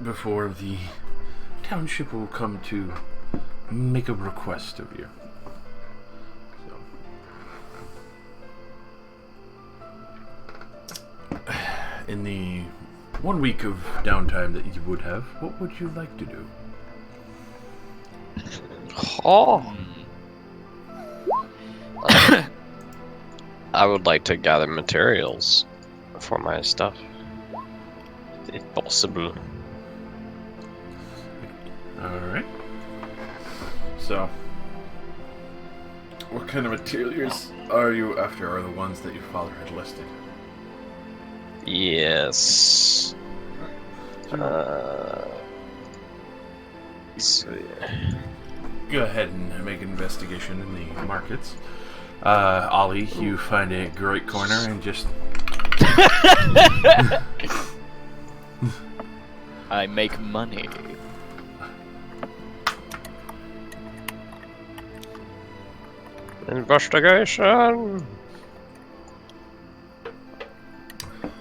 before the township will come to make a request of you. So, in the 1 week of downtime that you would have, what would you like to do? Oh. I would like to gather materials for my stuff, if possible. Alright. So, what kind of materials are you after? Are the ones that your father had listed? Yes. So, yeah. Go ahead and make an investigation in the markets. Ollie, you find a great corner and just... I make money. Investigation.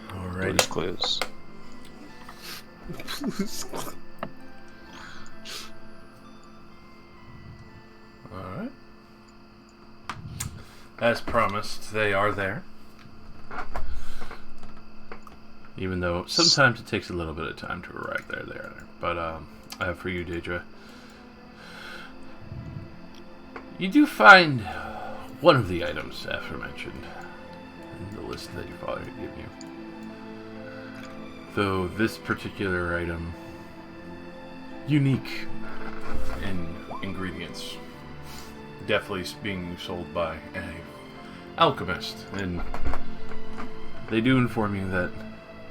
Alrighty. Clues. Alright. As promised, they are there. Even though sometimes it takes a little bit of time to arrive there. They are there. But for you, Daedra, you do find one of the items aforementioned in the list that your father had given you. Though this particular item, unique in ingredients, definitely being sold by an alchemist, and they do inform you that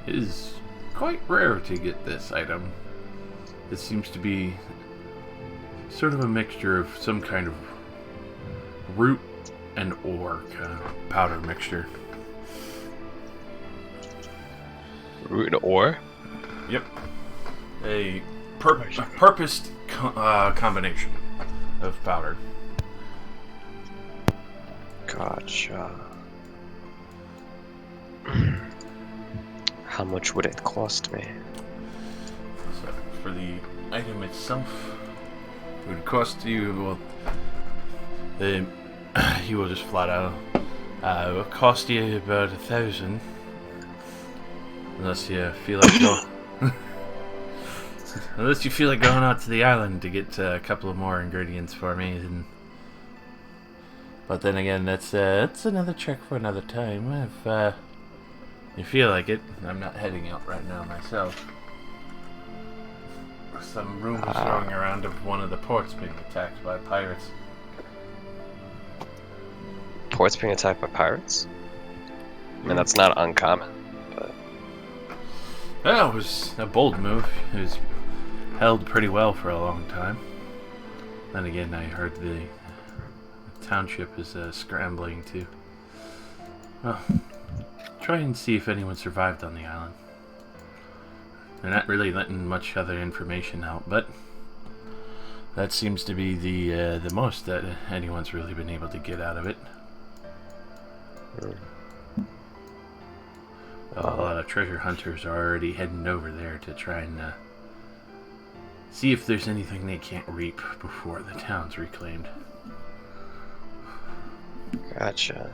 it is quite rare to get this item. It seems to be sort of a mixture of some kind of root and ore kind of powder mixture. Root ore? Yep. A purposed combination of powder. Gotcha. How much would it cost me? So for the item itself, it would cost you, well, you will just flat out, it will cost you about 1,000. Unless you feel like unless you feel like going out to the island to get a couple of more ingredients for me, but then again, that's another trick for another time. If you feel like it, I'm not heading out right now myself. Some rumors going around of one of the ports being attacked by pirates. Ports being attacked by pirates? I mean, that's not uncommon. Well, it was a bold move. It was held pretty well for a long time. Then again, I heard the township is scrambling to, well, try and see if anyone survived on the island. They're not really letting much other information out, but that seems to be the most that anyone's really been able to get out of it. A lot of treasure hunters are already heading over there to try and see if there's anything they can't reap before the town's reclaimed. Gotcha.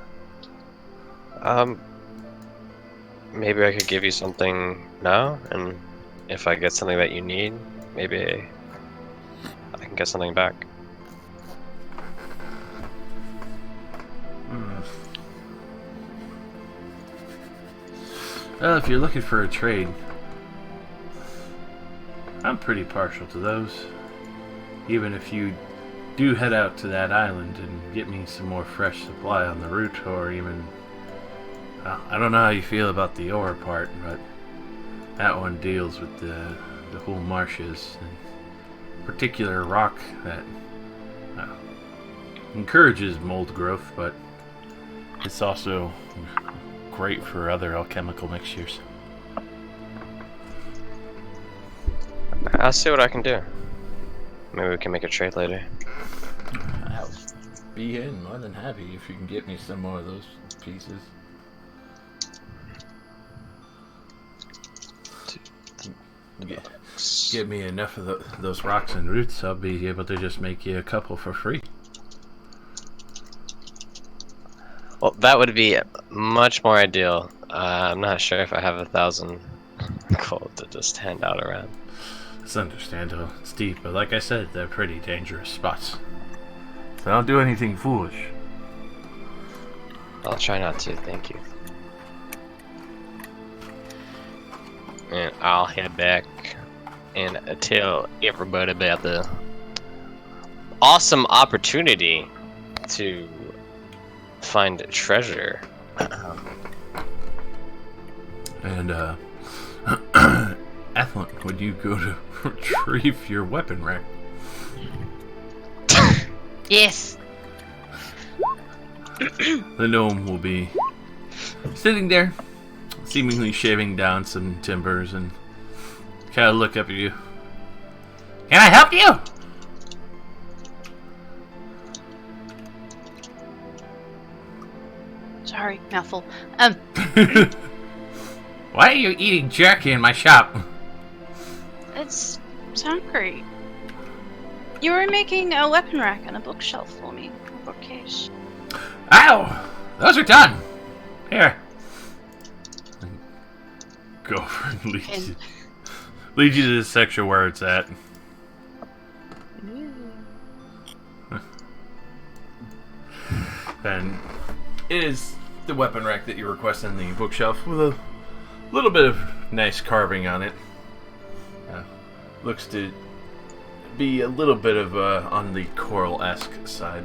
Maybe I could give you something now, and if I get something that you need, maybe I can get something back. Well, if you're looking for a trade, I'm pretty partial to those. Even if you do head out to that island and get me some more fresh supply on the route, or even... I don't know how you feel about the ore part, but that one deals with the whole marshes, and particular rock that encourages mold growth, but it's also great for other alchemical mixtures. I'll see what I can do. Maybe we can make a trade later. I'll be more than happy if you can get me some more of those pieces. Yeah. get me enough of those rocks and roots, I'll be able to just make you a couple for free. Well, that would be much more ideal. I'm not sure if I have 1,000 gold to just hand out around. It's understandable. It's deep, but like I said, they're pretty dangerous spots. So don't do anything foolish. I'll try not to, thank you. And I'll head back and tell everybody about the awesome opportunity to find treasure. And, Athlon, would you go to retrieve your weapon rack? Yes. The gnome will be sitting there, seemingly shaving down some timbers, and kind of look up at you. Can I help you? Sorry, mouthful. Why are you eating jerky in my shop? It's hungry. You were making a weapon rack and a bookshelf for me. A bookcase. Ow! Those are done! Here. Go over and lead you to this section where it's at. And it is the weapon rack that you request in the bookshelf with a little bit of nice carving on it. Looks to be a little bit of on the coral-esque side.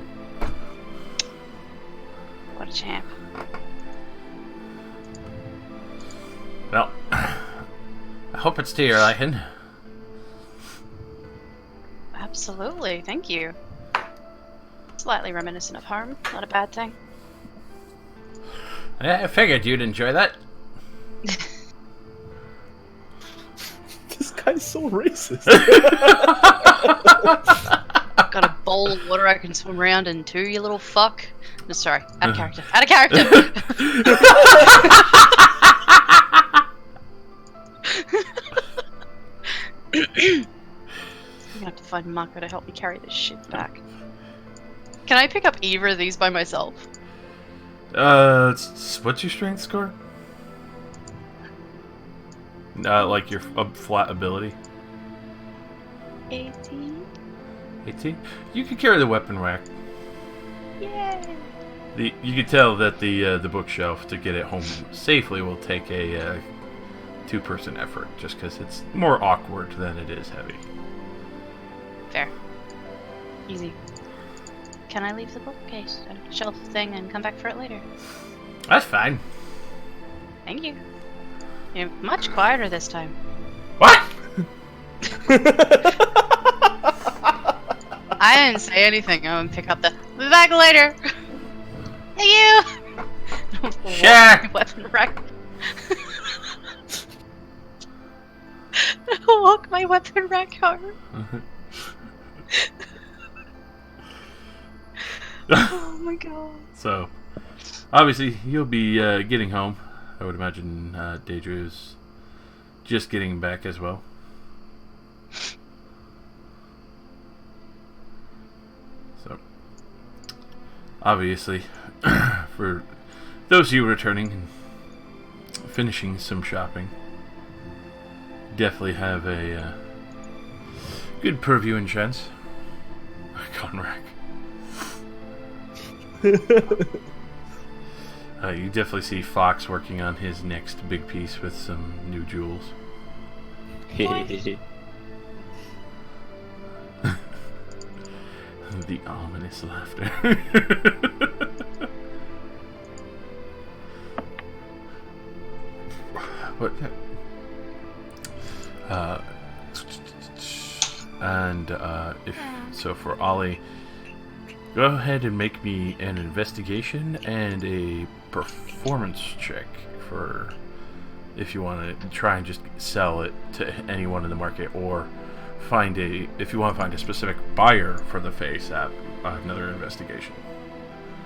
What a champ. Well, I hope it's to your liking. Absolutely, thank you. Slightly reminiscent of home, not a bad thing. Yeah, I figured you'd enjoy that. This guy's so racist. Got a bowl of water I can swim around in too, you little fuck. No, sorry, out of character. Out of character! I'm gonna have to find Mako to help me carry this shit back. Can I pick up either of these by myself? What's your strength score? Like your flat ability? 18. 18? You can carry the weapon rack. Yay! You can tell that the bookshelf to get it home safely will take a two-person effort, just because it's more awkward than it is heavy. Fair. Easy. Can I leave the bookcase and shelf thing and come back for it later? That's fine. Thank you. You're much quieter this time. What? I didn't say anything. I'm gonna pick up the. Be back later. Hey you. Sure. Weapon rack. Walk my weapon rack home. Oh my god. So, obviously, you'll be getting home. I would imagine Daedru's just getting back as well. So, obviously, for those of you returning and finishing some shopping, definitely have a good purview and chance. Conrack. You definitely see Fox working on his next big piece with some new jewels. The ominous laughter. What? If so, for Ollie, go ahead and make me an investigation and a performance check for if you want to try and just sell it to anyone in the market, or if you want to find a specific buyer for the face app, another investigation.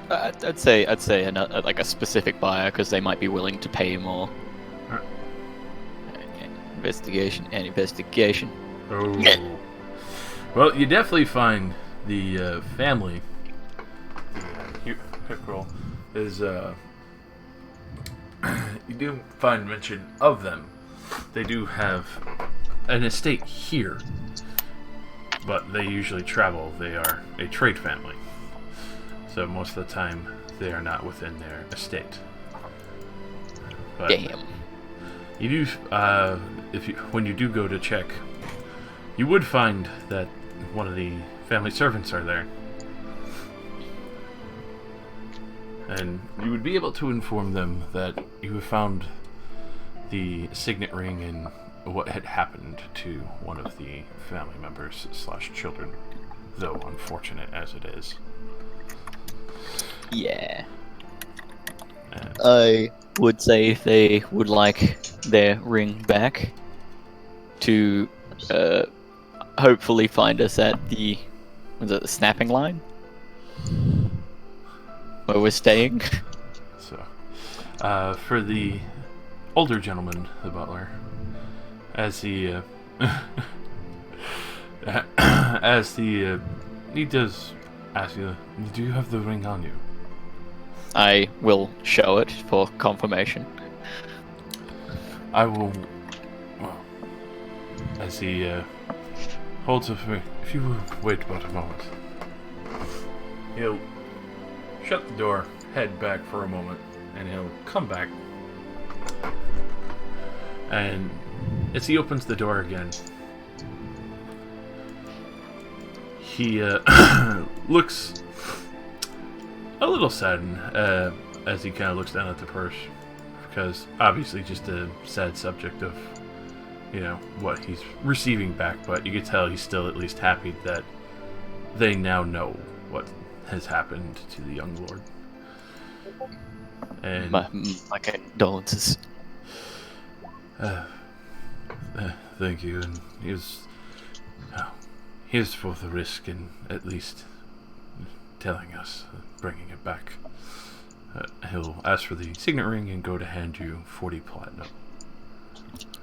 I'd say another, like a specific buyer, because they might be willing to pay more. Alright. Investigation and investigation. Oh. Well, you definitely find the family. Hickrell is you do find mention of them. They do have an estate here, but they usually travel. They are a trade family, so most of the time they are not within their estate. But Damn. you do, when you do go to check, you would find that one of the family servants are there. And you would be able to inform them that you have found the signet ring and what had happened to one of the family members / children, though unfortunate as it is. Yeah. And I would say if they would like their ring back, to hopefully find us at the snapping line where we're staying. so, for the older gentleman, the butler, as he he does ask you, do you have the ring on you? I will show it for confirmation. I will. Well, as he holds it for me, if you will wait but a moment, he'll shut the door, head back for a moment, and he'll come back. And as he opens the door again, he looks a little saddened as he kind of looks down at the purse, because obviously just a sad subject of, you know, what he's receiving back, but you can tell he's still at least happy that they now know what has happened to the young lord. And My condolences. thank you, and here's for the risk in at least telling us, bringing it back. He'll ask for the signet ring and go to hand you 40 platinum.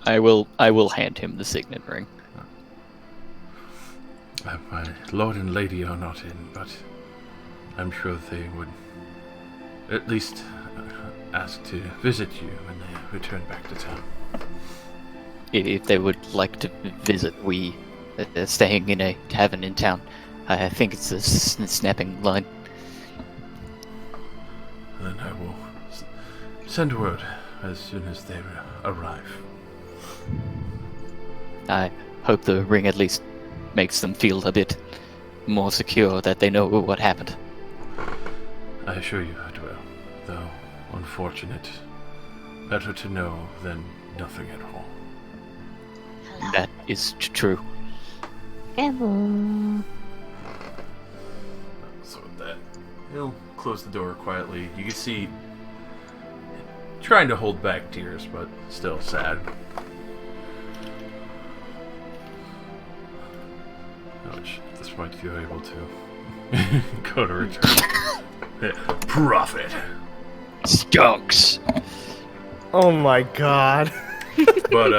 I will hand him the signet ring. My lord and lady are not in, but I'm sure they would at least ask to visit you when they return back to town. If they would like to visit, we are staying in a tavern in town. I think it's a snapping line. Then I will send word as soon as they arrive. I hope the ring at least makes them feel a bit more secure that they know what happened. I assure you it will, though unfortunate. Better to know than nothing at all. That is true. So with that, he'll close the door quietly. You can see trying to hold back tears, but still sad. Which at this point you're able to go to return. Profit. Skunks. Oh my god. But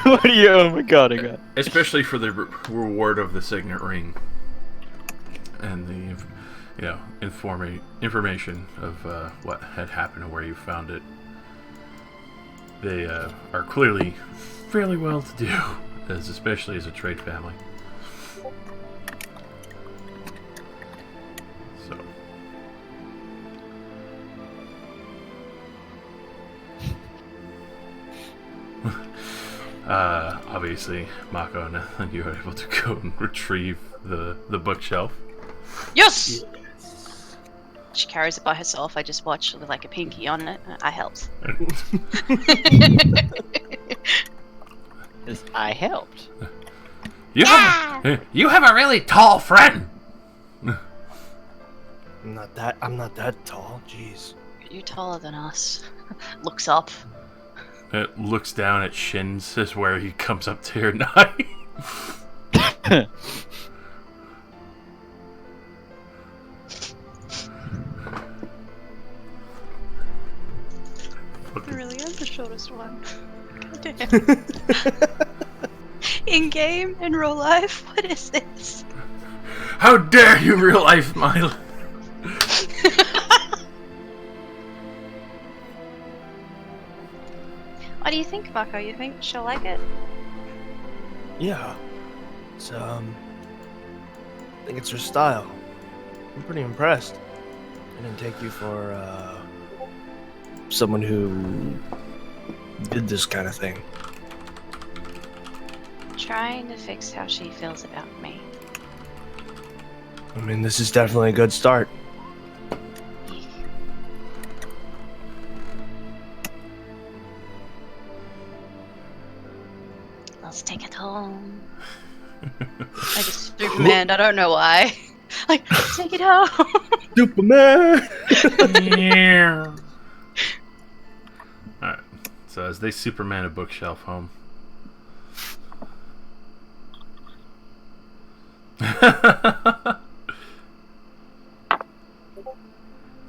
What are you? Oh my god! especially for the reward of the signet ring and the, information of what had happened and where you found it. They are clearly fairly well to do, especially as a trade family. So. Obviously, Mako and you are able to go and retrieve the bookshelf. Yes! She carries it by herself. I just watch with like a pinky on it. I helped. I helped. You have a really tall friend. I'm not that tall. Jeez. You're taller than us. Looks up. It looks down at shins is where he comes up to your knife. I really am the shortest one. God damn. In game in real life? What is this? How dare you, real life, Milo? What do you think, Mako? You think she'll like it? Yeah. It's, I think it's her style. I'm pretty impressed. I didn't take you for, someone who did this kind of thing. Trying to fix how she feels about me. I mean, this is definitely a good start. Let's take it home. I just Superman, I don't know why. Like, take it home. Superman! Yeah. Alright, so as they Superman a bookshelf home.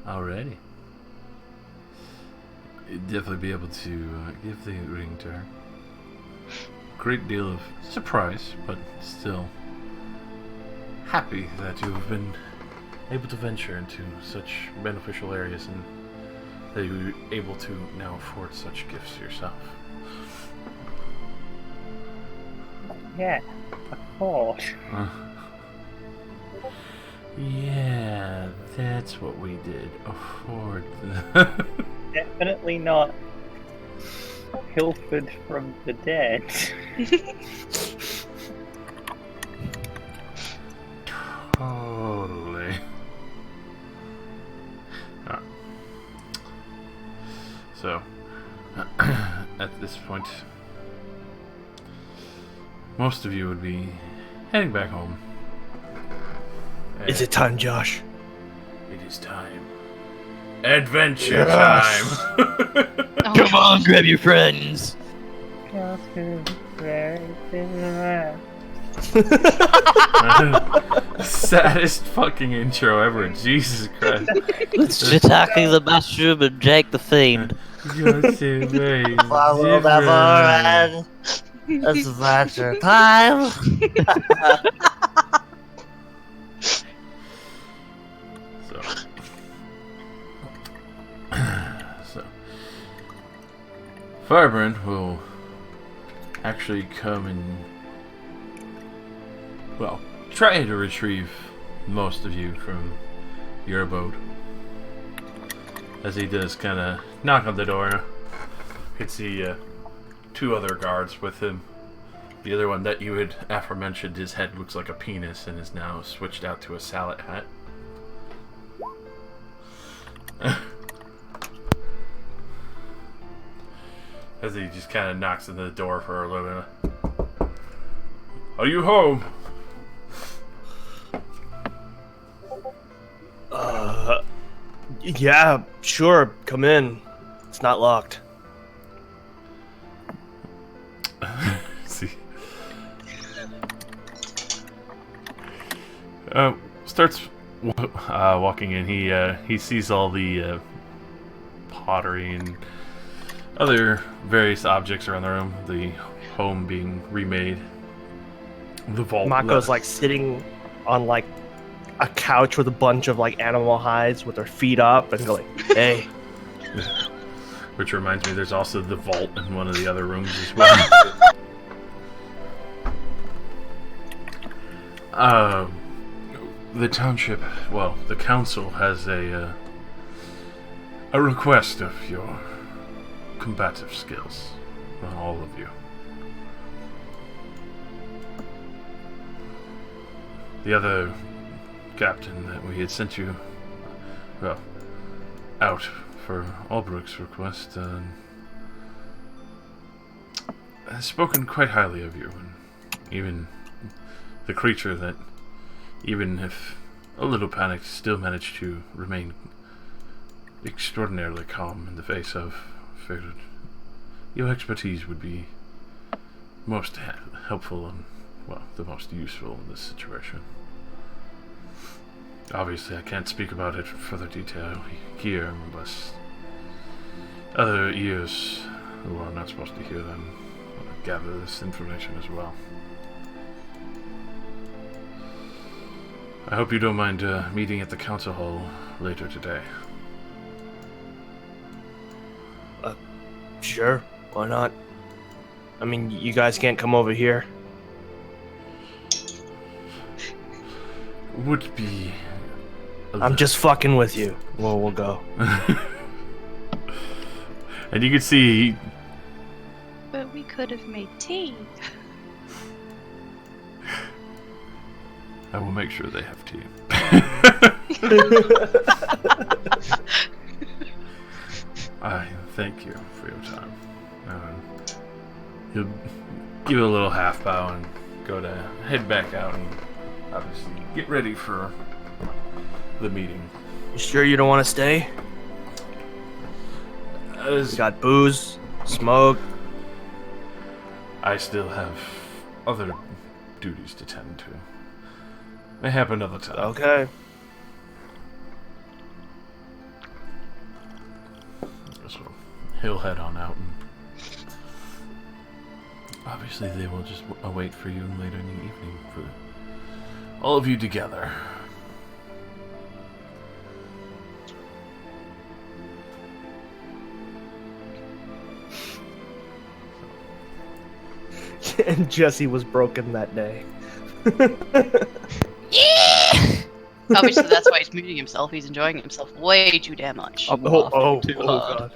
Alrighty. You'd definitely be able to give the ring to her. Great deal of surprise, but still happy that you have been able to venture into such beneficial areas and that you're able to now afford such gifts yourself. Yeah, of course. Yeah, that's what we did. Afford Definitely not pilfered from the dead. Totally. Alright. So, at this point, most of you would be heading back home. Is it time, Josh? It is time. Adventure Yes. time! Come on, grab your friends. Saddest fucking intro ever. Jesus Christ. Let's attack the mushroom and Jake the Fiend. You're so very Follow the different. board. It's adventure time. So, Firebrand will actually come and, well, try to retrieve most of you from your abode. As he does kind of knock on the door, you can see two other guards with him. The other one that you had aforementioned, his head looks like a penis and is now switched out to a salad hat. As he just kind of knocks on the door for a little bit. Are you home? Yeah, sure. Come in. It's not locked. See. Starts walking in. He sees all the pottery and other various objects around the room. The home being remade. The vault. Mako's like sitting on like a couch with a bunch of like animal hides with her feet up and going, "Hey." Which reminds me, there's also the vault in one of the other rooms as well. The township, well, the council has a request of your combative skills on all of you. The other captain that we had sent you, well, out for Albrook's request, has spoken quite highly of you, and even the creature that, even if a little panicked, still managed to remain extraordinarily calm in the face of, figured your expertise would be most helpful and, well, the most useful in this situation. Obviously, I can't speak about it in further detail here, unless other ears who are not supposed to hear them gather this information as well. I hope you don't mind meeting at the council hall later today. Sure, why not? I mean, you guys can't come over here. Would be. I'm just fucking with you. Well, we'll go. And you can see. But we could have made tea. I will make sure they have tea. I thank you for your time. He'll give it a little half bow and go to head back out and obviously get ready for the meeting. You sure you don't want to stay? We got booze, smoke. I still have other duties to tend to. May happen another time. Okay. So he'll head on out, and obviously they will just await for you later in the evening for all of you together. And Jesse was broken that day. Obviously, that's why he's muting himself. He's enjoying himself way too damn much. I'm laughing too hard.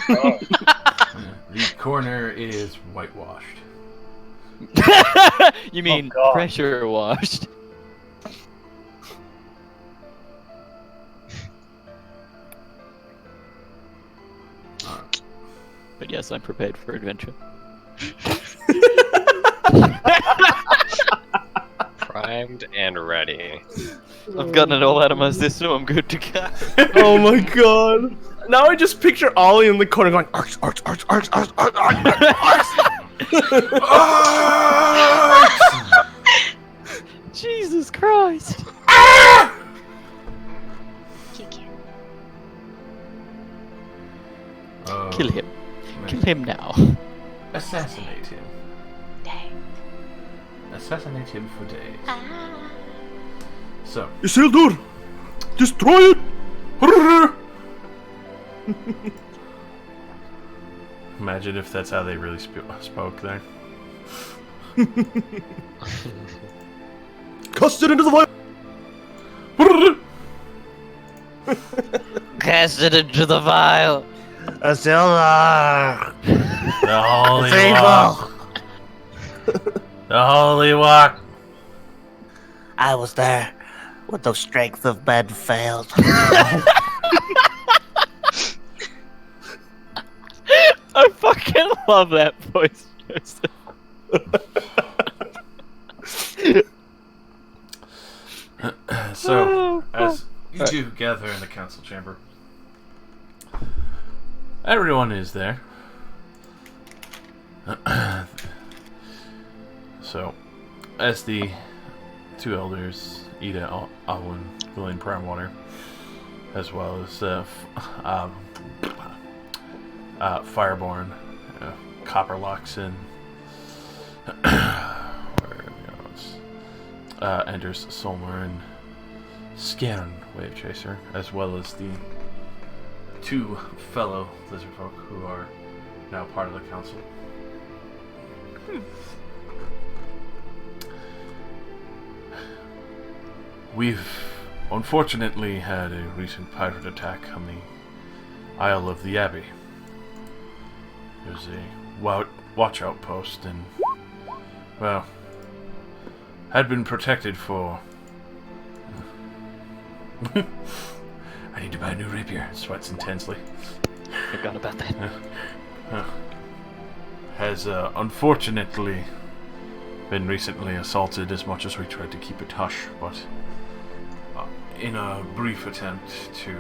God. The corner is whitewashed. You mean God. pressure washed? But yes, I'm prepared for adventure. Primed and ready. I've gotten it all out of my system. I'm good to go. Oh my god. Now I just picture Ollie in the corner going, arch, arch, arch, arch, arch, arch, arch. Jesus Christ! Kick him. Kill him. Kill him now. Assassinate him. Dang. Assassinate him for days. So, Isildur! Destroy it! imagine if that's how they really spoke there. Cast it into the fire! Cast it into the vial. Isildur! The holy It's walk. evil! The holy walk. I was there when the strength of men failed. I fucking love that voice, Joseph. So, as you two gather in the council chamber, everyone is there. So, as the two elders, Ida, Alwyn, William Primewater, as well as Fireborn, Copperlocks, and enters Solmar and Scaran, Wave Chaser, as well as the two fellow lizard folk who are now part of the council. We've unfortunately had a recent pirate attack on the Isle of the Abbey. There's a watch outpost and, well, had been protected for... I need to buy a new rapier. Sweats intensely. Forgot about that. Has unfortunately been recently assaulted as much as we tried to keep it hush, but in a brief attempt to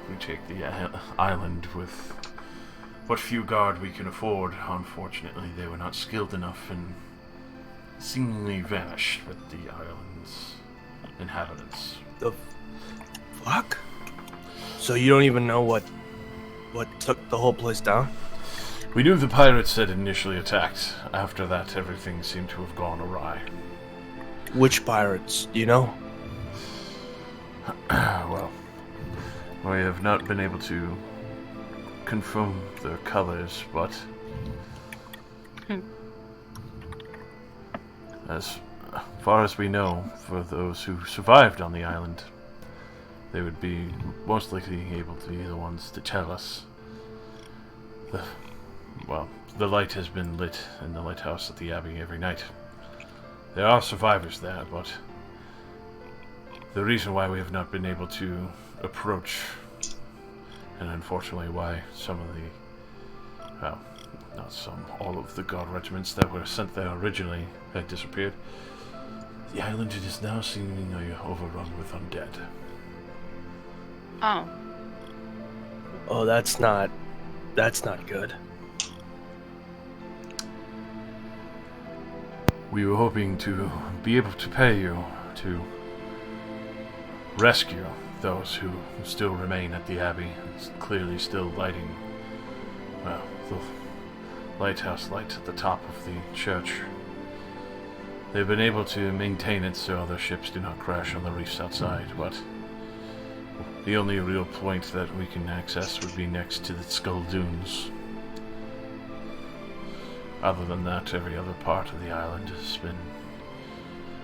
retake the island with what few guard we can afford, unfortunately they were not skilled enough and seemingly vanished with the island's inhabitants. The fuck? So you don't even know what took the whole place down? We knew the pirates had initially attacked. After that, everything seemed to have gone awry. Which pirates? Do you know? Well, we have not been able to confirm their colors, but as far as we know, for those who survived on the island, they would be most likely able to be the ones to tell us. The light has been lit in the lighthouse at the Abbey every night. There are survivors there, but the reason why we have not been able to approach, and unfortunately why some of the, well, not some, all of the guard regiments that were sent there originally had disappeared. The island is now seemingly overrun with undead. Oh. Oh, that's not good. We were hoping to be able to pay you to rescue those who still remain at the Abbey. It's clearly still lighting, well, the lighthouse light at the top of the church. They've been able to maintain it so other ships do not crash on the reefs outside, but the only real point that we can access would be next to the Skull Dunes. Other than that, every other part of the island has been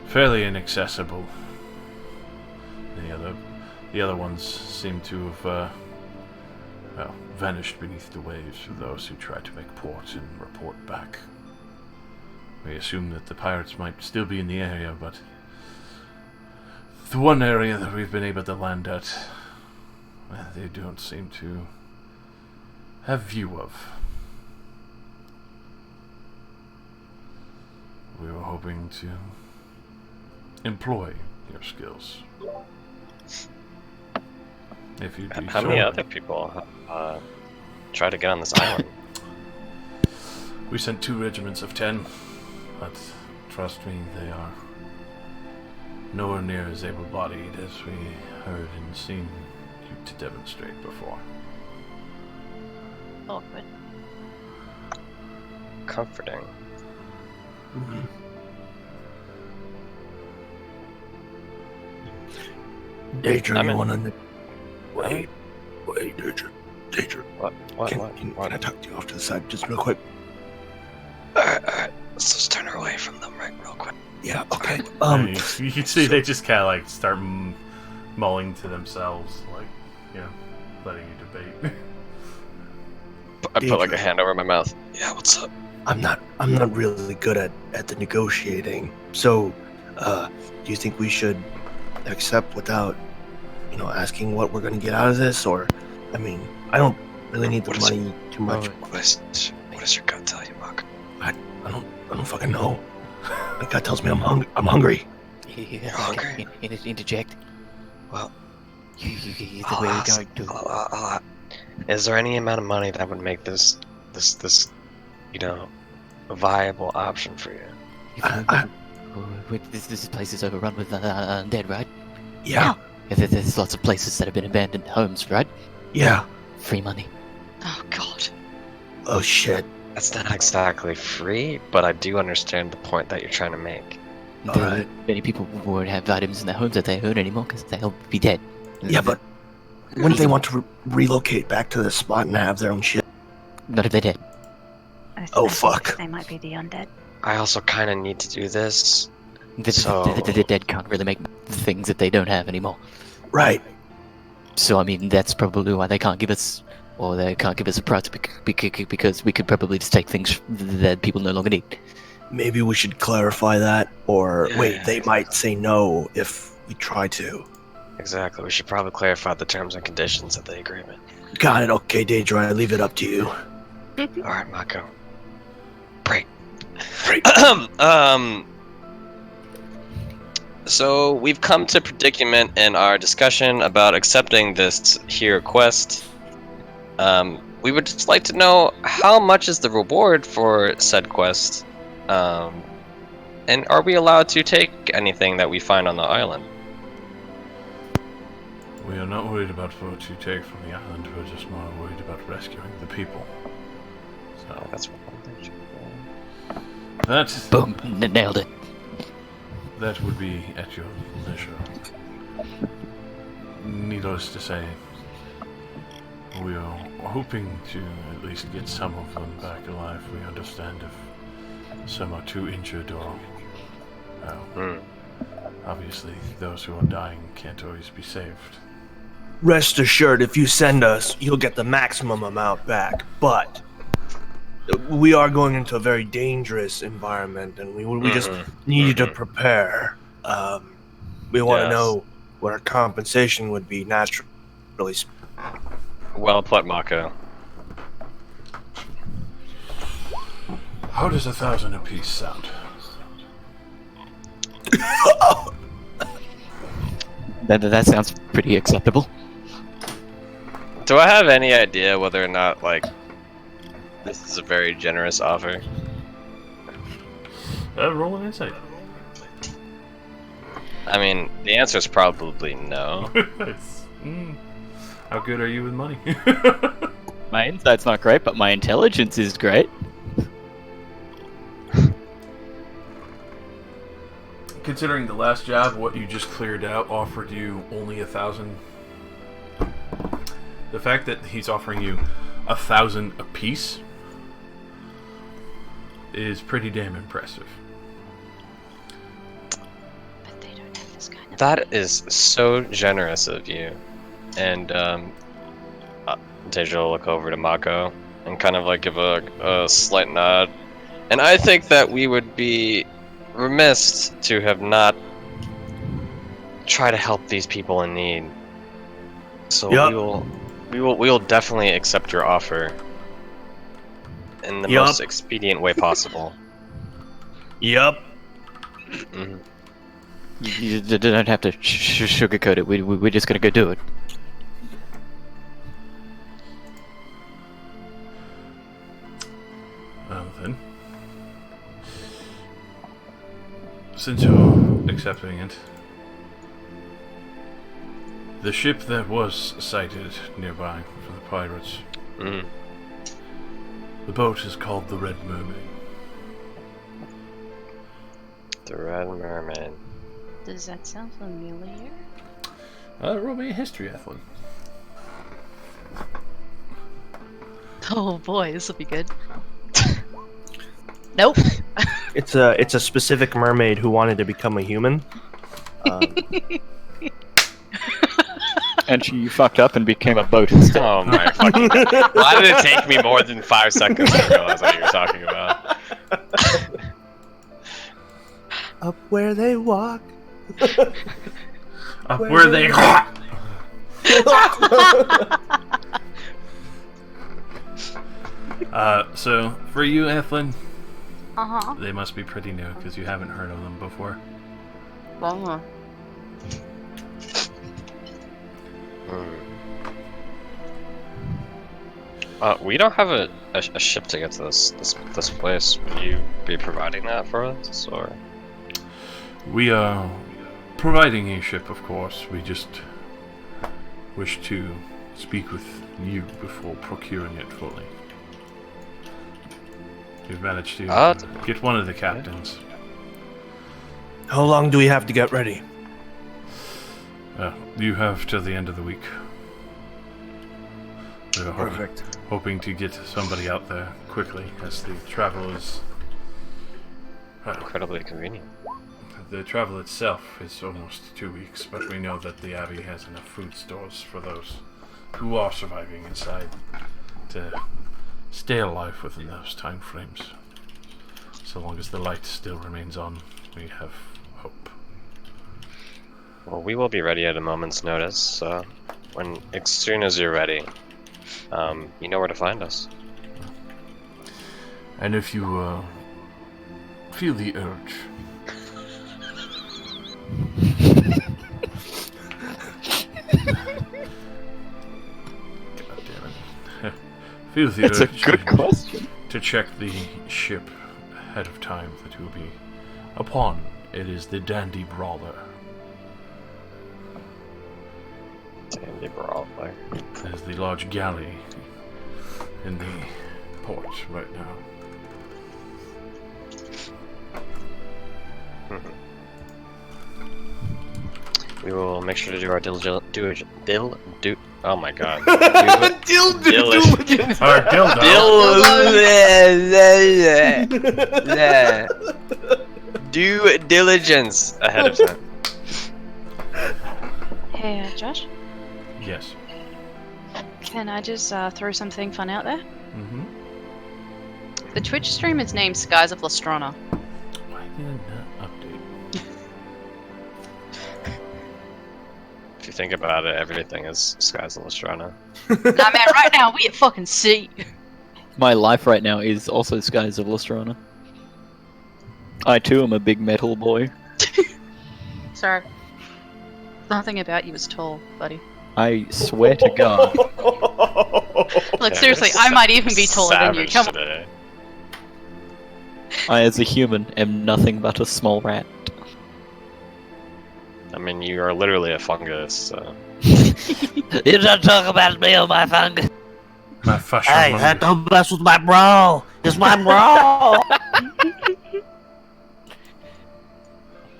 fairly inaccessible. The other ones seem to have, vanished beneath the waves for those who tried to make port and report back. We assume that the pirates might still be in the area, but the one area that we've been able to land at, they don't seem to have view of. We were hoping to employ your skills. If you'd be How many other people try to get on this island? We sent 2 regiments of 10, but trust me, they are nowhere near as able-bodied as we heard and seen you to demonstrate before. Awkward. Comforting. Daedra, I'm you in. wanna... Wait, Daedra. What? Can I talk to you off to the side just real quick? Alright. Let's just turn her away from them real quick. Yeah, okay. You can see they just kind of like start mulling to themselves, like, you know, letting you debate. I put like a hand over my mouth. Yeah, what's up? I'm not really good at the negotiating. So, do you think we should accept without, asking what we're gonna get out of this? Or, I mean, I don't really need the money too much. What does your gut tell you, Mark? I don't fucking know. My gut tells me I'm hungry. You're hungry? Interject. Well, The I'll way we're ask. going to. I'll is there any amount of money that would make this, a viable option for you? This place is overrun with undead, right? Yeah, There's lots of places that have been abandoned homes, right? yeah. Free money. Oh god. Oh shit. That's not exactly free, but I do understand the point that you're trying to make. Alright. Many people won't have items in their homes that they own anymore because they'll be dead. Yeah, but wouldn't they want to relocate back to the spot and have their own shit? Not if they're dead. Oh, fuck. They might be the undead. I also kind of need to do this. The dead can't really make things that they don't have anymore. Right. So I mean, that's probably why they can't give us, or they can't give us a price because we could probably just take things that people no longer need. Maybe we should clarify that, or Yeah. wait, they might say no if we try to. Exactly. We should probably clarify the terms and conditions of the agreement. Got it. Okay, Daedra, I leave it up to you. All right, Mako. Break. Great. So we've come to predicament in our discussion about accepting this here quest. We would just like to know how much is the reward for said quest, and are we allowed to take anything that we find on the island? We are not worried about what you take from the island, we're just more worried about rescuing the people. So That's what I'm thinking. that Boom, nailed it. that would be at your leisure. Needless to say, we are hoping to at least get some of them back alive. We understand if some are too injured or... obviously, those who are dying can't always be saved. Rest assured, if you send us, you'll get the maximum amount back. But we are going into a very dangerous environment, and we just need you to prepare. We want to Yes. know what our compensation would be naturally. Well put, Mako. How does 1,000 apiece sound? That sounds pretty acceptable. Do I have any idea whether or not, like, this is a very generous offer? Roll an insight. I mean, the answer is probably no. How good are you with money? My insight's not great, but my intelligence is great. Considering the last job, what you just cleared out offered you only 1,000. The fact that he's offering you 1,000 apiece is pretty damn impressive. But they don't have this kind of. That is so generous of you. And Deja will look over to Mako and kind of like give a slight nod. And I think that we would be remiss to have not try to help these people in need. So Yup. we will definitely accept your offer in the Yup. most expedient way possible. Yup. Mhm. You don't have to sugarcoat it. We're just gonna go do it. Well then, since you're accepting it, the ship that was sighted nearby for the pirates, Mhm. the boat is called the Red Mermaid. The Red Mermaid. Does that sound familiar? Roll me a history, Ethelyn. Oh boy, this will be good. Nope. It's a specific mermaid who wanted to become a human. And she fucked up and became a boat instead. Oh my fucking god. Why did it take me more than 5 seconds to realize what you were talking about? Up where they walk. Up where they... So, for you, Ethelyn, Uh-huh. they must be pretty new, because you haven't heard of them before. Uh-huh. We don't have a ship to get to this place. Would you be providing that for us, or? We are providing a ship, of course. We just wish to speak with you before procuring it fully. We've managed to get one of the captains. How long do we have to get ready? You have till the end of the week. We're Perfect. hoping to get somebody out there quickly, as the travel is... Incredibly convenient. The travel itself is almost 2 weeks, but we know that the Abbey has enough food stores for those who are surviving inside to stay alive within those time frames. So long as the light still remains on, we have hope. Well, we will be ready at a moment's notice. So, as soon as you're ready, you know where to find us. And if you feel the urge, God damn it. Feel the It's a urge good question. to check the ship ahead of time that you'll be upon. It is the Dandy Brawler. Dandy Brawler. It is the large galley in the port right now. We will make sure to do our diligent. Oh my god. Diligence. Or dildo. Due diligence ahead of time. Hey, Josh, Yes. can I just throw something fun out there? Mm-hmm. The Twitch stream is named Skies of Lastrana. Why did it not update? If you think about it, everything is Skies of Lastrana. Nah, man, right now we at fucking sea. My life right now is also Skies of Lastrana. I too am a big metal boy. Sorry. Nothing about you is tall, buddy. I swear to God. Look, Yeah, seriously, you're I might even be taller than you. savage Come on. today. I, as a human, am nothing but a small rat. I mean, you are literally a fungus, so. You don't talk about me or my fungus. My fush. Hey, don't mess with my bro. It's my bro.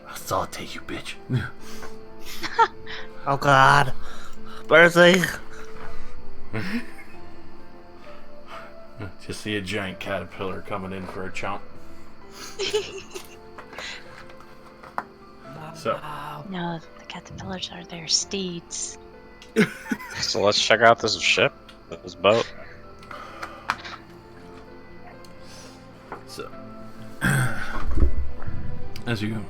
That's all I'll take you, bitch. Oh God, Percy. Just see a giant caterpillar coming in for a chomp. So, No, the caterpillars are their steeds. So let's check out this ship, this boat. so as you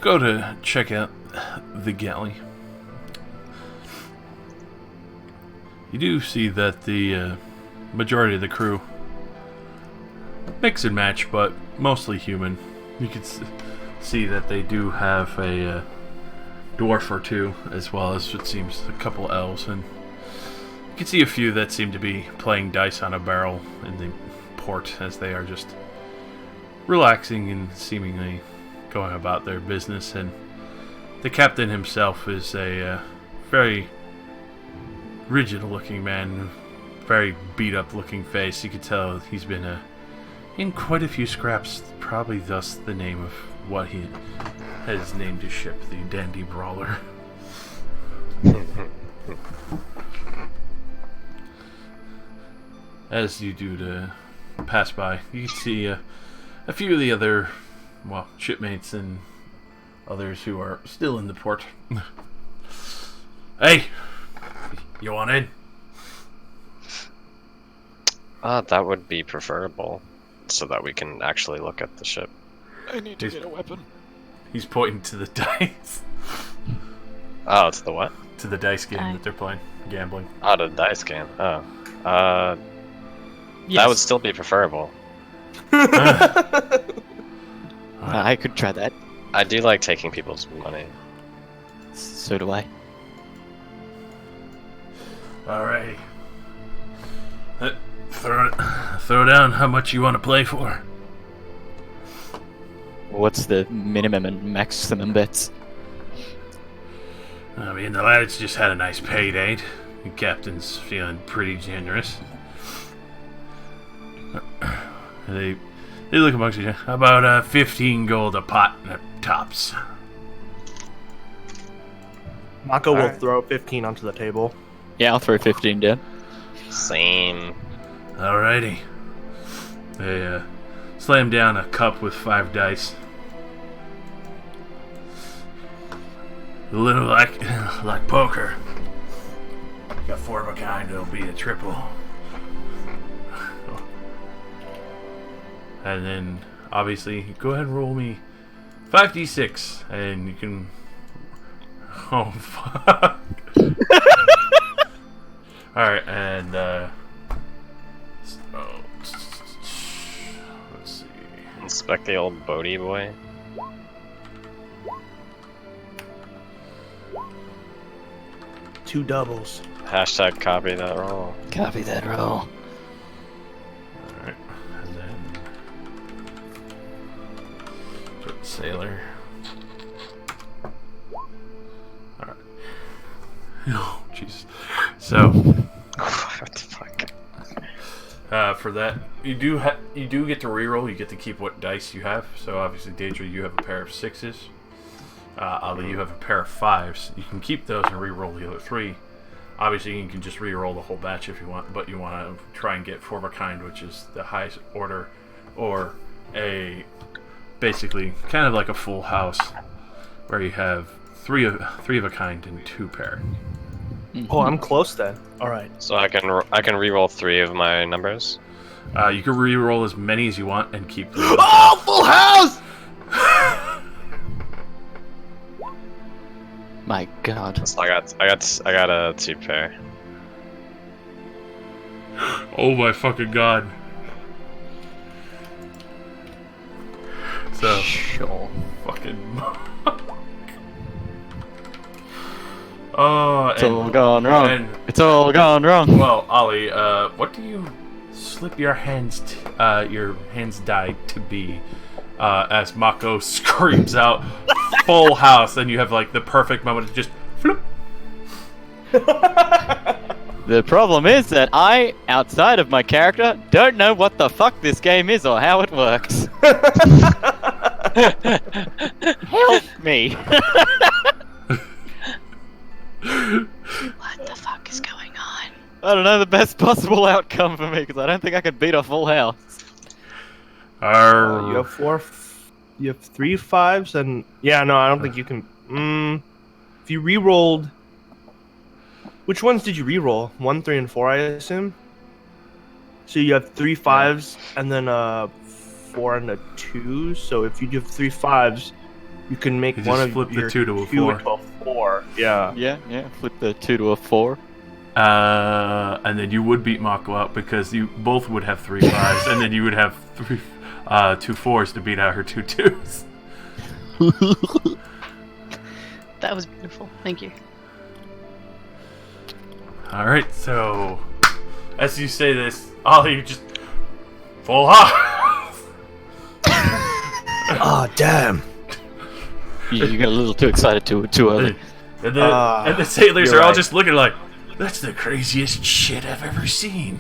go to check out the galley, you do see that the majority of the crew, mix and match, but mostly human. You can see that they do have a dwarf or two, as well as it seems a couple elves, and you can see a few that seem to be playing dice on a barrel in the port as they are just relaxing and seemingly going about their business. And the captain himself is a very rigid looking man, very beat up looking face. You could tell he's been in quite a few scraps, probably thus the name of what he has named his ship, the Dandy Brawler. As you do to pass by, you can see a few of the other, well, shipmates and others who are still in the port. Hey, you want in? That would be preferable, so that we can actually look at the ship. I need to get a weapon. He's pointing to the dice. Oh, it's the what? To the dice game that they're playing, gambling. Oh, the dice game. Oh. That would still be preferable. I could try that. I do like taking people's money. So do I. Alrighty. Throw down how much you want to play for. What's the minimum and maximum bets? I mean, the lads just had a nice pay date. The captain's feeling pretty generous. They look amongst each other. How about 15 gold a pot at tops? Mako will Alright. throw 15 onto the table. Yeah, I'll throw 15 down. Same. Alrighty. They slam down a cup with 5 dice. A little like poker. Got 4 of a kind, it'll be a triple. And then, obviously, go ahead and roll me 5d6, and you can... Oh, fuck. Alright, and, let's see. Inspect the old boaty boy. Two doubles. Hashtag copy that roll. Copy that roll. Alright, and then... Put sailor. Alright. Oh, jeez. So... What the fuck? For that, you do get to reroll. You get to keep what dice you have. So obviously, Daedra, you have a pair of 6s. Ali, you have a pair of 5s. You can keep those and re-roll the other 3. Obviously, you can just re-roll the whole batch if you want, but you want to try and get 4 of a kind, which is the highest order, or basically kind of like a full house, where you have 3 of a kind and 2 pair. Oh, I'm close then. All right. So I can re-roll 3 of my numbers. You can re-roll as many as you want and keep them. Oh, full house! My God. So I got a 2 pair. Oh my fucking god. So, Sure. fucking... Oh, It's all gone wrong. It's all gone wrong. Well, Ollie, what do you slip your hands die to be? As Mako screams out, "Full house!" and you have like the perfect moment to just flip. The problem is that I, outside of my character, don't know what the fuck this game is or how it works. Help me. What the fuck is going on? I don't know the best possible outcome for me because I don't think I could beat a full house. You have 4. You have 3 5s, and yeah, no, I don't think you can. If you re-rolled, which ones did you re-roll? 1, 3, and 4, I assume. So you have 3 5s and then 4 and a 2. So if you have 3 5s, you can make You one just of flip the your 2 to a 2 4. into a 4. Yeah. Yeah, flip the 2 to a 4. And then you would beat Mako out because you both would have 3 5s, and then you would have 2 4s to beat out her 2 2s. That was beautiful. Thank you. Alright, so as you say this, Ollie just full house. Oh, damn. You got a little too excited too early. And the sailors are you're all right. just looking like, that's the craziest shit I've ever seen.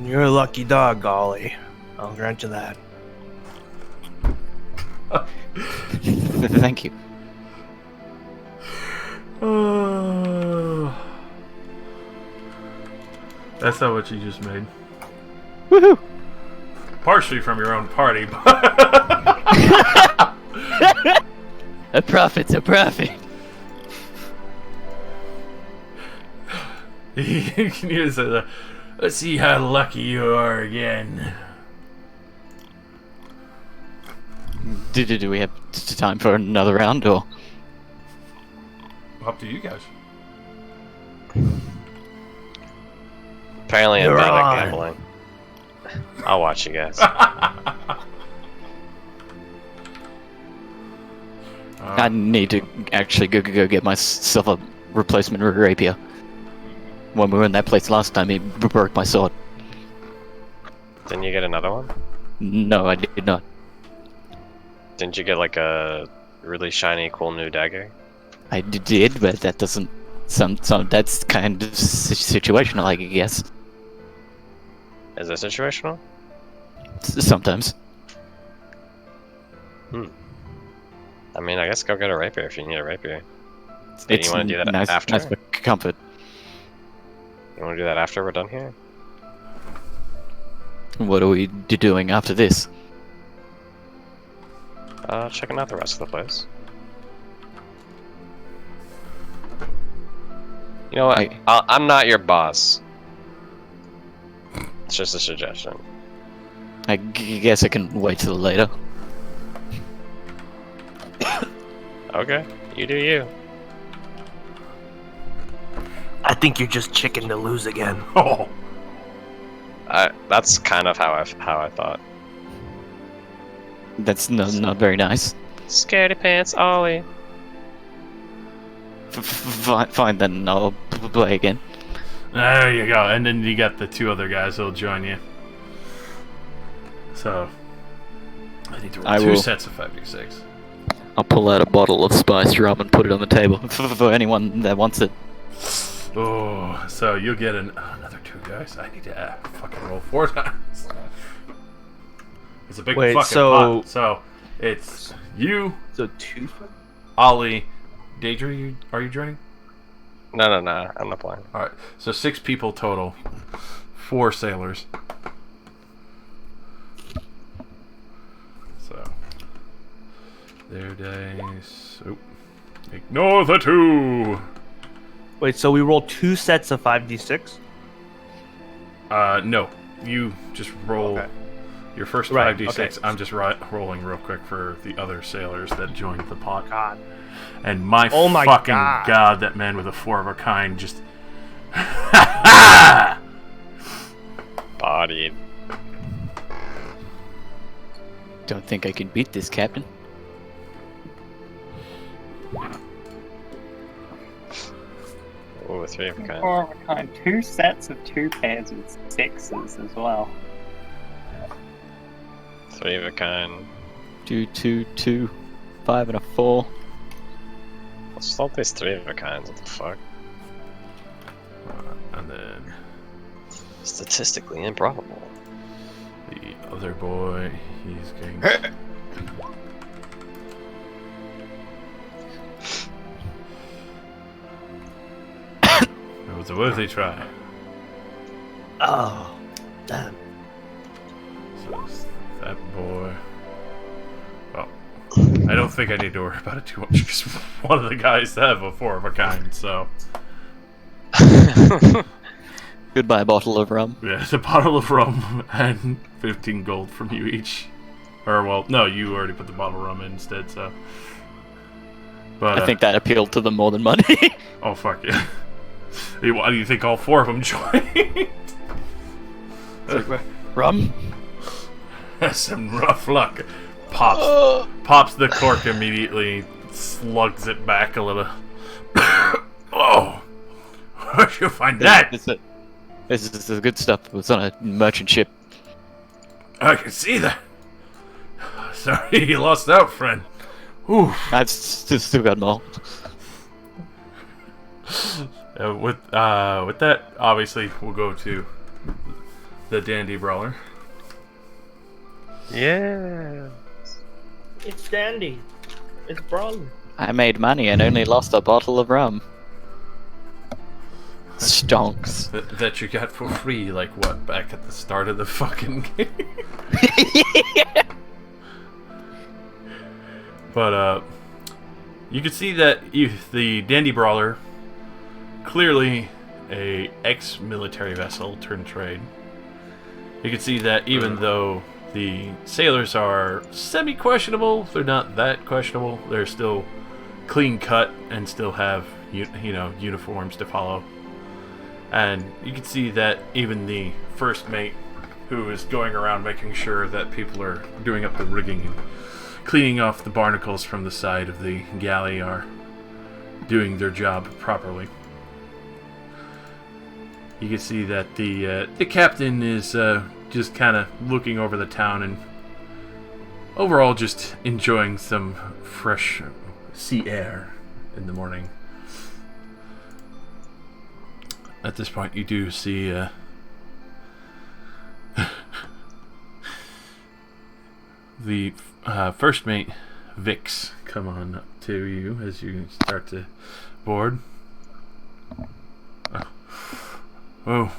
You're a lucky dog, Ollie. I'll grant you that. Thank you. That's not what you just made. Woohoo! Partially from your own party, but A profit's a profit. you can use it. Let's see how lucky you are again. Do we have time for another round or? Up to you guys. Apparently, I'm You're bad on. at gambling. I'll watch you guys. I need to actually go get myself a replacement rapier. When we were in that place last time, it broke my sword. Didn't you get another one? No, I did not. Didn't you get like a really shiny, cool new dagger? I did, but that doesn't. Some that's kind of situational, I guess. Is it situational? Sometimes. I mean, I guess go get a rapier if you need a rapier. It's you want to do that nice, after? nice for comfort. You want to do that after we're done here? What are we doing after this? Checking out the rest of the place. You know what? Hey. I'm not your boss. It's just a suggestion. I guess I can wait till later. Okay, you do you. I think you're just chicken to lose again. Oh, That's kind of how I thought. That's not very nice. Scaredy pants, Ollie. Fine then, I'll play again. there you go. And then you got the 2 other guys who'll join you. So I need to roll I 2 will. sets of 5d6. I'll pull out a bottle of spiced rum and put it on the table for anyone that wants it. Oh, so you'll get another 2 guys. I need to fucking roll 4 times. It's a big Wait, fucking so- pot. So it's You, So 2. Ollie, Daedra, are you joining? No, I'm not playing. All right, so 6 people total, 4 sailors. So their dice. Oh, ignore the 2. Wait, so we roll 2 sets of 5d6? No, you just roll Okay. your first Right, 5d6. okay. I'm just rolling real quick for the other sailors that joined the pot. God. And my Oh my fucking God. god, that man with a 4 of a kind just. Bodied. Don't think I can beat this, Captain. Ooh, 3 of a kind. 4 of a kind. 2 sets of 2 pairs with 6s as well. 3 of a kind. 2, 2, 2, 5, and a 4. What's all these 3 of a kinds? What the fuck? And then Statistically improbable. the other boy, he's getting. It was a worthy try. Oh, damn. So it's that boy. Well, I don't think I need to worry about it too much because one of the guys have a 4 of a kind, so. Goodbye, bottle of rum. Yeah, it's a bottle of rum and 15 gold from you each. Or, well, no, you already put the bottle of rum in instead, so. But, I think that appealed to them more than money. Oh, fuck yeah. Hey, why do you think all 4 of them joined? Rum? That's some rough luck. Pops the cork immediately, slugs it back a little. Oh! Where'd you find that? This is the good stuff. It was on a merchant ship. I can see that. Sorry you lost out, friend. Ooh. I've still got more. With that, obviously, we'll go to the Dandy Brawler. Yeah. It's Dandy. It's Brawler. I made money and only lost a bottle of rum. Stonks. That you got for free, like what, back at the start of the fucking game? But, you can see that the Dandy Brawler, clearly a ex-military vessel turned trade. You can see that even though the sailors are semi-questionable, they're not that questionable. They're still clean cut and still have, you know, uniforms to follow. And you can see that even the first mate, who is going around making sure that people are doing up the rigging and cleaning off the barnacles from the side of the galley, are doing their job properly. You can see that the captain is just kind of looking over the town and overall just enjoying some fresh sea air in the morning. At this point, you do see the first mate, Vix, come on up to you as you start to board. Oh,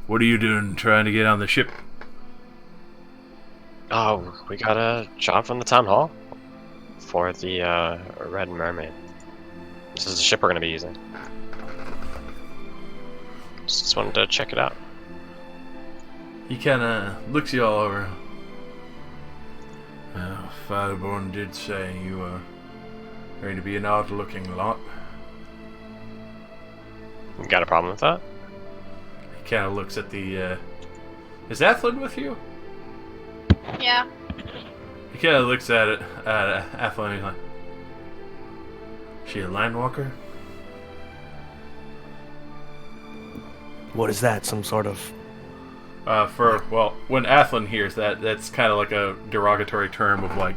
what are you doing trying to get on the ship? Oh, we got a job from the town hall for the Red Mermaid. This is the ship we're going to be using. Just wanted to check it out. He kind of looks you all over. Fatherborn did say you are going to be an odd-looking lot. You got a problem with that? He kind of looks at the. Is Athlon with you? Yeah. He kind of looks at it at Athlon and he's like, "She a landwalker?" What is that? Some sort of... When Athlon hears that, that's kind of like a derogatory term of like,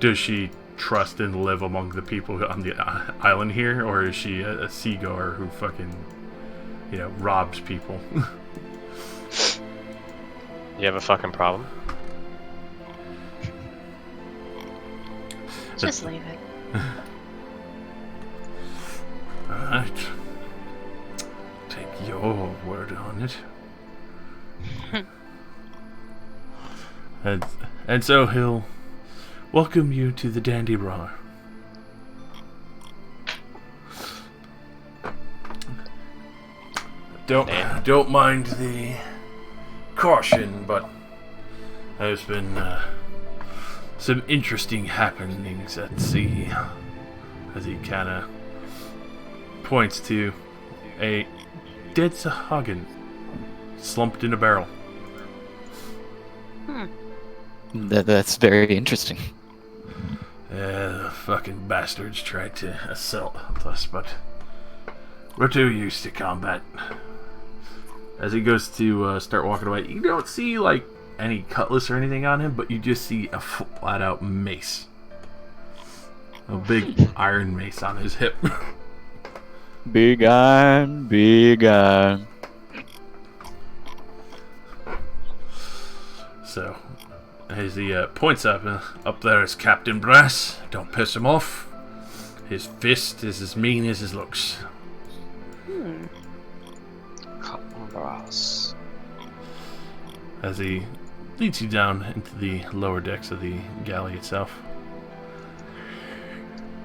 does she trust and live among the people on the island here, or is she a seagoer who fucking, robs people? You have a fucking problem? Just leave it. Alright. Take your word on it. and so he'll welcome you to the Dandy Bar. Don't mind the caution, but there's been some interesting happenings at sea. As he kind of points to a dead Sahagin slumped in a barrel. That's very interesting. The fucking bastards tried to assault us, but we're too used to combat. As he goes to start walking away, you don't see like any cutlass or anything on him, but you just see a flat out mace. A big iron mace on his hip. Big iron, big iron. So, as he points up there is Captain Brass. Don't piss him off. His fist is as mean as his looks. Captain Brass. As he leads you down into the lower decks of the galley itself.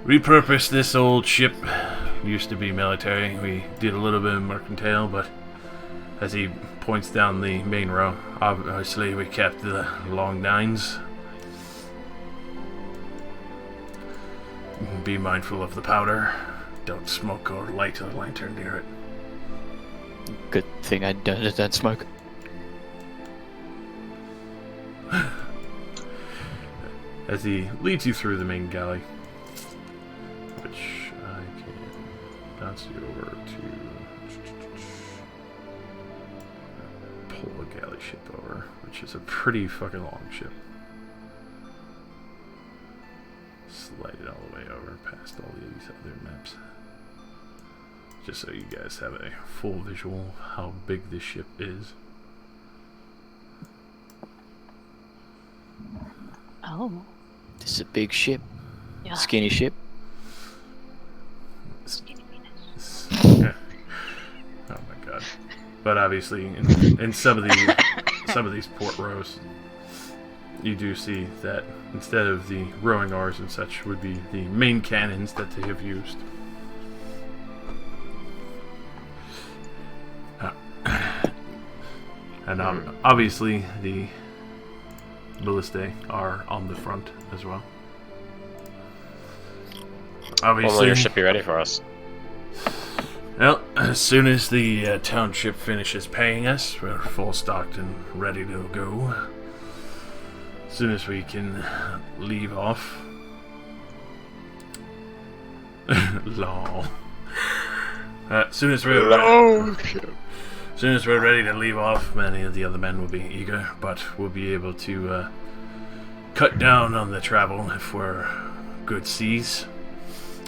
Repurposed this old ship. Used to be military. We did a little bit of mercantile, but as he points down the main row, obviously we kept the long nines. Be mindful of the powder. Don't smoke or light a lantern near it. Good thing I don't smoke. As he leads you through the main galley, which I can bounce you over to pull the galley ship over, which is a pretty fucking long ship. Slide it all the way over past all these other maps, just so you guys have a full visual of how big this ship is. Oh. This is a big ship. Yeah. Skinny ship. Skinny penis. Oh my god! But obviously, in some of these port rows, you do see that instead of the rowing oars and such, would be the main cannons that they have used. And obviously, the ballistae are on the front as well. When will Obviously, your ship be ready for us? well, as soon as the township finishes paying us, we're full stocked and ready to go. As soon as we can leave off. Lol. As soon as we're ready to leave off, many of the other men will be eager, but we'll be able to cut down on the travel if we're good seas.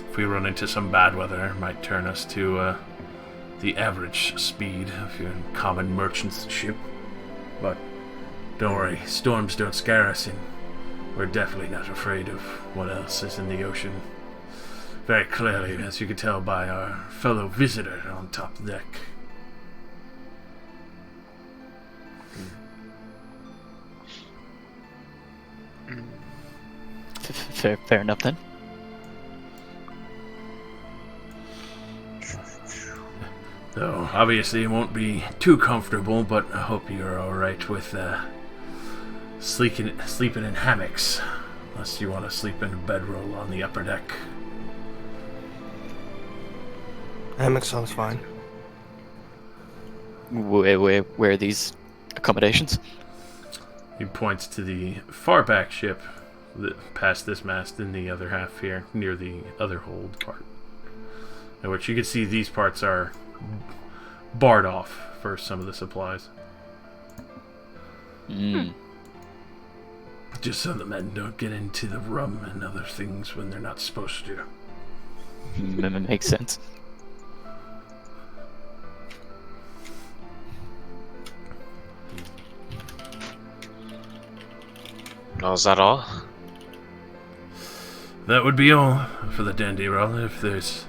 If we run into some bad weather, it might turn us to the average speed of your common merchant's ship. But don't worry, storms don't scare us, and we're definitely not afraid of what else is in the ocean. Very clearly, as you can tell by our fellow visitor on top deck. Fair enough then. So, obviously it won't be too comfortable, but I hope you're alright with sleeping in hammocks. Unless you want to sleep in a bedroll on the upper deck. Hammock sounds fine. Where are these accommodations? He points to the far back ship, past this mast, in the other half here, near the other hold part. In which you can see these parts are barred off for some of the supplies. Just so the men don't get into the rum and other things when they're not supposed to. Makes sense. Oh, is that all? That would be all for the dandy roll. If there's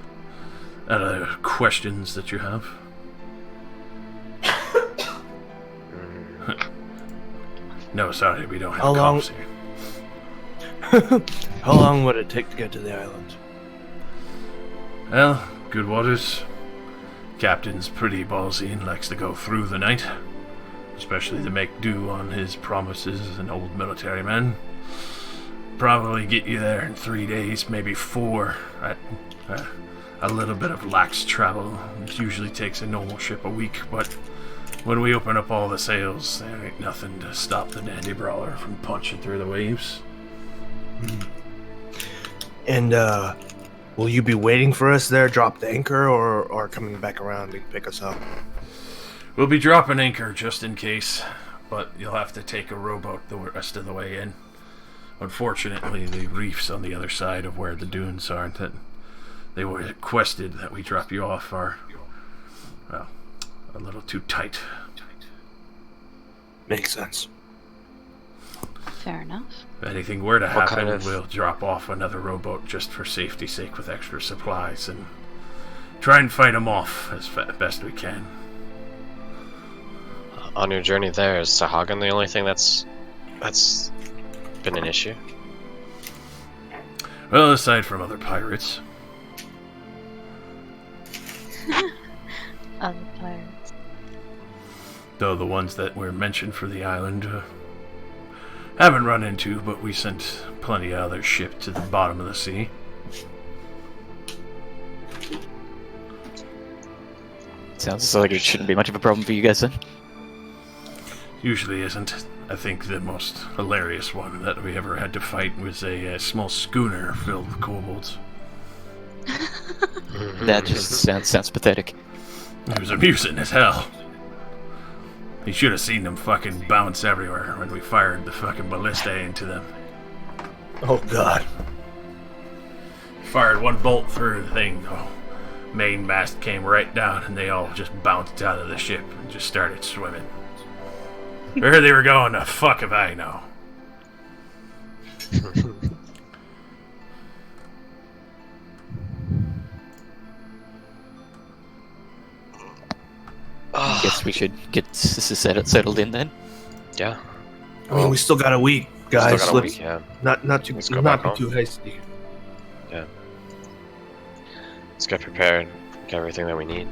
other questions that you have. No, sorry, we don't have How long- cops here. How long would it take to get to the island? Well, good waters. Captain's pretty ballsy and likes to go through the night, especially to make do on his promises as an old military man. Probably get you there in 3 days, maybe 4. A little bit of lax travel. It usually takes a normal ship a week, but when we open up all the sails, there ain't nothing to stop the dandy brawler from punching through the waves. And, will you be waiting for us there, drop the anchor, or coming back around to pick us up? We'll be dropping anchor just in case, but you'll have to take a rowboat the rest of the way in. Unfortunately, the reefs on the other side of where the dunes are that they were requested that we drop you off are, well, a little too tight. Makes sense. Fair enough. If anything were to What happen, kind of- we'll drop off another rowboat just for safety's sake with extra supplies and try and fight them off as best we can. On your journey there, is Sahagan the only thing that's been an issue? Well, aside from other pirates. Other pirates. Though the ones that were mentioned for the island haven't run into, but we sent plenty of other ships to the bottom of the sea. Sounds like it shouldn't be much of a problem for you guys then. Usually isn't. I think the most hilarious one that we ever had to fight was a small schooner filled with kobolds. That just sounds pathetic. It was amusing as hell. You should have seen them fucking bounce everywhere when we fired the fucking ballista into them. Oh, God. Fired one bolt through the thing, the main mast came right down, and they all just bounced out of the ship and just started swimming. Where they were going, the fuck if I know. Guess we should get settled in then. Yeah. I mean, we still got a week, guys. Still got a Let's week, yeah. not Let's go back be home. too hasty. Let's get prepared. Get everything that we need.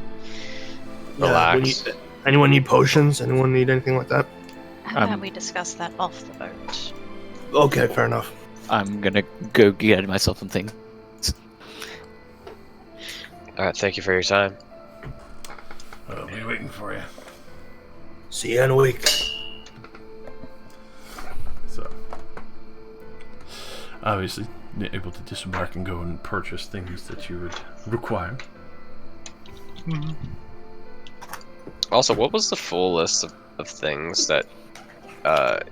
Yeah, Relax. anyone need potions? Anyone need anything like that? How about we discuss that off the boat? Okay, fair enough. I'm gonna go get myself some things. Alright, thank you for your time. I'll be waiting for you. See you in a week. So, obviously, you're able to disembark and go and purchase things that you would require. Also, what was the full list of things that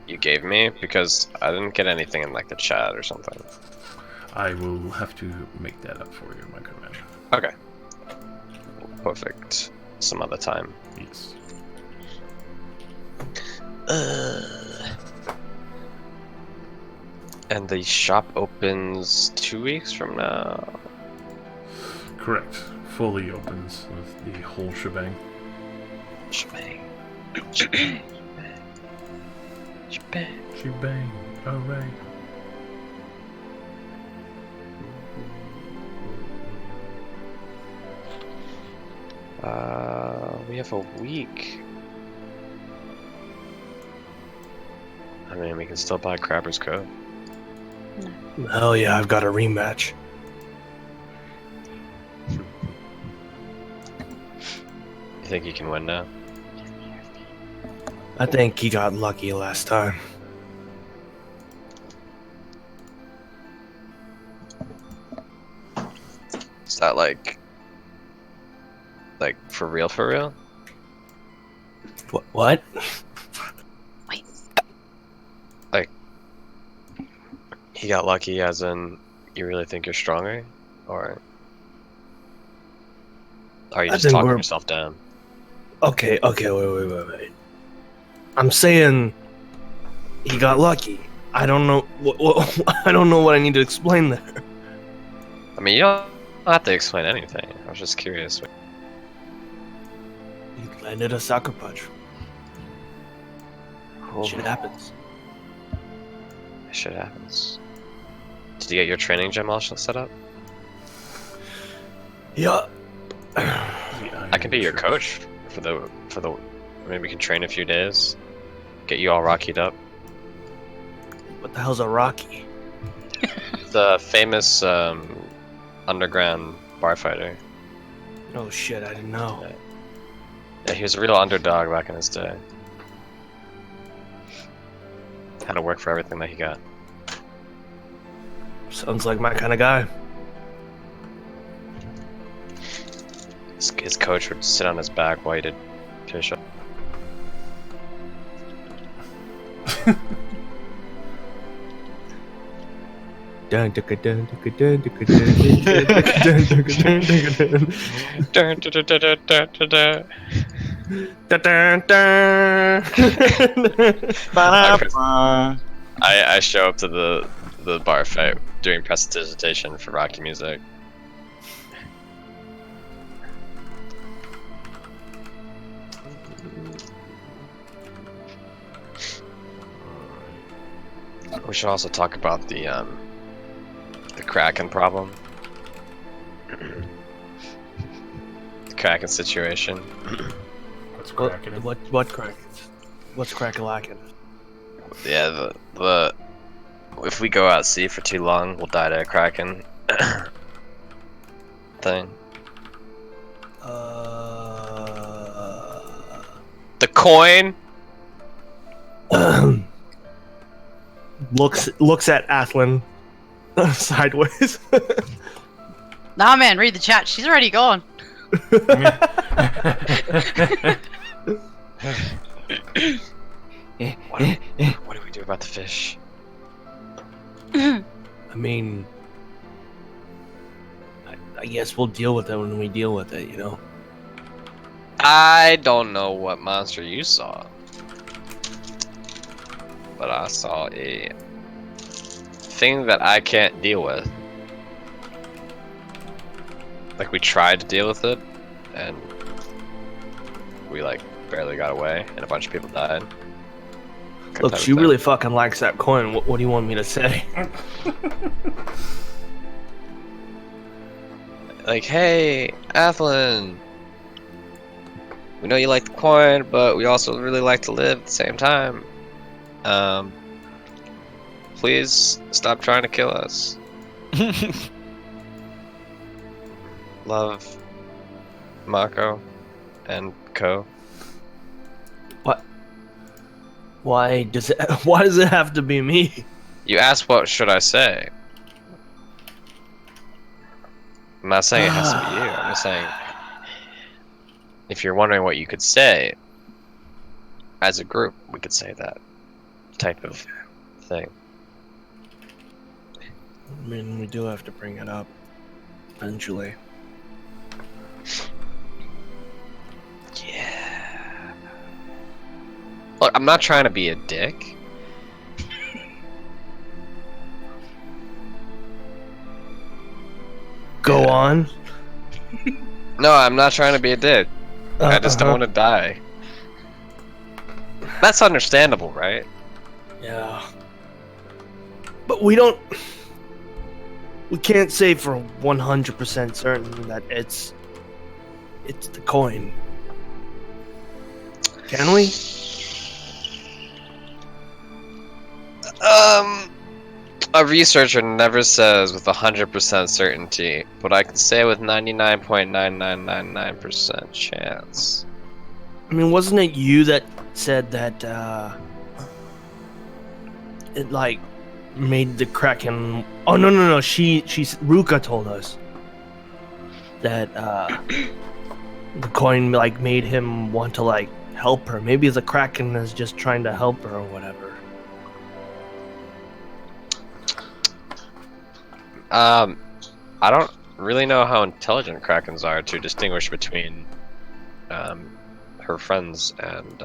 you gave me? Because I didn't get anything in like the chat or something. I will have to make that up for you, my good man. Okay. Perfect. Some other time. Yes. And the shop opens 2 weeks from now. Correct. Fully opens with the whole shebang. Shebang. Shebang. Shebang. Shebang. Alright. We have a week. I mean, we can still buy Crabber's Cove. Hell yeah, I've got a rematch. You think you can win now? I think he got lucky last time. Is that like for real? For real? What? He got lucky, as in you really think you're stronger, or are you I just think talking we're- yourself down? Okay, wait. I'm saying he got lucky. I don't know. I don't know what I need to explain there. I mean, you don't have to explain anything. I was just curious. You landed a sucker punch. Cool. Shit happens. Shit happens. Did you get your training gym all set up? Yeah. I can be your coach for the. Maybe we can train a few days. Get you all rockied up. What the hell's a Rocky? The famous underground bar fighter. Oh shit, I didn't know. Yeah, he was a real underdog back in his day. Had to work for everything that he got. Sounds like my kind of guy. His coach would sit on his back while he did push-up. Dun, dun, dun, dun, dun, dun, dun, dun, dun, dun, dun. I show up to the bar fight doing prestidigitation for Rocky music. We should also talk about the Kraken problem. The Kraken situation. What's cracking? What Kraken? What's Kraken-lacking? Yeah, the if we go out sea for too long, we'll die to a Kraken thing. The coin. Looks at Athlin sideways. Nah, man, read the chat. She's already gone. What do we do about the fish? I mean, I guess we'll deal with it when we deal with it, you know? I don't know what monster you saw, but I saw a thing that I can't deal with. Like, we tried to deal with it, and we, like, barely got away, and a bunch of people died. Look, she really fucking likes that coin. What do you want me to say? Like, hey, Athlin, we know you like the coin, but we also really like to live at the same time. Please stop trying to kill us. Love, Mako, and Co. Why does it have to be me? You asked what should I say. I'm not saying it has to be you. I'm just saying, if you're wondering what you could say, as a group, we could say that type of thing. I mean, we do have to bring it up eventually. Yeah. Look, I'm not trying to be a dick. Go on. No, I'm not trying to be a dick. I just don't want to die. That's understandable, right? Yeah. But we can't say for 100% certain that it's the coin. Can we? A researcher never says with 100% certainty, but I can say with 99.9999% chance. I mean, wasn't it you that said that it like made the Kraken? Oh no! Ruka told us that the coin like made him want to like help her. Maybe the Kraken is just trying to help her or whatever. I don't really know how intelligent Krakens are to distinguish between her friends and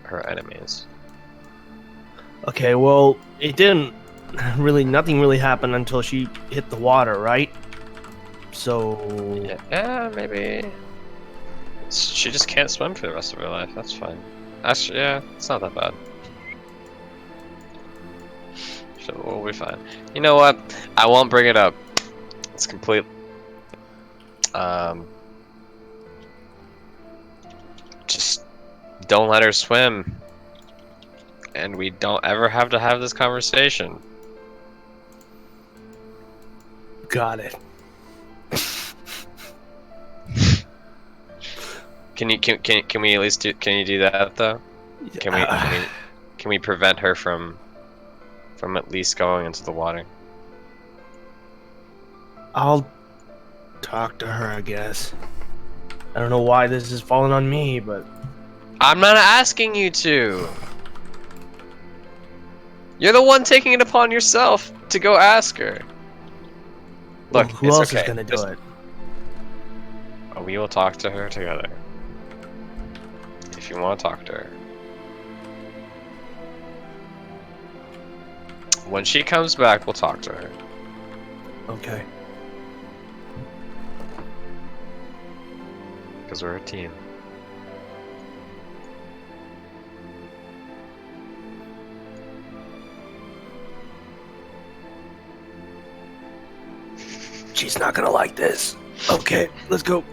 her enemies. Okay, well, nothing really happened until she hit the water, right? So Yeah, maybe. She just can't swim for the rest of her life. That's fine. Actually, yeah, it's not that bad. So we'll be fine. You know what? I won't bring it up. It's complete. Just don't let her swim, and we don't ever have to have this conversation. got it. Can we at least do? Can you do that though? Can we prevent her from at least going into the water? I'll talk to her, I guess. I don't know why this is falling on me, but I'm not asking you to. You're the one taking it upon yourself to go ask her. well, Look, who it's else okay. is gonna do Just- it? We will talk to her together. If you want to talk to her. When she comes back, we'll talk to her. Okay. Because we're a team. She's not gonna like this. Okay, let's go.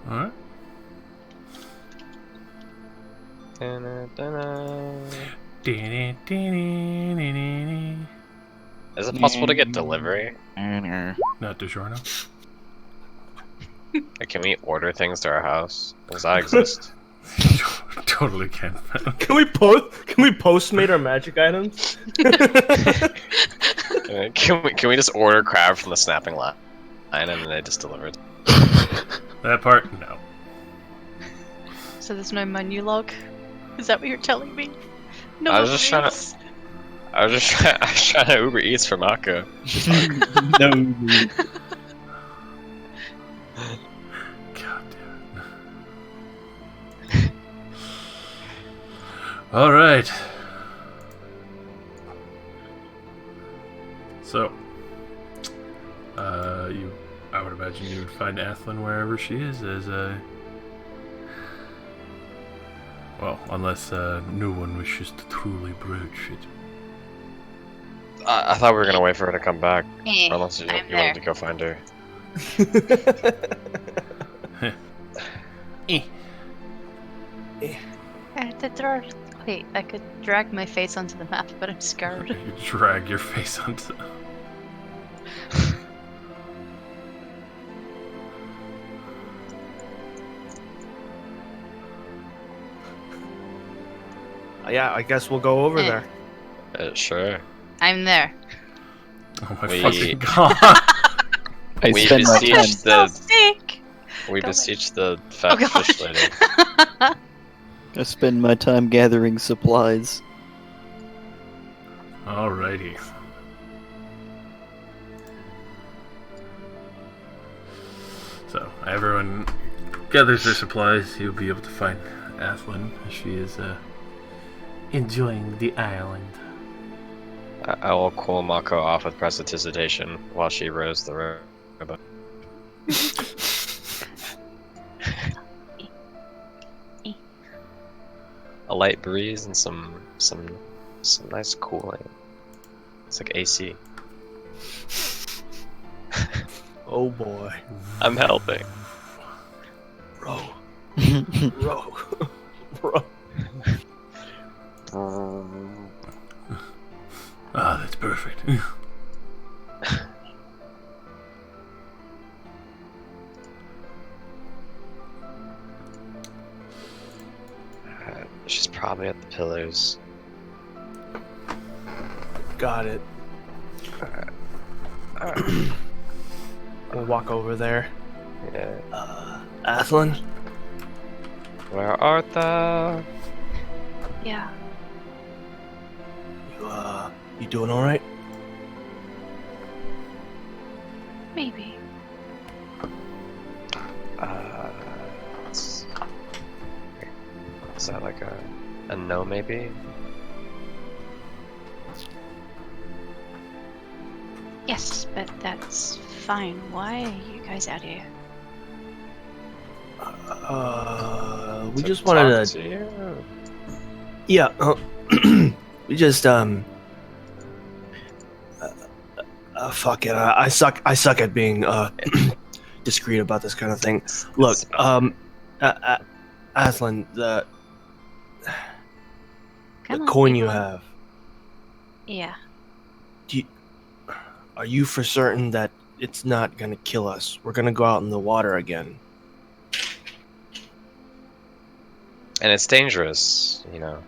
Alright. Is it possible to get delivery? Not DiGiorno. Like, can we order things to our house? Does that exist? Totally can. Can we postmate our magic items? Can we just order crab from the snapping line and then they just delivered? That part, no. So there's no menu log? Is that what you're telling me? No. I was just trying to Uber Eats for Mako. No. God damn it. Alright. So, I would imagine you would find Athlin wherever she is as a... Well, unless no one wishes to truly broach it. I thought we were gonna wait for her to come back. Eh, Or unless you I'm wanted there. to go find her. I could throw. Wait, I could drag my face onto the map, but I'm scared. You drag your face onto... Yeah, I guess we'll go over Eh. there. Sure. I'm there. Oh my We- fucking god. I We spend my beseech time. So the sick. we Go beseech the Oh fat god. fish lady. I spend my time gathering supplies. Alrighty. So, everyone gathers their supplies. You'll be able to find Athlin as she is enjoying the island. I will cool Mako off with prestidigitation while she rows the rowboat. A light breeze and some nice cooling. It's like AC. Oh boy. I'm helping. Row. Row. Row. Ah, that's perfect. She's probably at the pillars. Got it. We'll walk over there. Yeah. Athlin? Where art thou? Yeah. You doing alright? Maybe. Is that like a no maybe? Yes, but that's fine. Why are you guys out here? We To just wanted talk to. to you. Yeah. We just fuck it. I suck. I suck at being discreet about this kind of thing. Look, It's about- Aslan, the Come on, coin keep you on. have. Yeah. Are you for certain that it's not gonna kill us? We're gonna go out in the water again. And it's dangerous, you know.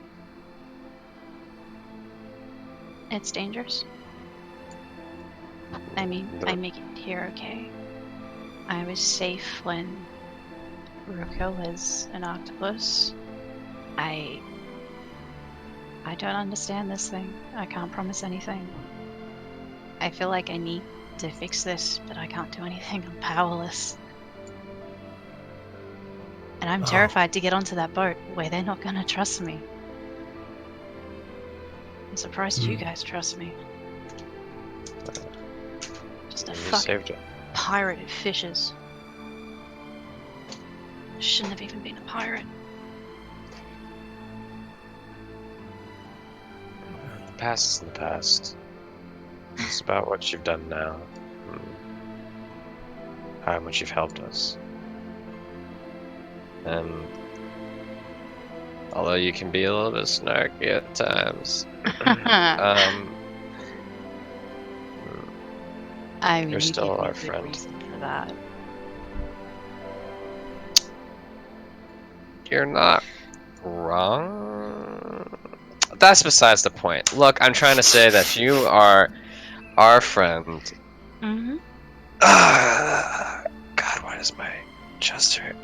It's dangerous. I mean, I make it here okay. I was safe when Ruko was an octopus. I don't understand this thing. I can't promise anything. I feel like I need to fix this, but I can't do anything. I'm powerless. And I'm Oh. terrified to get onto that boat where they're not gonna trust me. I'm surprised you guys trust me. Just a You fucking saved it. pirate who fishes. Shouldn't have even been a pirate. The past is in the past. It's about what you've done now. How much you've helped us. And although you can be a little bit snarky at times, I mean, You're you still give me our a good friend. reason for that. you're not wrong. That's besides the point. Look, I'm trying to say that you are our friend. Mm-hmm. God, why does my chest hurt?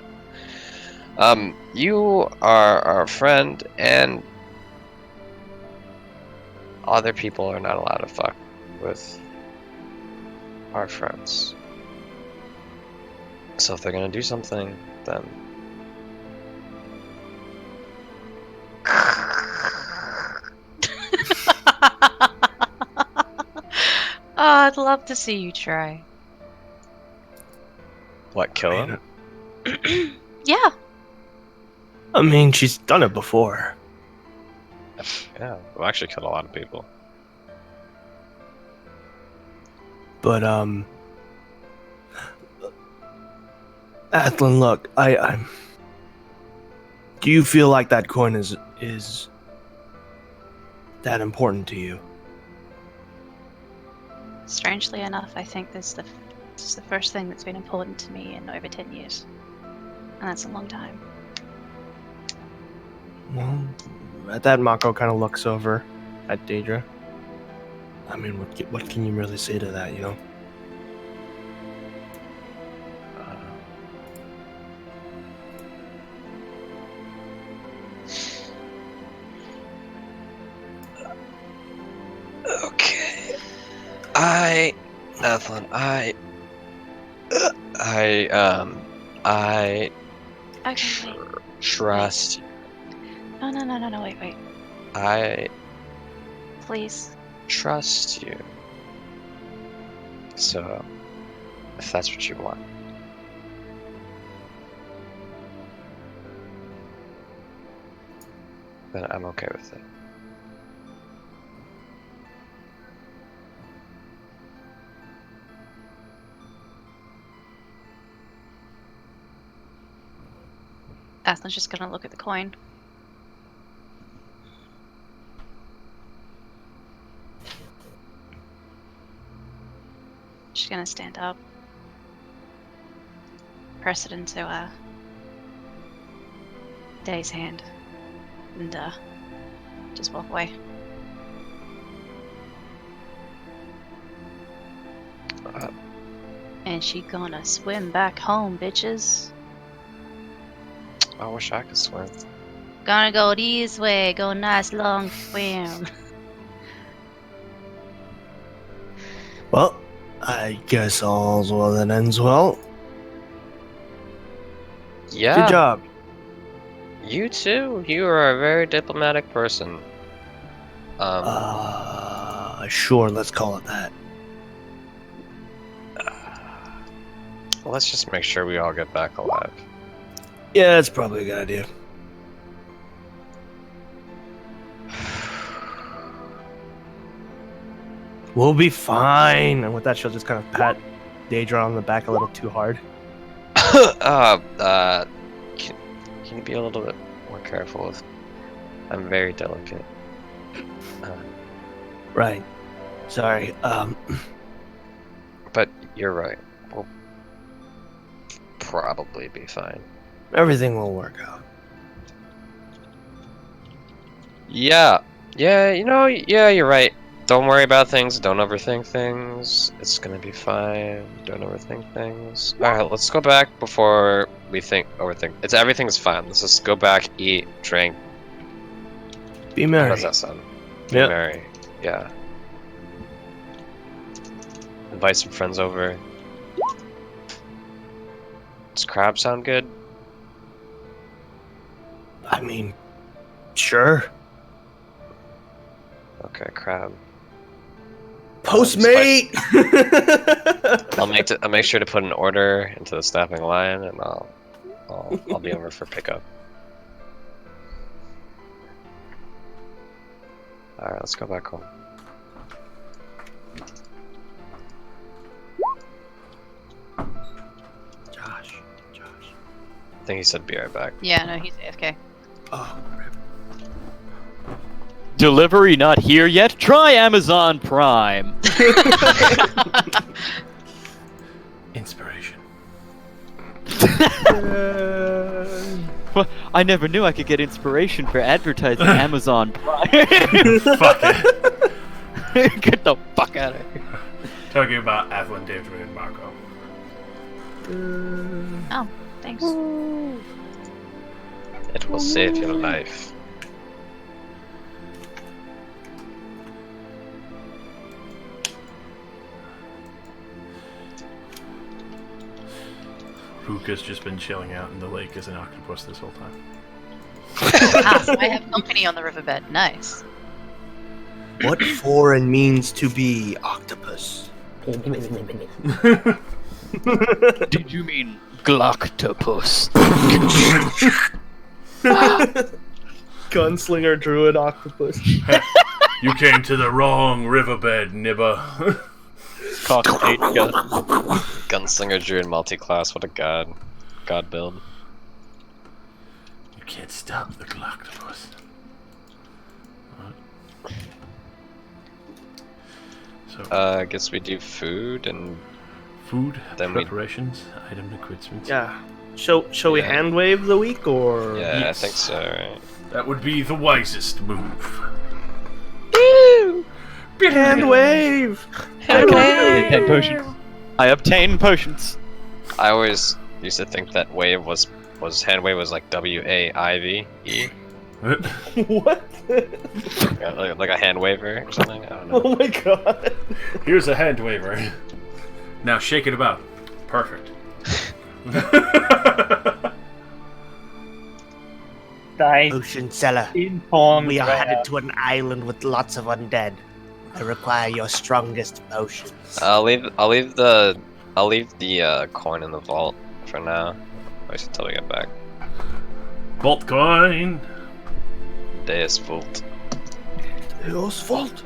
You are our friend, and other people are not allowed to fuck with our friends. So if they're gonna do something, then Oh, I'd love to see you try. what? Kill him? Yeah. I mean, she's done it before. Yeah, we've actually killed a lot of people. But Athlon, look, I do you feel like that coin is that important to you? Strangely enough, I think this is the first thing that's been important to me in over 10 years. And that's a long time. Well, at that, Mako kind of looks over at Daedra. I mean, what can you really say to that, you know? Okay. Athlon, I Okay, wait. trust. No, wait. I Please. trust you. So, if that's what you want. Then I'm okay with it. Athlon's just gonna look at the coin. She's gonna stand up. Press it into Day's hand. And just walk away. And she gonna swim back home, bitches. I wish I could swim. Gonna go this way, go nice long swim. Well, I guess all's well that ends well. Yeah. Good job. You too. You are a very diplomatic person. Sure, let's call it that. Let's just make sure we all get back alive. Yeah, that's probably a good idea. We'll be fine. And with that, she'll just kind of pat Daedra on the back a little too hard. Can you be a little bit more careful with... I'm very delicate. Right. Sorry. But you're right. We'll probably be fine. Everything will work out. Yeah. Yeah, you're right. Don't worry about things. Don't overthink things. It's gonna be fine. Don't overthink things. Alright, let's go back before we overthink. Everything's fine. Let's just go back, eat, drink. Be How merry. does that sound? Be Yep. merry. Yeah. Invite some friends over. Does crab sound good? I mean, sure. Okay, crab. Postmate! I'll make sure to put an order into the staffing line, and I'll be over for pickup. All right, let's go back home. Josh. I think he said be right back. Yeah, no, he's AFK. Oh, Delivery not here yet? Try Amazon Prime. Inspiration. Well, I never knew I could get inspiration for advertising Amazon Prime. Fuck it. Get the fuck out of here. Talking about Evelyn, David, and Marco. Oh, thanks. It will save your life. Ruka's just been chilling out in the lake as an octopus this whole time. Ah, so I have company on the riverbed. Nice. what foreign means to be octopus? Did you mean Gloctopus? Gunslinger druid octopus. You came to the wrong riverbed, Nibba. Cock 8 gun. Gunslinger Druid multi-class. What a god build. You can't stop the Galactopus. So, I guess we do food and food, then we- preparations, item equipment. Yeah. Shall we Yeah. hand wave the week or? yeah, Yes. I think so. Right? That would be the wisest move. Hand wave. I obtain potions. I obtain potions. I always used to think that wave was hand wave was like WAIVE, What? like a hand waver or something. I don't know. Oh my god. Here's a hand waver. Now shake it about. Perfect. They Ocean Cellar, informed we are Rhea- headed to an island with lots of undead. I require your strongest potions. I'll leave the coin in the vault for now. At least until we get back. Bolt coin. Deus Vult. Your fault.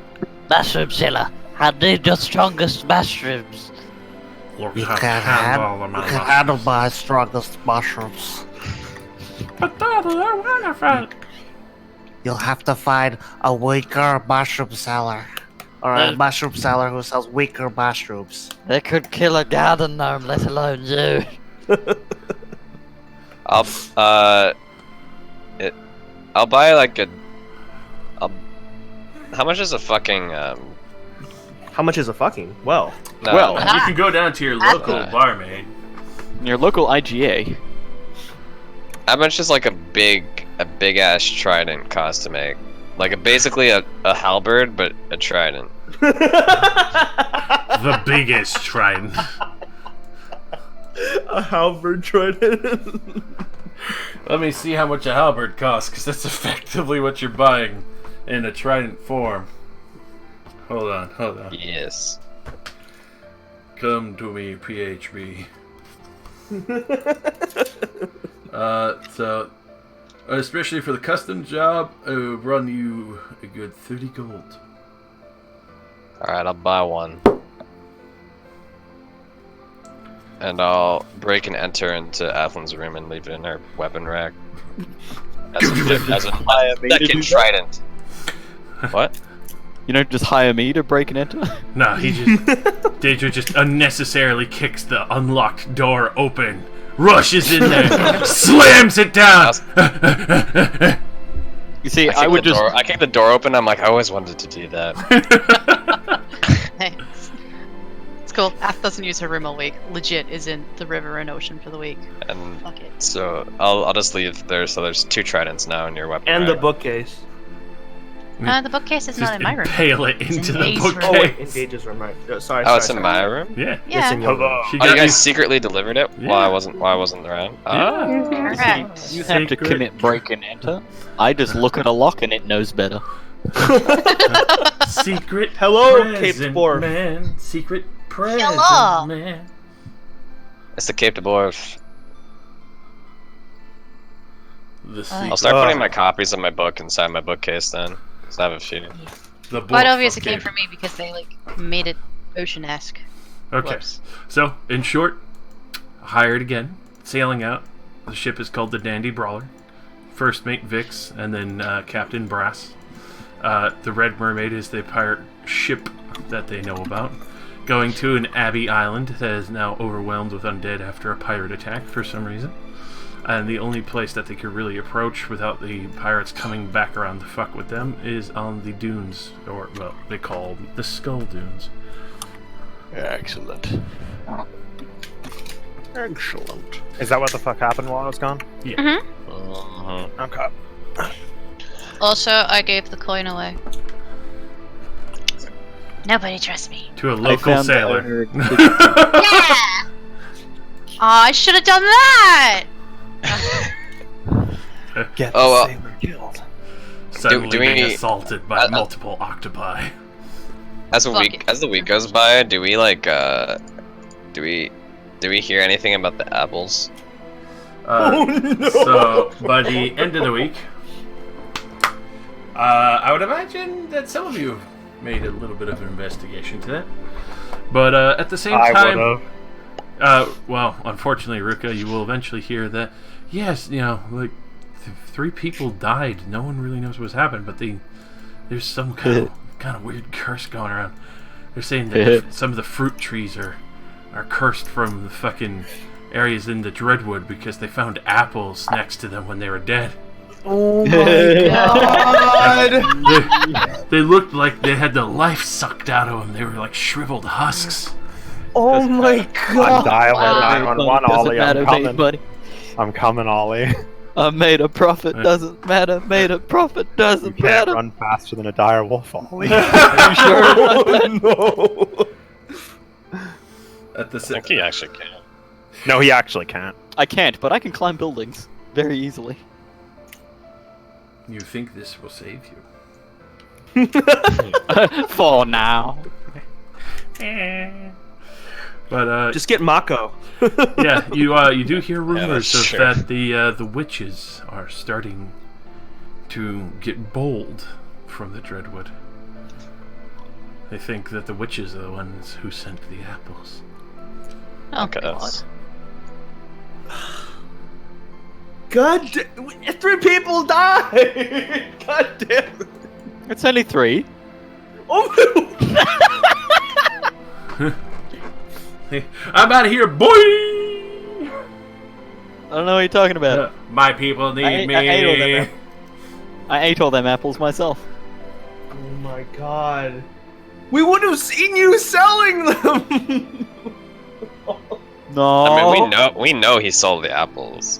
Mushroom Cellar, I need your strongest mushrooms. You You have can handle them. handle my strongest mushrooms. But that is a wonderful. You'll have to find a weaker mushroom seller. Or a mushroom seller who sells weaker mushrooms. They could kill a garden gnome, let alone you. I'll buy like a. How much is a fucking How much is a fucking? Well. No, Well, You can go down to your local barmaid. Your local IGA. how much is like a big ass trident cost to make? Like basically a halberd, but a trident. The biggest trident. A halberd trident. Let me see how much a halberd costs, because that's effectively what you're buying in a trident form. Hold on. Yes. Come to me, PHB. So, especially for the custom job, I will run you a good 30 gold. Alright, I'll buy one. And I'll break and enter into Athlon's room and leave it in her weapon rack. As a second trident. What? You don't just hire me to break and enter? No, Daedra just unnecessarily kicks the unlocked door open, rushes in there, slams it down. You see, I kicked the door open. I'm like, I always wanted to do that. Nice. It's cool. Ath doesn't use her room all week. Legit is in the river and ocean for the week. And Fuck it. so I'll just leave there. So there's 2 tridents now in your weapon And rack. the bookcase. The bookcase is not in my room. Impale it It's into in the Dave's room. bookcase. Oh wait, in Dage's room, right? Sorry. Oh, it's in my room. Yeah. Yeah. It's in your room. She Oh, you got guys secretly delivered it Yeah. while I wasn't around. Yeah. Correct. You have to commit break and enter. I just look at a lock and it knows better. Secret. Hello, Cape present Dwarf. man. Secret present Hello. man. It's the Cape Dwarf. The I'll start putting my copies of my book inside my bookcase then. Cause I have a few. The book Quite obvious it from came Cape. from me because they made it ocean-esque. Okay. Whoops. So, in short, hired again, sailing out. The ship is called the Dandy Brawler. First mate Vix, and then Captain Brass. The Red Mermaid is the pirate ship that they know about. Going to an abbey island that is now overwhelmed with undead after a pirate attack for some reason. And the only place that they could really approach without the pirates coming back around to fuck with them is on the dunes, or, well, they call them the Skull Dunes. Excellent. Excellent. Is that what the fuck happened while I was gone? Yeah. Okay. Also, I gave the coin away. Nobody trusts me. To a I local found the sailor. owner- Yeah! Aw, I should have done that! Get Oh, the sailor killed. Suddenly do being we- assaulted by multiple octopi. As Fuck it. the week goes by, do we hear anything about the apples? So, by the end of the week, I would imagine that some of you have made a little bit of an investigation to that. But at the same time, well, unfortunately, Ruka, you will eventually hear that, yes, like, 3 people died. No one really knows what's happened, but there's some kind of weird curse going around. They're saying that some of the fruit trees are cursed from the fucking areas in the Dreadwood because they found apples next to them when they were dead. Oh my god! They looked like they had the life sucked out of them. They were like shriveled husks. Oh my I'm god! dialing Wow. 911, Ollie. I'm Doesn't matter, coming. buddy. I'm coming, Ollie. I made a profit, doesn't matter. Made a profit, You doesn't can't matter. run faster than a dire wolf, Ollie. Are you sure? Oh, no! At the I think he actually can. No, he actually can't. I can't, but I can climb buildings very easily. You think this will save you? For now. But Just get Mako. yeah, you do hear rumors that's of true. that the witches are starting to get bold from the Dreadwood. They think that the witches are the ones who sent the apples. Oh, Okay, God. that's- God, 3 people died. God damn. it. It's only 3. Oh, I'm out of here, boy! I don't know what you're talking about. My people need I me. ate all them I ate all them apples myself. oh my god. We would have seen you selling them. No. I mean, we know he sold the apples.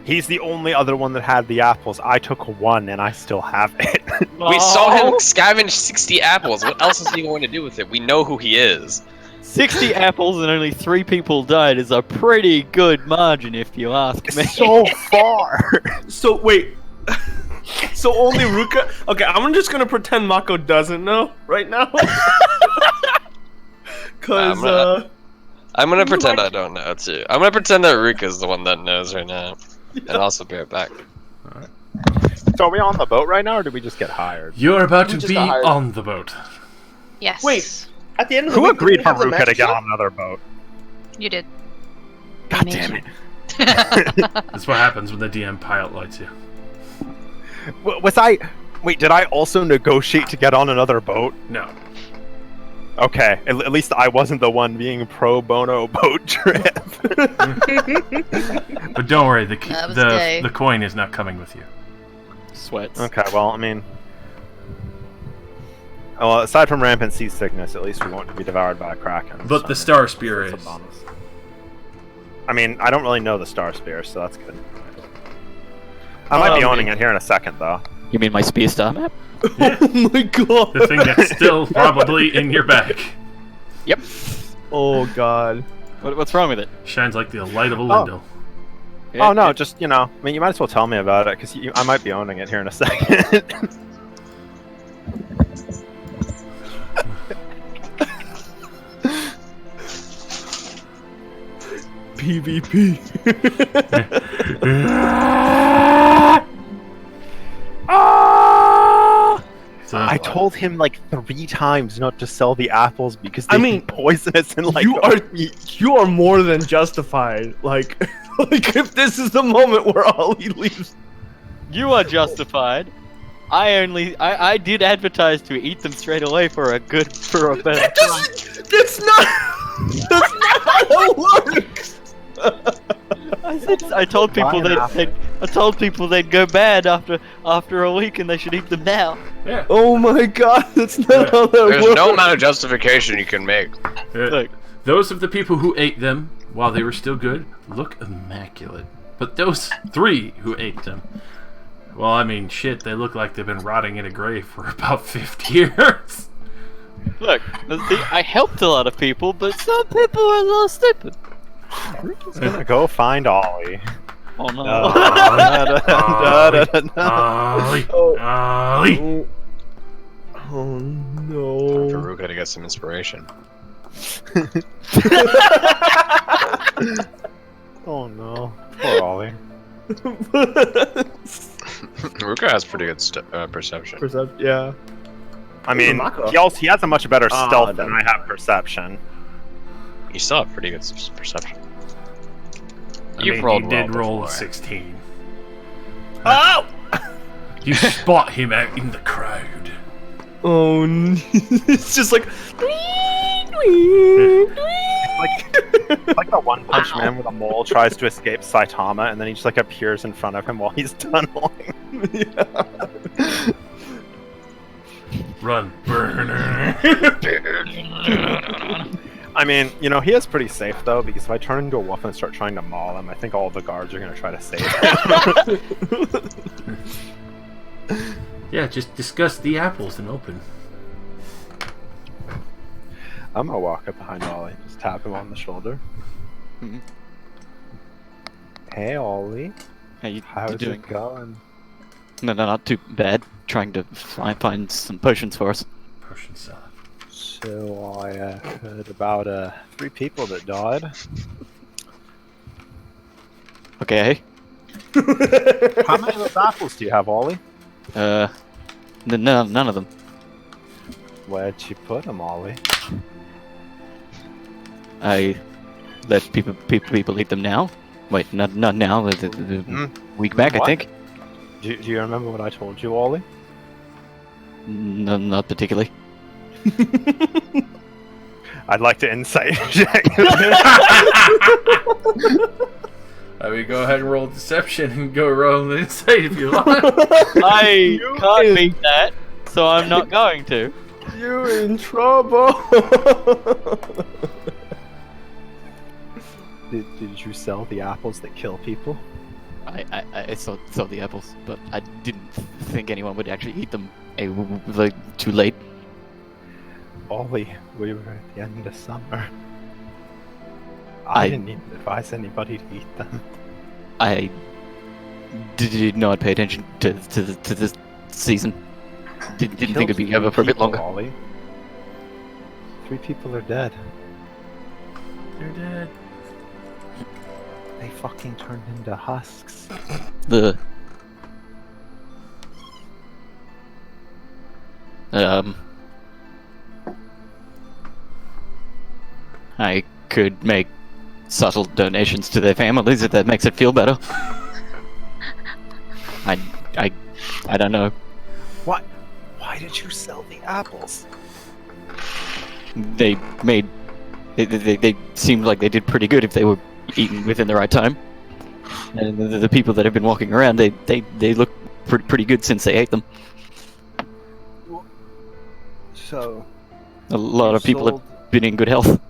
He's the only other one that had the apples. I took 1 and I still have it. We saw him scavenge 60 apples. What else is he going to do with it? We know who he is. 60 apples and only 3 people died is a pretty good margin, if you ask me. So far. So wait. So only Ruka. Okay, I'm just gonna pretend Mako doesn't know right now. Cause I'm gonna pretend I don't know too. I'm gonna pretend that Ruka's the one that knows right now, and also be right back. So are we on the boat right now, or did we just get hired? You're about We to just be got hired. on the boat. Yes. Wait. At the end of the Who week, agreed didn't for we have the Ruka to magic get shop? on another boat? You did. God made damn you. it. That's what happens when the DM pilot lights you. Was I... Wait, did I also negotiate to get on another boat? No. Okay, at least I wasn't the one being pro bono boat trip. But don't worry, That was gay. the coin is not coming with you. Sweats. Okay, well, I mean... Well, aside from rampant seasickness, at least we won't be devoured by a kraken. But so the Star Spear that's a is. bonus. I mean, I don't really know the Star Spear, so that's good. I might be owning it here in a second, though. You mean my spear star map? Oh my god. The thing that's still probably in your bag. Yep. Oh god. What's wrong with it? Shines like the light of a Lindell. Oh no, just, you know, I mean, you might as well tell me about it, because I might be owning it here in a second. PvP. So, I told him like 3 times not to sell the apples because I they'd mean, be poisonous and like you are more than justified. Like if this is the moment where Ollie leaves. You are justified. I did advertise to eat them straight away for a better price. That's not how it works. I told people they'd go bad after a week and they should eat them now. yeah. Oh my god, that's not how that There's works. no amount of justification you can make. Look. Those of the people who ate them while they were still good look immaculate. But those 3 who ate them, well, I mean, shit, they look like they've been rotting in a grave for about 50 years. Look, I helped a lot of people, but some people are a little stupid. Ruka's gonna go find Ollie. Oh no. Ollie. Ollie. Oh For no. Ruka to get some inspiration. Oh no, poor Ollie. Ruka has pretty good perception. Yeah. I mean, Mako. he has a much better Ah, stealth than damn. I have perception. You still have pretty good perception. I You've mean, rolled you did well roll a before. 16. Oh! You spot him out in the crowd. Oh, it's just like. It's like the One Punch Man where the mole tries to escape Saitama and then he just like appears in front of him while he's tunneling. Yeah. Run, burner. I mean, you know, he is pretty safe though, because if I turn into a wolf and start trying to maul him, I think all the guards are gonna try to save him. Yeah, just discuss the apples and open. I'm gonna walk up behind Ollie and just tap him on the shoulder. Mhm. Hey Ollie, How you how's doing? it going? No, not too bad. Trying to find some potions for us. Potion seller. So I heard about 3 people that died. Okay. How many of those apples do you have, Ollie? None of them. Where'd you put them, Ollie? I let people eat them now. Wait, not now. A week back, I What? think. Do you remember what I told you, Ollie? No, not particularly. I'd like to insight check. I mean, go ahead and roll deception and go roll an insight if you want. I can't beat that, so I'm not going to. You're in trouble. Did you sell the apples that kill people? I saw the apples, but I didn't think anyone would actually eat them. Like too late. Ollie, we were at the end of summer. I- I didn't even advise anybody to eat them. I did not pay attention to this season. Didn't think it'd be over for a bit People, longer. Ollie. 3 people are dead. They're dead. They fucking turned into husks. The I could make subtle donations to their families if that makes it feel better. I don't know. What? Why did you sell the apples? They seemed like they did pretty good if they were eaten within the right time. And the people that have been walking around, they look pretty good since they ate them. So, A lot you of people sold- have been in good health.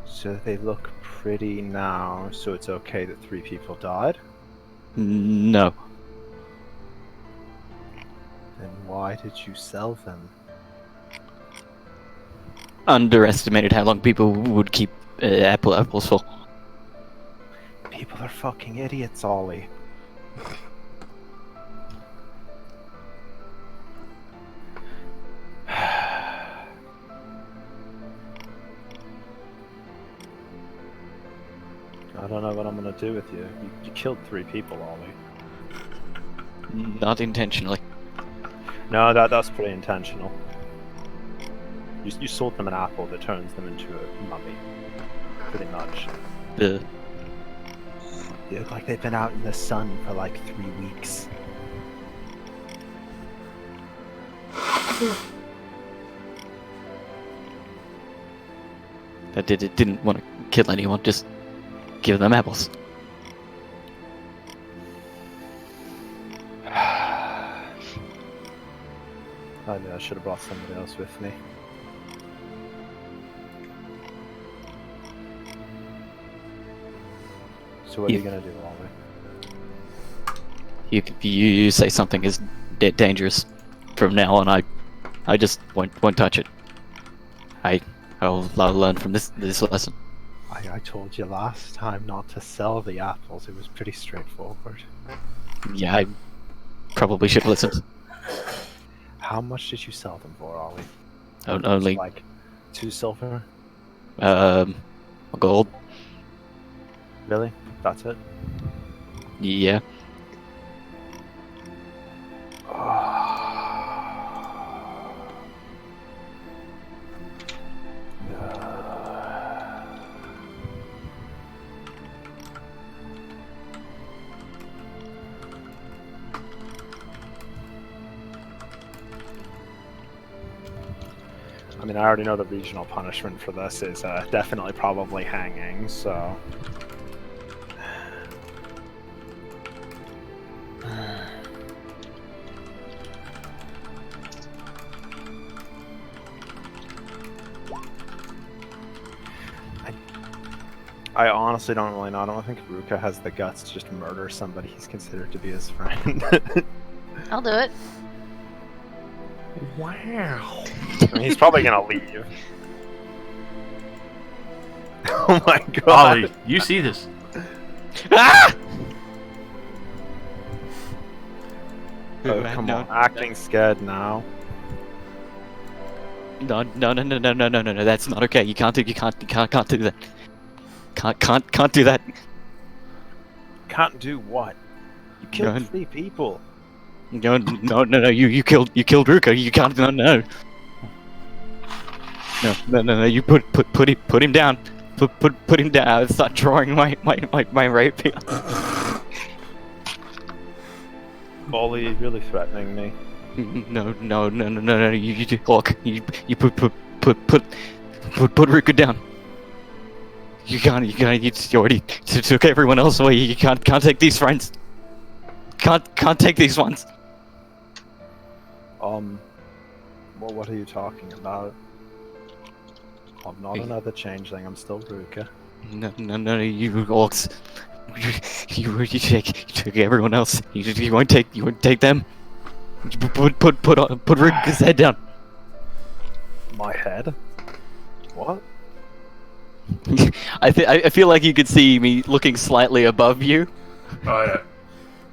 So they look pretty now, so it's okay that 3 people died? No. Then why did you sell them? Underestimated how long people would keep apples for. People are fucking idiots, Ollie. I don't know what I'm gonna do with you. You killed 3 people, Ollie. Not intentionally. No, that's pretty intentional. You sold them an apple that turns them into a mummy. Pretty much. The They look like they've been out in the sun for like 3 weeks. that didn't want to kill anyone, just give them apples. I knew I should have brought somebody else with me. So what are you gonna do, Ollie? If you say something is dangerous from now on, I just won't touch it. I'll learn from this lesson. I told you last time not to sell the apples. It was pretty straightforward. Yeah, I probably should have listened. How much did you sell them for, Ollie? Only Like 2 silver? gold. Really? That's it? Yeah. I mean, I already know the regional punishment for this is definitely probably hanging, so... I honestly don't really know. I don't think Ruka has the guts to just murder somebody he's considered to be his friend. I'll do it. Wow. I mean, he's probably gonna leave. Oh my god. Ollie, you see this? Ah! Oh, come on. Acting scared now. No, that's not okay. You can't do that. Can't do that. Can't do what? You killed No. 3 people. No, you killed Ruka. You can't. No. You put him down. Put him down. I'll start drawing my rapier. Ollie, you're really threatening me. No. You look. You put Ruka down. You can't. You already took everyone else away. You can't take these friends. Can't take these ones. Well, what are you talking about? I'm not another changeling, I'm still Ruka. No, you orcs. You took everyone else. You won't take them. Put Ruka's head down. my head? What? I feel like you could see me looking slightly above you. Oh yeah.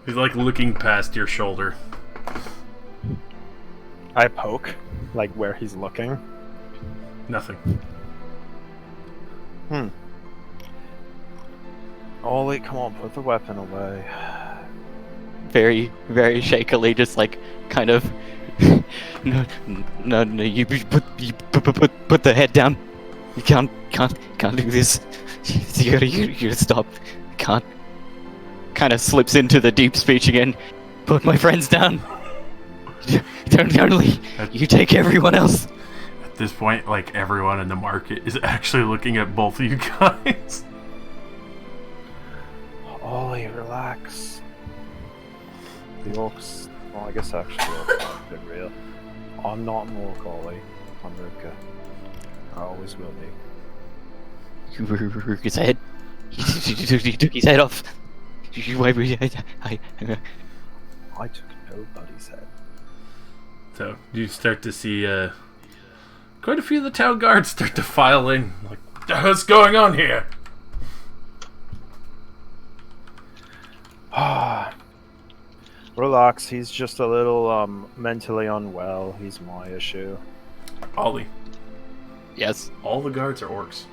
He's like looking past your shoulder. I poke, like where he's looking. Nothing. Ollie, come on, put the weapon away. Very, very shakily, just like kind of. No, you put the head down. You can't do this. You gotta stop. Can't. Kind of slips into the deep speech again. Put my friends down. Don't only you take everyone else. At this point, like everyone in the market is actually looking at both of you guys. Ollie, relax. The orcs. Well, I guess actually the orcs are a bit real. I'm not an orc, Ollie. I'm Ruka. I always will be. Ruka's head. He took his head off. I took nobody's head. So you start to see quite a few of the town guards start to file in. Like, what's going on here? Relax, he's just a little mentally unwell. He's my issue. Ollie, Yes. all the guards are orcs.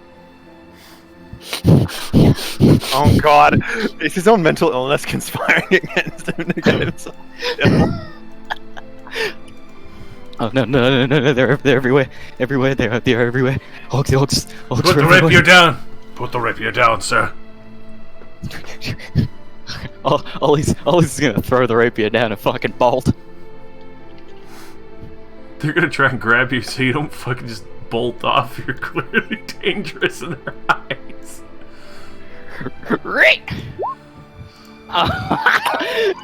Oh god, it's his own mental illness conspiring against him to get himself ill. Oh no! They're everywhere. They're everywhere. Orcs. Put the rapier down. Put the rapier down, sir. Ollie's gonna throw the rapier down and fucking bolt. They're gonna try and grab you so you don't fucking just bolt off. You're clearly dangerous in their eyes. Rick!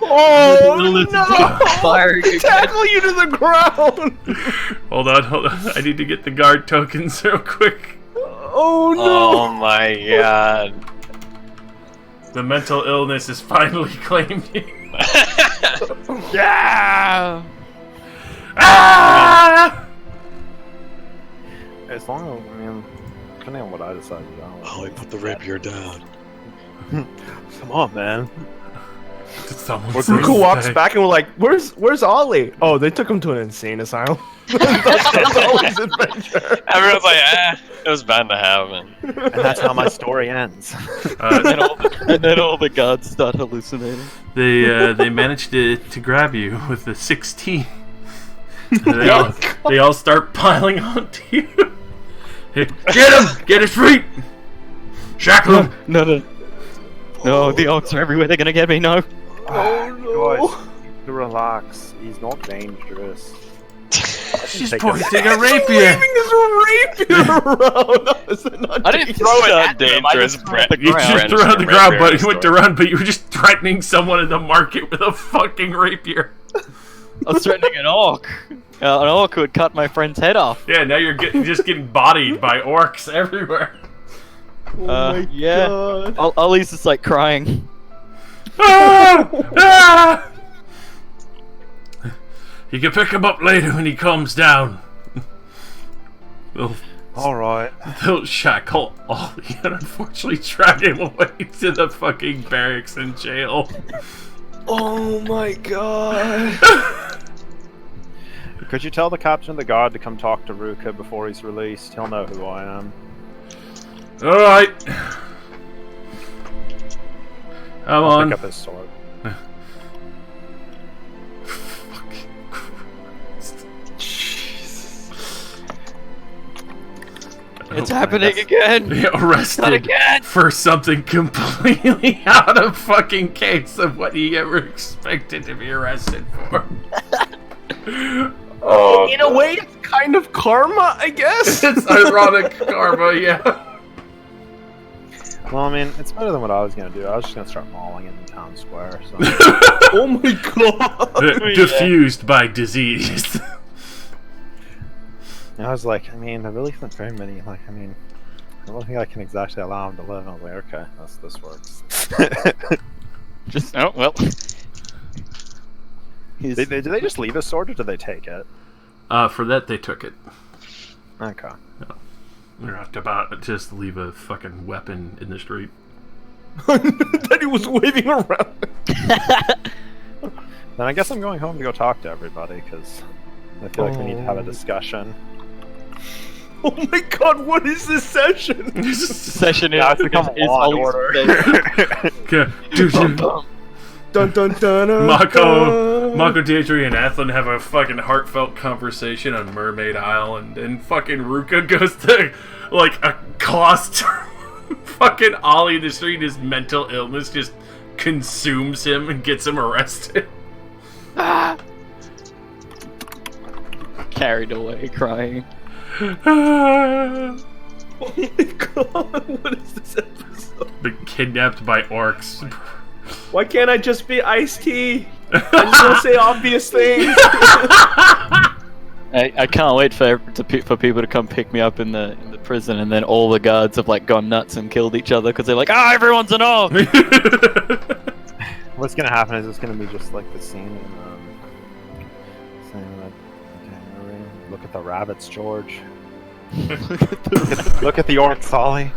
Oh no! Firing again. Tackle you to the ground! Hold on. I need to get the guard tokens real quick. Oh no! Oh my god. The mental illness is finally claimed you. Yeah! Ah! As long as, I mean, depending on what I decide to do. Ollie, put the rapier down. Come on, man. Did someone Ruka walks back and we're like, where's Ollie? Oh, they took him to an insane asylum. That's Ollie's adventure. Everyone's like, it was bound to happen. And that's how my story ends. And then all the guards start hallucinating. They managed to grab you with the 16. They all start piling onto you. Hey, get him! Get his feet! Shackle him! No, the orcs are everywhere. They're gonna get me. No. Guys, relax. He's not dangerous. She's pointing a rapier. Waving his rapier around. Is it not I didn't dangerous? throw it Not at them. I dangerous, just threw it at the You ground. just threw it on the ground, but you went to run, but you were just threatening someone in the market with a fucking rapier. I was threatening an orc. An orc would cut my friend's head off. Yeah, now you're just getting bodied by orcs everywhere. Oh my Yeah. god. Ollie's just like crying. Ah! Ah! You can pick him up later when he calms down. Alright. They'll shackle Ollie and unfortunately drag him away to the fucking barracks and jail. Oh my god. Could you tell the captain of the guard to come talk to Ruka before he's released? He'll know who I am. Alright. Come I'll on. pick up his sword. It's happening again. They arrested Not again. for something completely out of fucking case of what he ever expected to be arrested for. Oh, In a way, it's kind of karma, I guess. It's ironic karma, yeah. Well, I mean, it's better than what I was gonna do. I was just gonna start mauling in the town square. So. Oh my god. Diffused by disease. And I was like, I mean, there really isn't very many. Like, I mean, I don't think I can exactly allow him to live. And I was like, okay, this works. Just oh well. Did they just leave his sword, or did they take it? For that, they took it. Okay. We're not about to just leave a fucking weapon in the street. That he was waving around. Then I guess I'm going home to go talk to everybody, because I feel like we need to have a discussion. Oh my god, what is this session? Session Now it's become Law and Order. Okay. Dun dun dun dun. Mako, Deidre, and Athlon have a fucking heartfelt conversation on Mermaid Island, and fucking Ruka goes to, like, accost fucking Ollie in the street. His mental illness just consumes him and gets him arrested. Carried away, crying. Oh my god, what is this episode? Been kidnapped by orcs. Why can't I just be Ice-T? I just want to say obvious things. I can't wait for people to come pick me up in the prison, and then all the guards have like gone nuts and killed each other because they're like, everyone's an orc. What's gonna happen is it's gonna be just like the scene in look at the rabbits, George. Look at the orcs, Ollie.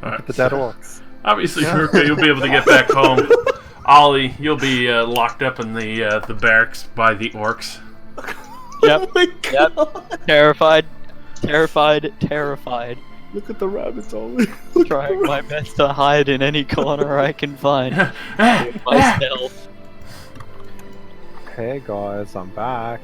Look at the dead orcs. Obviously, Ruka, you'll be able to get back home. Ollie, you'll be locked up in the barracks by the orcs. Yep. Oh my god. Yep. Terrified. Look at the rabbits, Ollie. Trying my best to hide in any corner I can find. Myself. Hey guys, I'm back.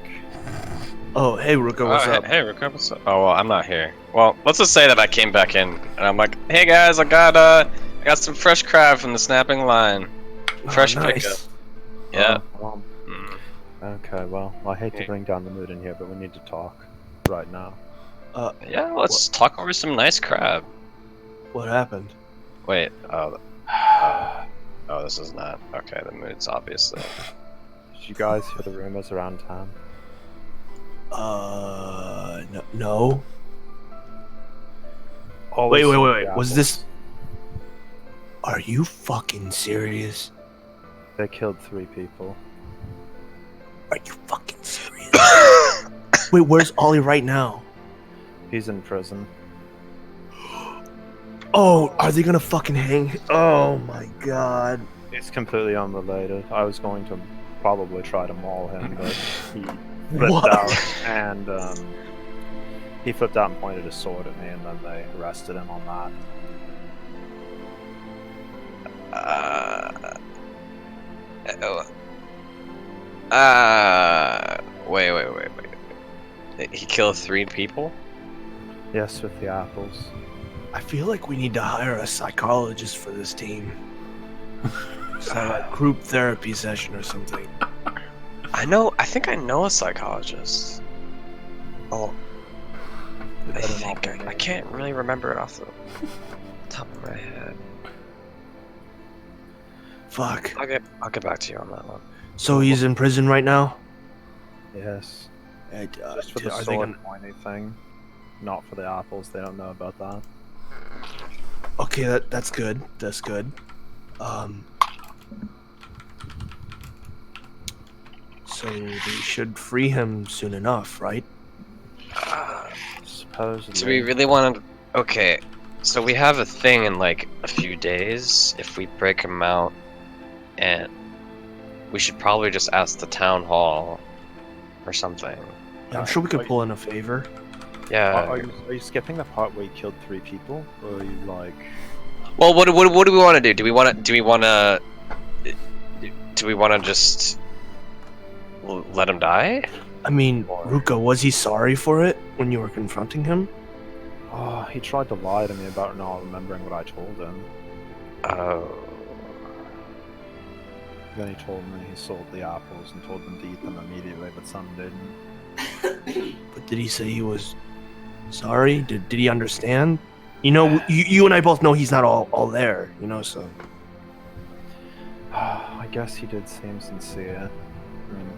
Oh, hey Ruka, what's up? Hey, Ruka, what's up? Oh, well, I'm not here. Well, let's just say that I came back in, and I'm like, hey guys, I got some fresh crab from the snapping line. Fresh pickup. Yeah. Okay, well, I hate to bring down the mood in here, but we need to talk right now. Yeah, let's talk over some nice crab. What happened? Wait, oh, this is not... Okay, the mood's obviously... Did you guys hear the rumors around town? No. Always Wait. Was this... Are you fucking serious? They killed 3 people. Are you fucking serious? Wait, where's Ollie right now? He's in prison. Oh, are they gonna fucking hang? Oh my god. It's completely unrelated. I was going to probably try to maul him, but he flipped out and pointed his sword at me, and then they arrested him on that. Wait. He killed 3 people? Yes, with the apples. I feel like we need to hire a psychologist for this team. So a group therapy session or something. I think I know a psychologist. Oh. I can't really remember it off the top of my head. Fuck. I'll get back to you on that one. So he's in prison right now? Yes. Just for are the they sword gonna... pointing thing. Not for the apples, they don't know about that. Okay, that's good. That's good. So they should free him soon enough, right? Supposedly. Do we really want to... Okay, so we have a thing in like a few days if we break him out, and we should probably just ask the town hall or something. Yeah, I'm sure we could pull in a favor. Yeah. Are you skipping the part where you killed 3 people, or are you like? Well, what do we want to do? Do we want to just let him die? I mean, Ruka, was he sorry for it when you were confronting him? Oh, he tried to lie to me about not remembering what I told him. Oh. Then he told me he sold the apples and told them to eat them immediately, but some didn't. But did he say he was sorry? Did he understand? You know, you and I both know he's not all there, you know, so... I guess he did seem sincere. I mean,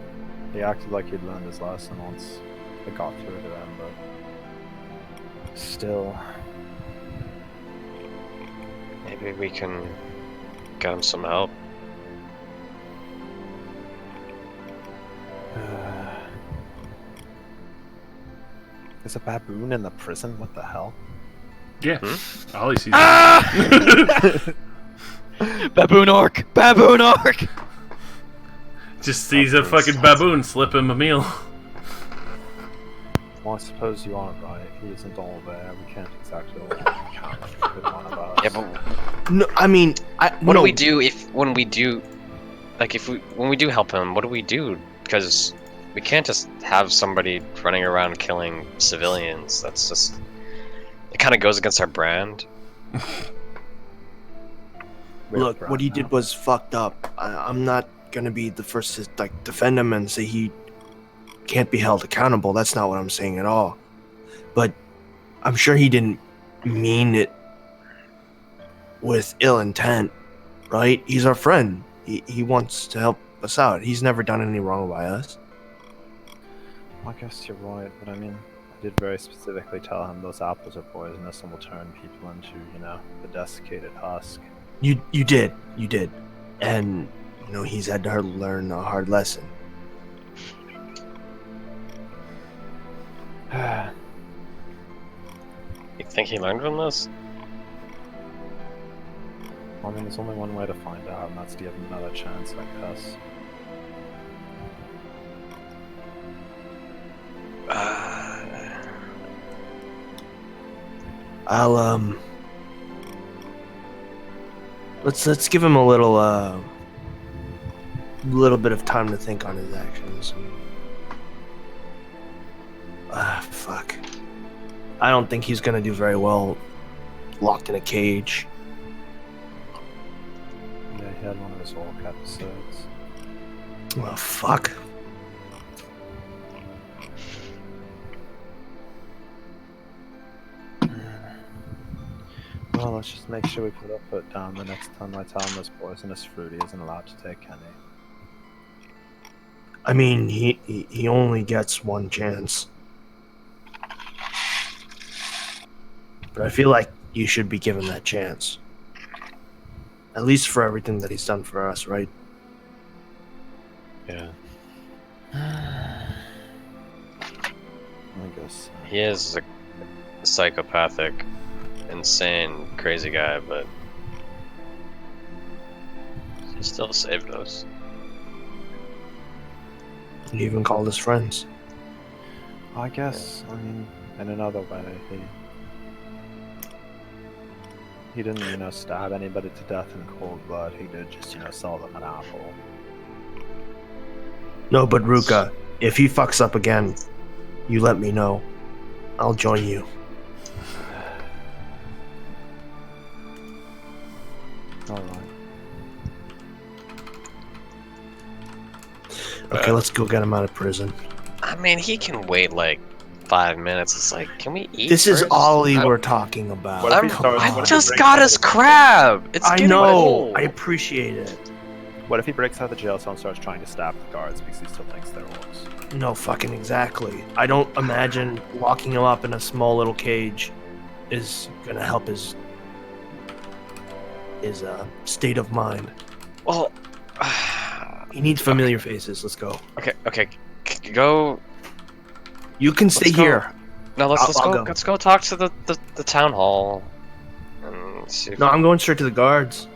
he acted like he'd learned his lesson once it got through to them, but... Still... Maybe we can get him some help. There's a baboon in the prison. What the hell? Yeah. All he sees. Baboon orc! Baboon orc! Just sees a fucking baboon slip him a meal. Well, I suppose you are right. He isn't all there. We can't exactly all count with one of us. Yeah, but No, I mean, what do we do when we do help him? What do we do? Because we can't just have somebody running around killing civilians. That's just, it kind of goes against our brand. Look, what he did was fucked up. I'm not gonna be the first to like defend him and say he can't be held accountable. That's not what I'm saying at all. But I'm sure he didn't mean it with ill intent, right? He's our friend. He wants to help us out. He's never done any wrong by us. I guess you're right, but I mean, I did very specifically tell him those apples are poisonous and will turn people into, you know, the desiccated husk. You did. And, you know, he's had to learn a hard lesson. You think he learned from this? I mean, there's only one way to find out, and that's to give him another chance, I guess. I'll let's give him a little bit of time to think on his actions. Fuck. I don't think he's gonna do very well locked in a cage. Yeah, he had one of his orc episodes. Well, fuck. Well, let's just make sure we put our foot down the next time I tell him this poisonous fruit he isn't allowed to take any. I mean, he only gets one chance. But I feel like you should be given that chance. At least for everything that he's done for us, right? Yeah. I guess. He is a psychopathic, insane, crazy guy, but he still saved us. He even called us friends. I guess, I mean, in another way, he didn't, you know, stab anybody to death in cold blood. He did just, you know, sell them an apple. No, but Ruka, if he fucks up again, you let me know. I'll join you. Alright. Okay, let's go get him out of prison. I mean, he can wait like 5 minutes. It's like, can we eat? This is first? all we're talking about. What if he starts- I what if he just breaks got out his of the- crab. It's I getting know. old. I appreciate it. What if he breaks out of the jail cell and starts trying to stab the guards because he still thinks they're orcs? No, fucking exactly. I don't imagine locking him up in a small little cage is gonna help his state of mind. Well, He needs familiar faces. Let's go. okay, go. You can stay Let's go. here. No, I'll go. let's go talk to the town hall. And see if No, I'm going straight to the guards.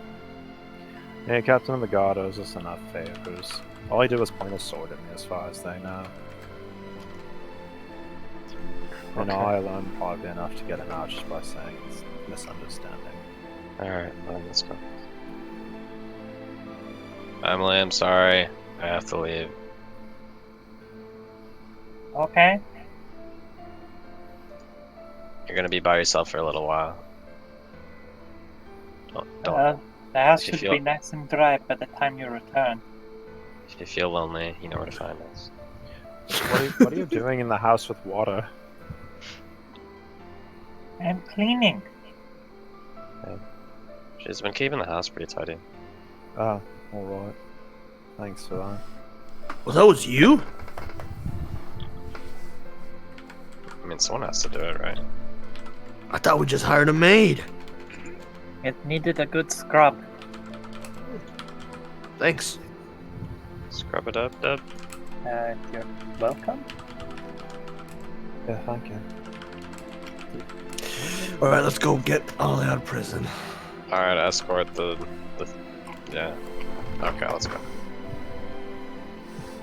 Yeah, Captain of the Guard owes us enough favors. All he did was point a sword at me as far as they know. And Okay. I alone probably enough to get him out just by saying it's a misunderstanding. Alright, well, let's go. Emily, I'm sorry. I have to leave. Okay. You're gonna be by yourself for a little while. Don't. The house If you should feel- be nice and dry by the time you return. If you feel lonely, you know where to find us. What are you doing in the house with water? I'm cleaning. She's been keeping the house pretty tidy. Oh, alright. Thanks for that. Well, that was you? I mean, someone has to do it, right? I thought we just hired a maid. It needed a good scrub. Thanks. Scrub it up, Dub. You're welcome. Yeah, thank you. All right, let's go get Ollie out of prison. Alright, escort the. Yeah. Okay, let's go.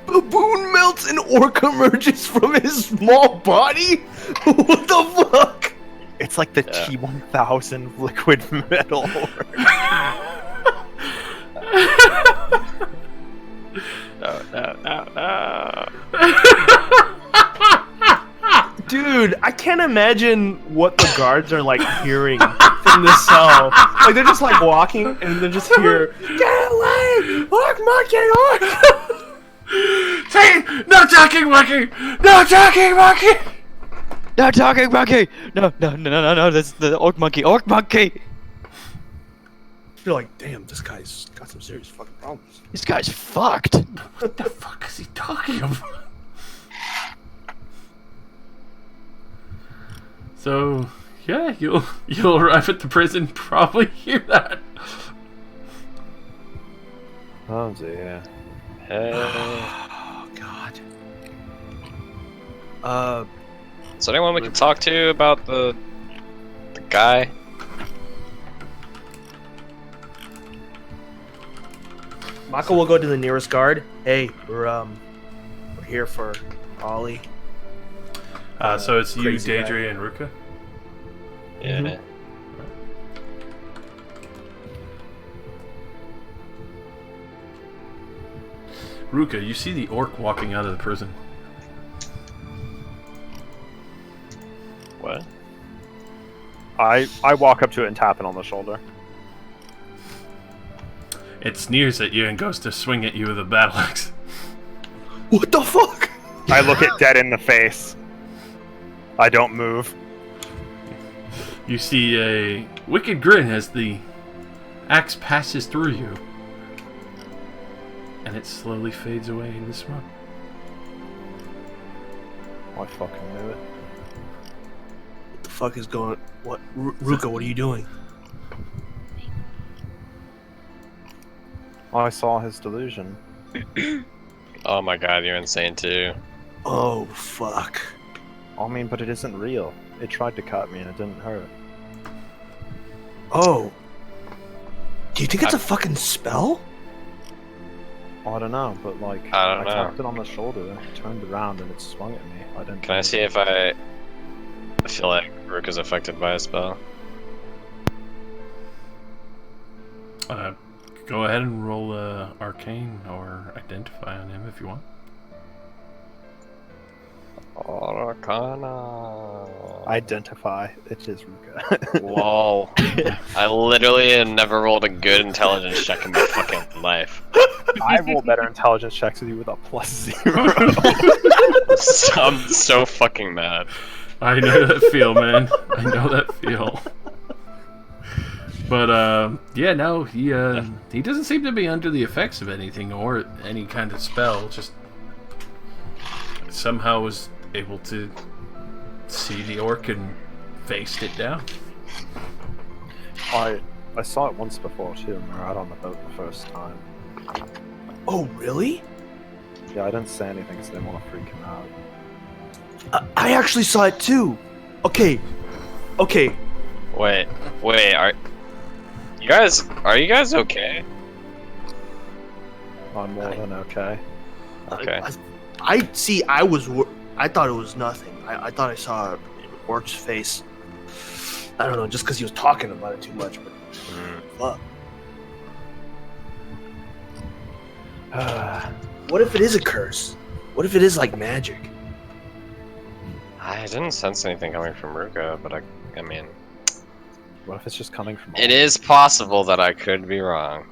Baboon melts and orc emerges from his small body? What the fuck? It's like the T1000 liquid metal. No. Dude, I can't imagine what the guards are like hearing from the cell. Like they're just like walking and they just hear, "Get away! Orc monkey! Orc!" No talking monkey! No talking monkey! No talking monkey! No, that's the orc monkey. Orc monkey! You're like, damn, this guy's got some serious fucking problems. This guy's fucked. What the fuck is he talking about? So, yeah, you'll arrive at the prison, probably hear that. Oh dear. Oh god. Is there anyone we can talk to about the guy? Mako will go to the nearest guard. Hey, we're here for Ollie. So it's you, Crazy guy. Daedra, and Ruka? Yeah. Mhm. Ruka, you see the orc walking out of the prison. What? I walk up to it and tap it on the shoulder. It sneers at you and goes to swing at you with a battle axe. What the fuck? I look it dead in the face. I don't move. You see a wicked grin as the axe passes through you. And it slowly fades away in the smoke. I fucking knew it. What the fuck is going? What, Ruka? What are you doing? I saw his delusion. Oh my god, you're insane too. Oh fuck. I mean, but it isn't real. It tried to cut me and it didn't hurt. Oh. Do you think it's a fucking spell? I don't know, but like, I don't know. tapped it on the shoulder, it turned around and it swung at me. I didn't. Can I see if I feel like Rook is affected by a spell? Go ahead and roll Arcane or Identify on him if you want. Arcana. Identify. It is Ruka. Lol. I literally have never rolled a good intelligence check in my fucking life. I roll better intelligence checks with you with a +0. I'm so fucking mad. I know that feel, man. I know that feel. But yeah, no, he doesn't seem to be under the effects of anything or any kind of spell. Just somehow was able to see the orc and faced it down. I saw it once before too, and we were out on the boat the first time. Oh really? Yeah, I didn't say anything because I didn't want to freak him out. I actually saw it too. Okay. Wait, are you guys okay? I'm more than okay. Okay. I see. I thought it was nothing. I thought I saw Orc's face. I don't know, just because he was talking about it too much. But fuck. What if it is a curse? What if it is like magic? I didn't sense anything coming from Ruka, but I mean, What if it's just coming from? it is possible that I could be wrong.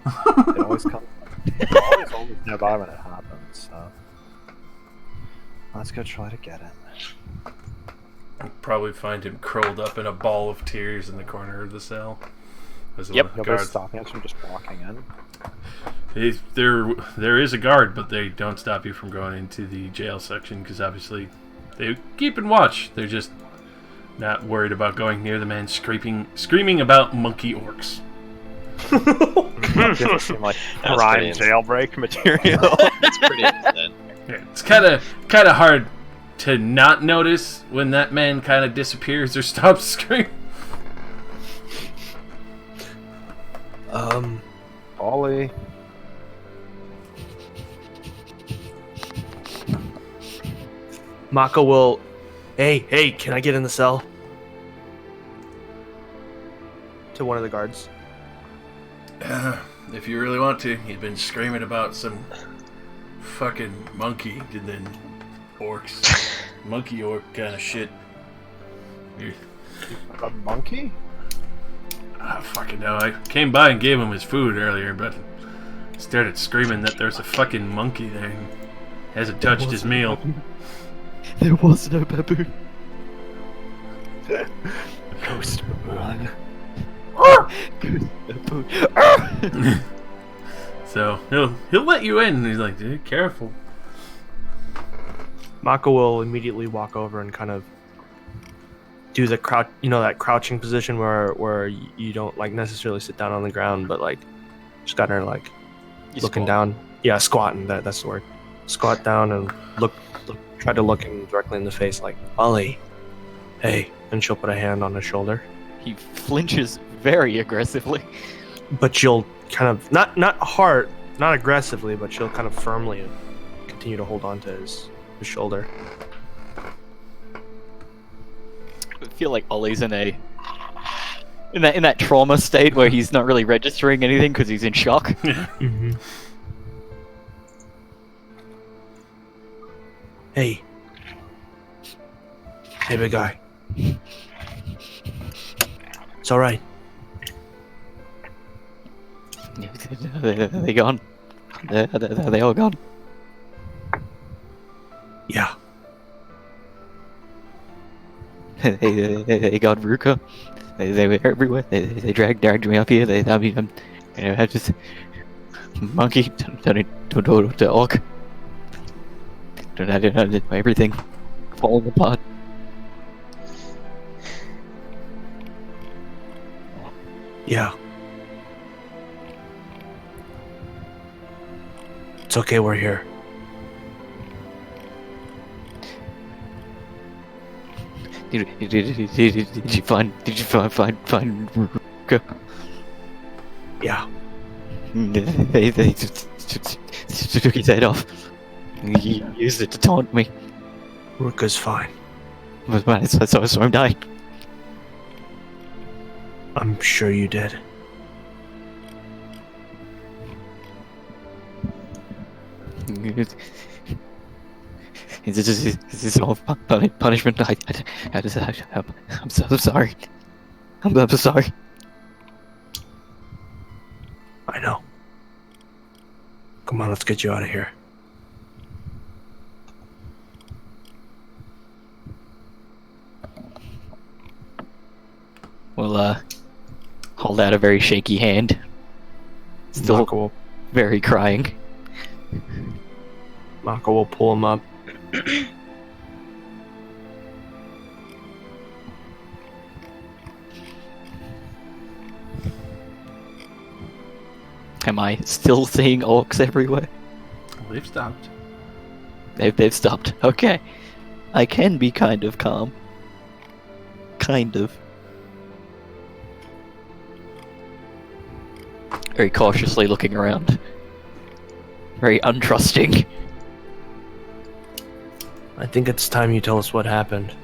It always comes. It's always nearby when it happens. So let's go try to get it. You'll probably find him curled up in a ball of tears in the corner of the cell. As Yep. the Nobody's guards. stopping us from just walking in. There is a guard, but they don't stop you from going into the jail section because obviously they keep and watch. They're just not worried about going near the man screaming about monkey orcs. Doesn't seem like That's prime pretty insane. jailbreak material. It's pretty insane. Yeah, it's kind of hard to not notice when that man kind of disappears or stops screaming? Ollie. Mako will. Hey, can I get in the cell? To one of the guards. If you really want to. You've been screaming about some fucking monkey and then orcs. Monkey orc kind of shit. A monkey? I fucking know. I came by and gave him his food earlier, but started screaming that there's a fucking monkey there. Hasn't touched his meal. There was no baboon. Ghost baboon. Ghost baboon. So he'll let you in. He's like, dude, careful. Mako will immediately walk over and kind of do the crouch, that crouching position where you don't like necessarily sit down on the ground, but like just got her like looking down. Yeah, squatting. That's the word. Squat down and try to look him directly in the face, like, Ollie, hey, and she'll put a hand on his shoulder. He flinches very aggressively. But she'll kind of not hard, not aggressively, but she'll kind of firmly continue to hold on to his shoulder. I feel like Ollie's in that trauma state where he's not really registering anything because he's in shock. Mm-hmm. Hey, big guy. It's all right. They gone? Are they all gone? Yeah. They got Ruka. They were everywhere. They dragged me up here. I just monkey turning to orc. Everything falling apart. Yeah. It's okay, we're here. Did you find Ruka? Yeah. They took his head off. He used it to taunt me. Ruka's fine. But when I saw him die. I'm sure you did. Is this all punishment? I'm so sorry. I'm so sorry. I know. Come on, let's get you out of here. We'll hold out a very shaky hand. Still Mako very crying. will pull him up. Am I still seeing orcs everywhere? They've stopped. They've stopped. Okay. I can be kind of calm. Kind of. Very cautiously looking around. Very untrusting. I think it's time you tell us what happened.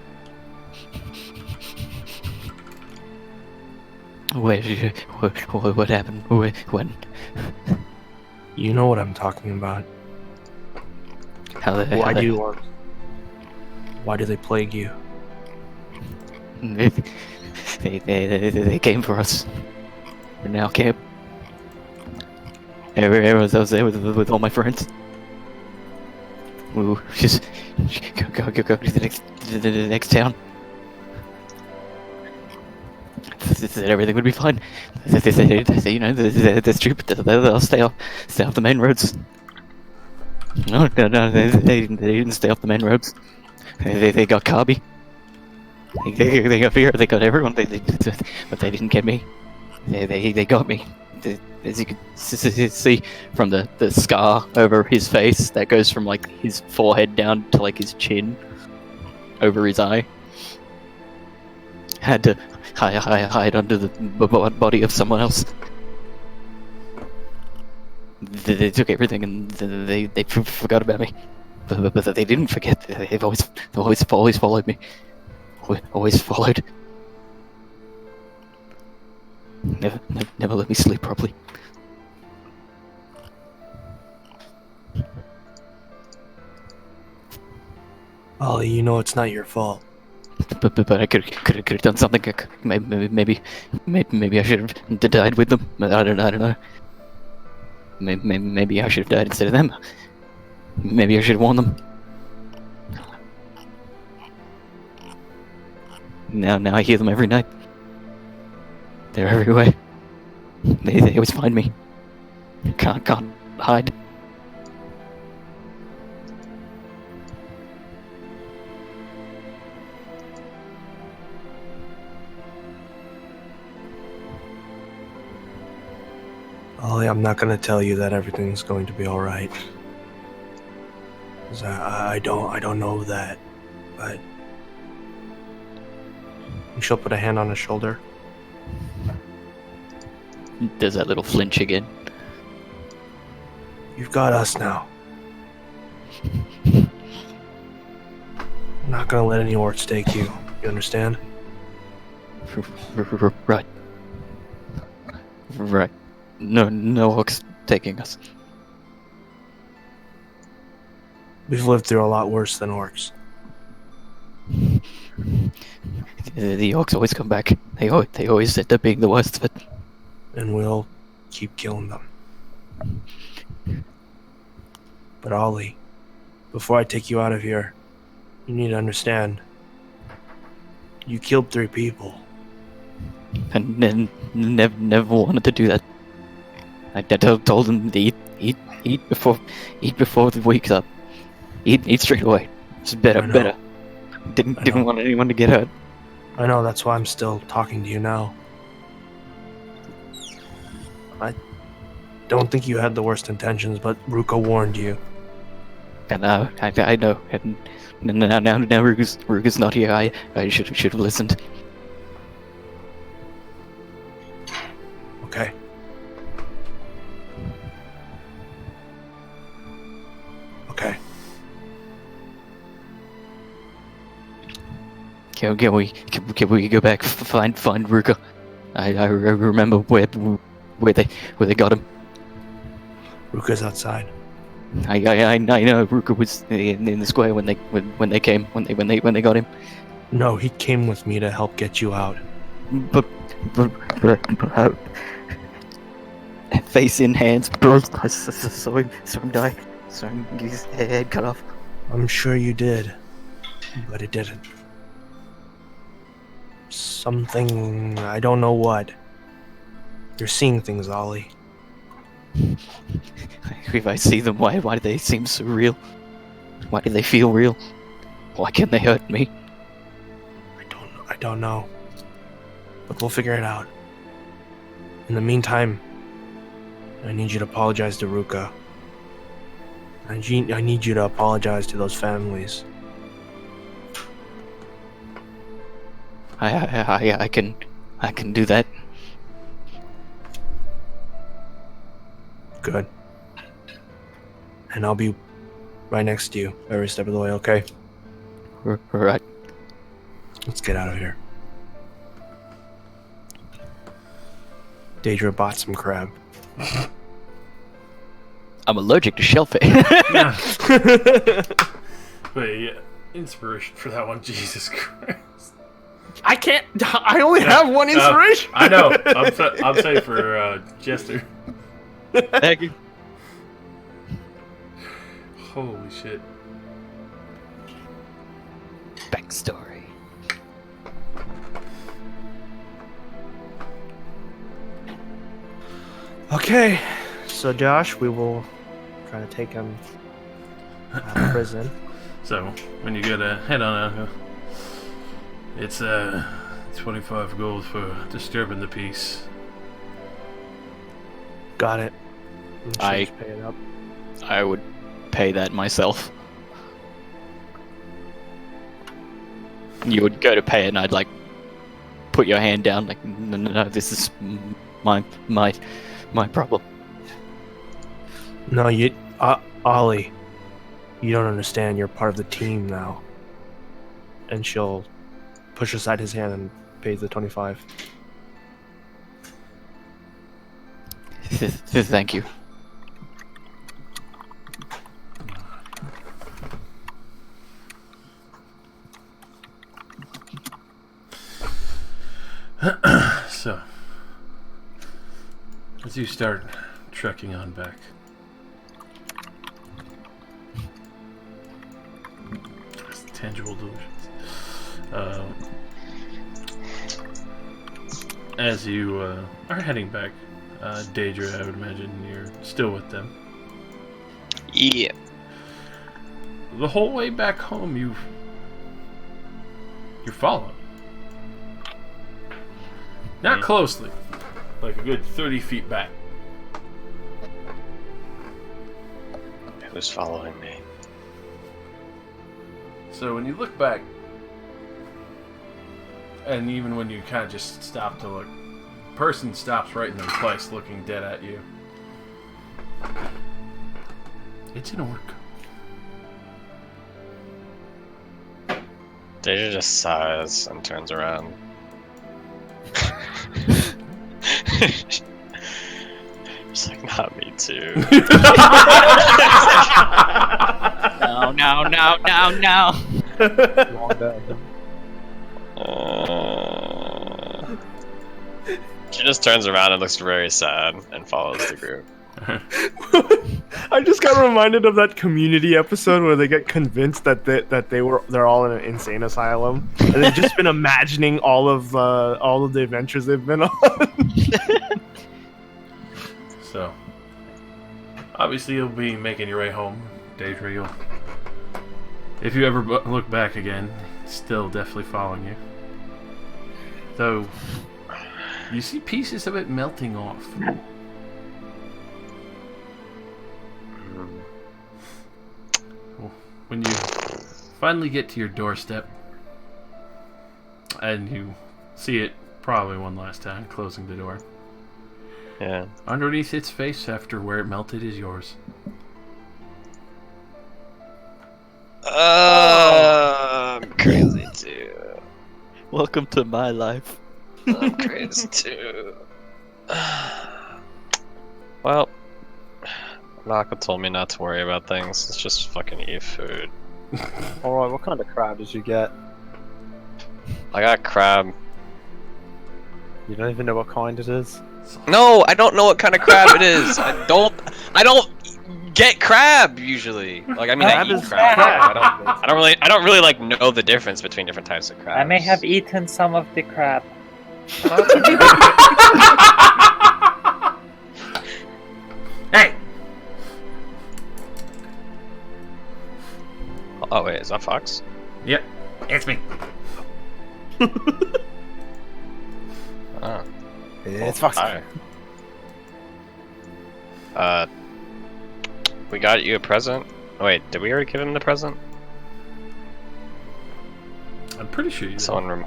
What happened? When? You know what I'm talking about. Why do they plague you? They came for us. We're now camp. I was there with all my friends. We just go to the next town. They said everything would be fine. They they're stupid. They'll stay off the main roads. No, they didn't stay off the main roads. They got Carby. They got Fear. They got everyone. But they didn't get me. They got me. As you can see from the scar over his face that goes from like his forehead down to like his chin, over his eye. Had to hide under the body of someone else. They took everything and they forgot about me. But they didn't forget. They've always followed me. Always followed. Never let me sleep properly. Ollie, you know it's not your fault. But I could have done something. Maybe I should have died with them. I don't know. Maybe I should have died instead of them. Maybe I should have warned them. Now I hear them every night. They're everywhere. They always find me. Can't hide. Ollie, I'm not gonna tell you that everything's going to be alright. 'Cause I don't know that. But she'll put a hand on his shoulder. Does that little flinch again? You've got us now. I'm not gonna let any orcs take you. You understand? Right. Right. No orcs taking us. We've lived through a lot worse than orcs. The orcs always come back. They always end up being the worst, but And we'll keep killing them. But Ollie, before I take you out of here, you need to understand. You killed 3 people. and never wanted to do that. I told them to eat before the week's up. Eat straight away. It's better. I know. Better. Didn't want anyone to get hurt. I know, that's why I'm still talking to you now. I don't think you had the worst intentions, but Ruka warned you. And I know. And now Ruga's not here. I should have listened. Okay. Okay. Can we go back find Ruka? I remember where they got him. Ruka's outside. I know Ruka was in the square when they got him. No, he came with me to help get you out. But face in hands, bro. I saw him die. Saw him get his head cut off. I'm sure you did, but it didn't. Something, I don't know what. You're seeing things, Ollie. If I see them, why do they seem so real? Why do they feel real? Why can't they hurt me? I don't know. But we'll figure it out. In the meantime, I need you to apologize to Ruka. I need you to apologize to those families. I can do that. Good. And I'll be right next to you every step of the way, okay? Right. Let's get out of here. Daedra bought some crab. I'm allergic to shellfish. Wait, yeah. Inspiration for that one, Jesus Christ. I can't. I only have one inspiration. I know. I'm saying for Jester. Thank you. Holy shit. Backstory. Okay, so Josh, we will try to take him out of prison. So, when you get a head on out, it's 25 gold for disturbing the peace. Got it. I- Pay it up. I would pay that myself. you would go to pay it, and I'd like put your hand down, like, no, this is my problem. No, Ollie, you don't understand. You're part of the team now. And she'll push aside his hand and pays the 25. Thank you. So, as you start trekking on back, tangible delusions. As you are heading back, Daedra, I would imagine you're still with them. Yeah. The whole way back home, you're followed. Not closely, like a good 30 feet back. Who's following me? So when you look back, and even when you kind of just stop to look, the person stops right in their place looking dead at you. It's an orc. Deja just sighs and turns around. She's like, not me too. No. Long day. She just turns around and looks very sad and follows the group. I just got reminded of that Community episode where they get convinced that they're all in an insane asylum, and they've just been imagining all of the adventures they've been on. So, obviously you'll be making your way home, Daedra. If you ever look back again, it's still definitely following you. Though, you see pieces of it melting off. When you finally get to your doorstep, and you see it probably one last time, closing the door. Yeah. Underneath its face, after where it melted, is yours. I'm crazy too. Welcome to my life. I'm crazy too. Well, Naka told me not to worry about things. Let's just fucking eat food. Alright, what kind of crab did you get? I got crab. You don't even know what kind it is? No, I don't know what kind of crab it is. I don't get crab usually. Like, I mean, I eat crab. I don't really like know the difference between different types of crabs. I may have eaten some of the crab. Hey! Oh wait, is that Fox? Yep, it's me. Oh. It's Fox. Hi. We got you a present. Oh, wait, did we already give him the present? I'm pretty sure you did. Someone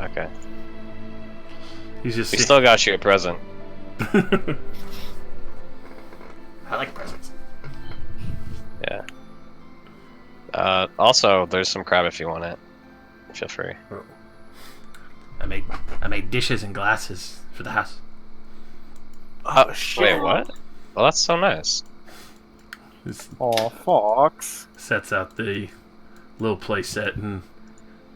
Okay. He's just We still got you a present. I like presents. Yeah. Also, there's some crab if you want it. Feel free. I made dishes and glasses for the house. Oh, shit. Wait, what? Well, that's so nice. This Oh, Fox. sets out the little play set, and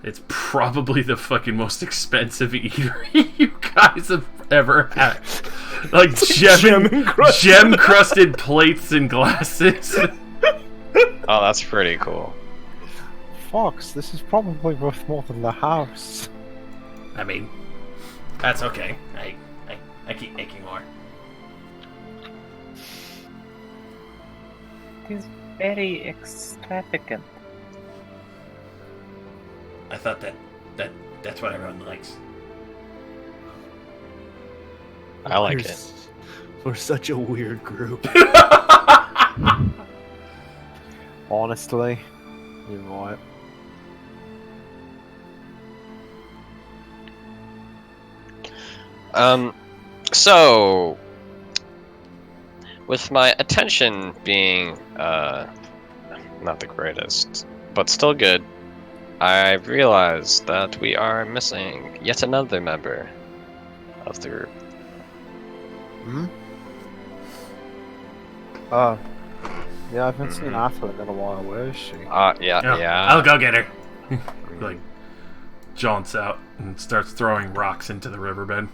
it's probably the fucking most expensive eatery you guys have ever had. Like gem-crusted plates and glasses. Oh, that's pretty cool. Fox, this is probably worth more than the house. I mean, that's okay. I keep making more. It is very extravagant. I thought that's what everyone likes. I like it. We're such a weird group. Honestly, you're right. So, with my attention being not the greatest, but still good, I realized that we are missing yet another member of the group. Hmm? Yeah, I haven't seen Athlin in a while. Where is she? Yeah. I'll go get her. Like, jaunts out and starts throwing rocks into the riverbed.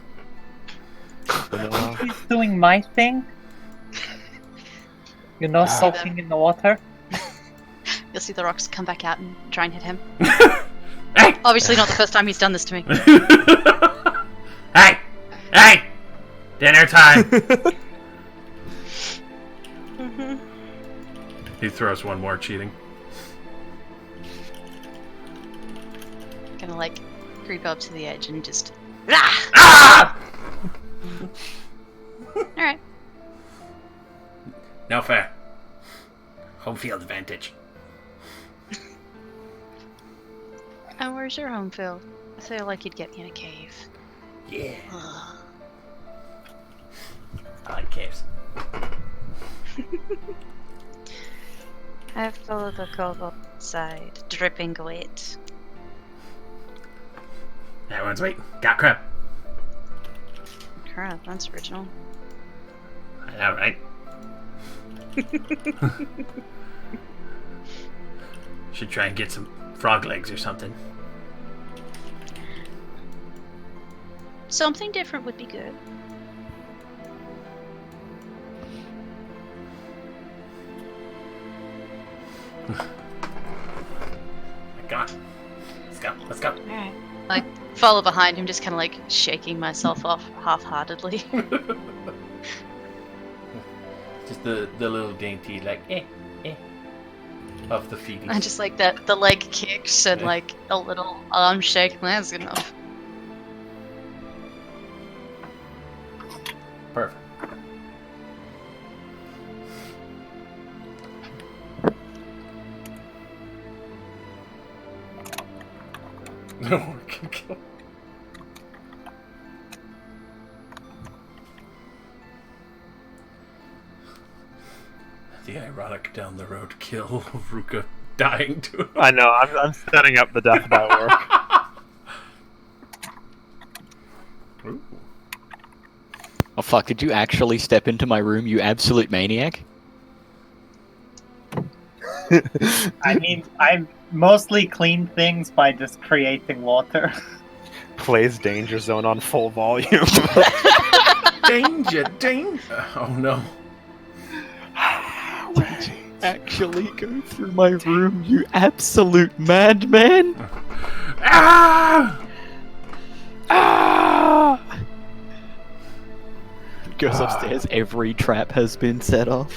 He's doing my thing. You know, soaking in the water. You'll see the rocks come back out and try and hit him. Hey! Obviously not the first time he's done this to me. Hey! Hey! Dinner time! He throws one more cheating. Gonna like creep up to the edge and just Ah! Alright. No fair. Home field advantage. And where's your home field? I feel like you'd get me in a cave. Yeah. Ugh. I like caves. I follow the kobold side, dripping wet. Everyone's wait. Got crab. Crap, that's original. I know, right? Should try and get some frog legs or something. Something different would be good. Come on. Let's go. Let's go. Alright. I follow behind him, just kind of like shaking myself off half-heartedly. Just the little dainty, like, of the feet. And just like that, the leg kicks and like a little arm shake. That's good enough. Perfect. No one can kill. The ironic down the road kill of Ruka dying to him. I know. I'm setting up the death by work. Ooh. Oh fuck, did you actually step into my room, you absolute maniac? I mean, I mostly clean things by just creating water. Plays Danger Zone on full volume. Danger, danger! Oh no. Did you actually go through my room, you absolute madman? Ah! Ah! Goes upstairs, every trap has been set off.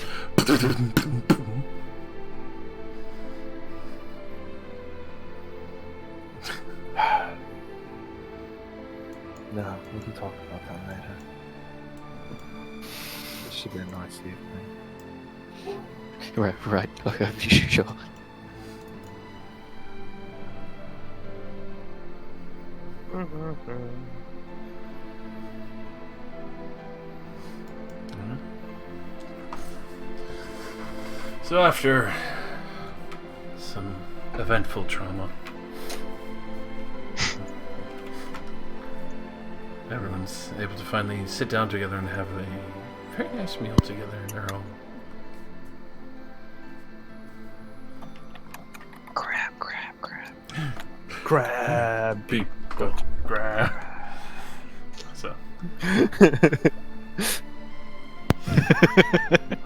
No, we can talk about that later. This should be a nice evening. Right, okay, sure. So after some eventful trauma, everyone's able to finally sit down together and have a very nice meal together in their home. Crab. People grab. So,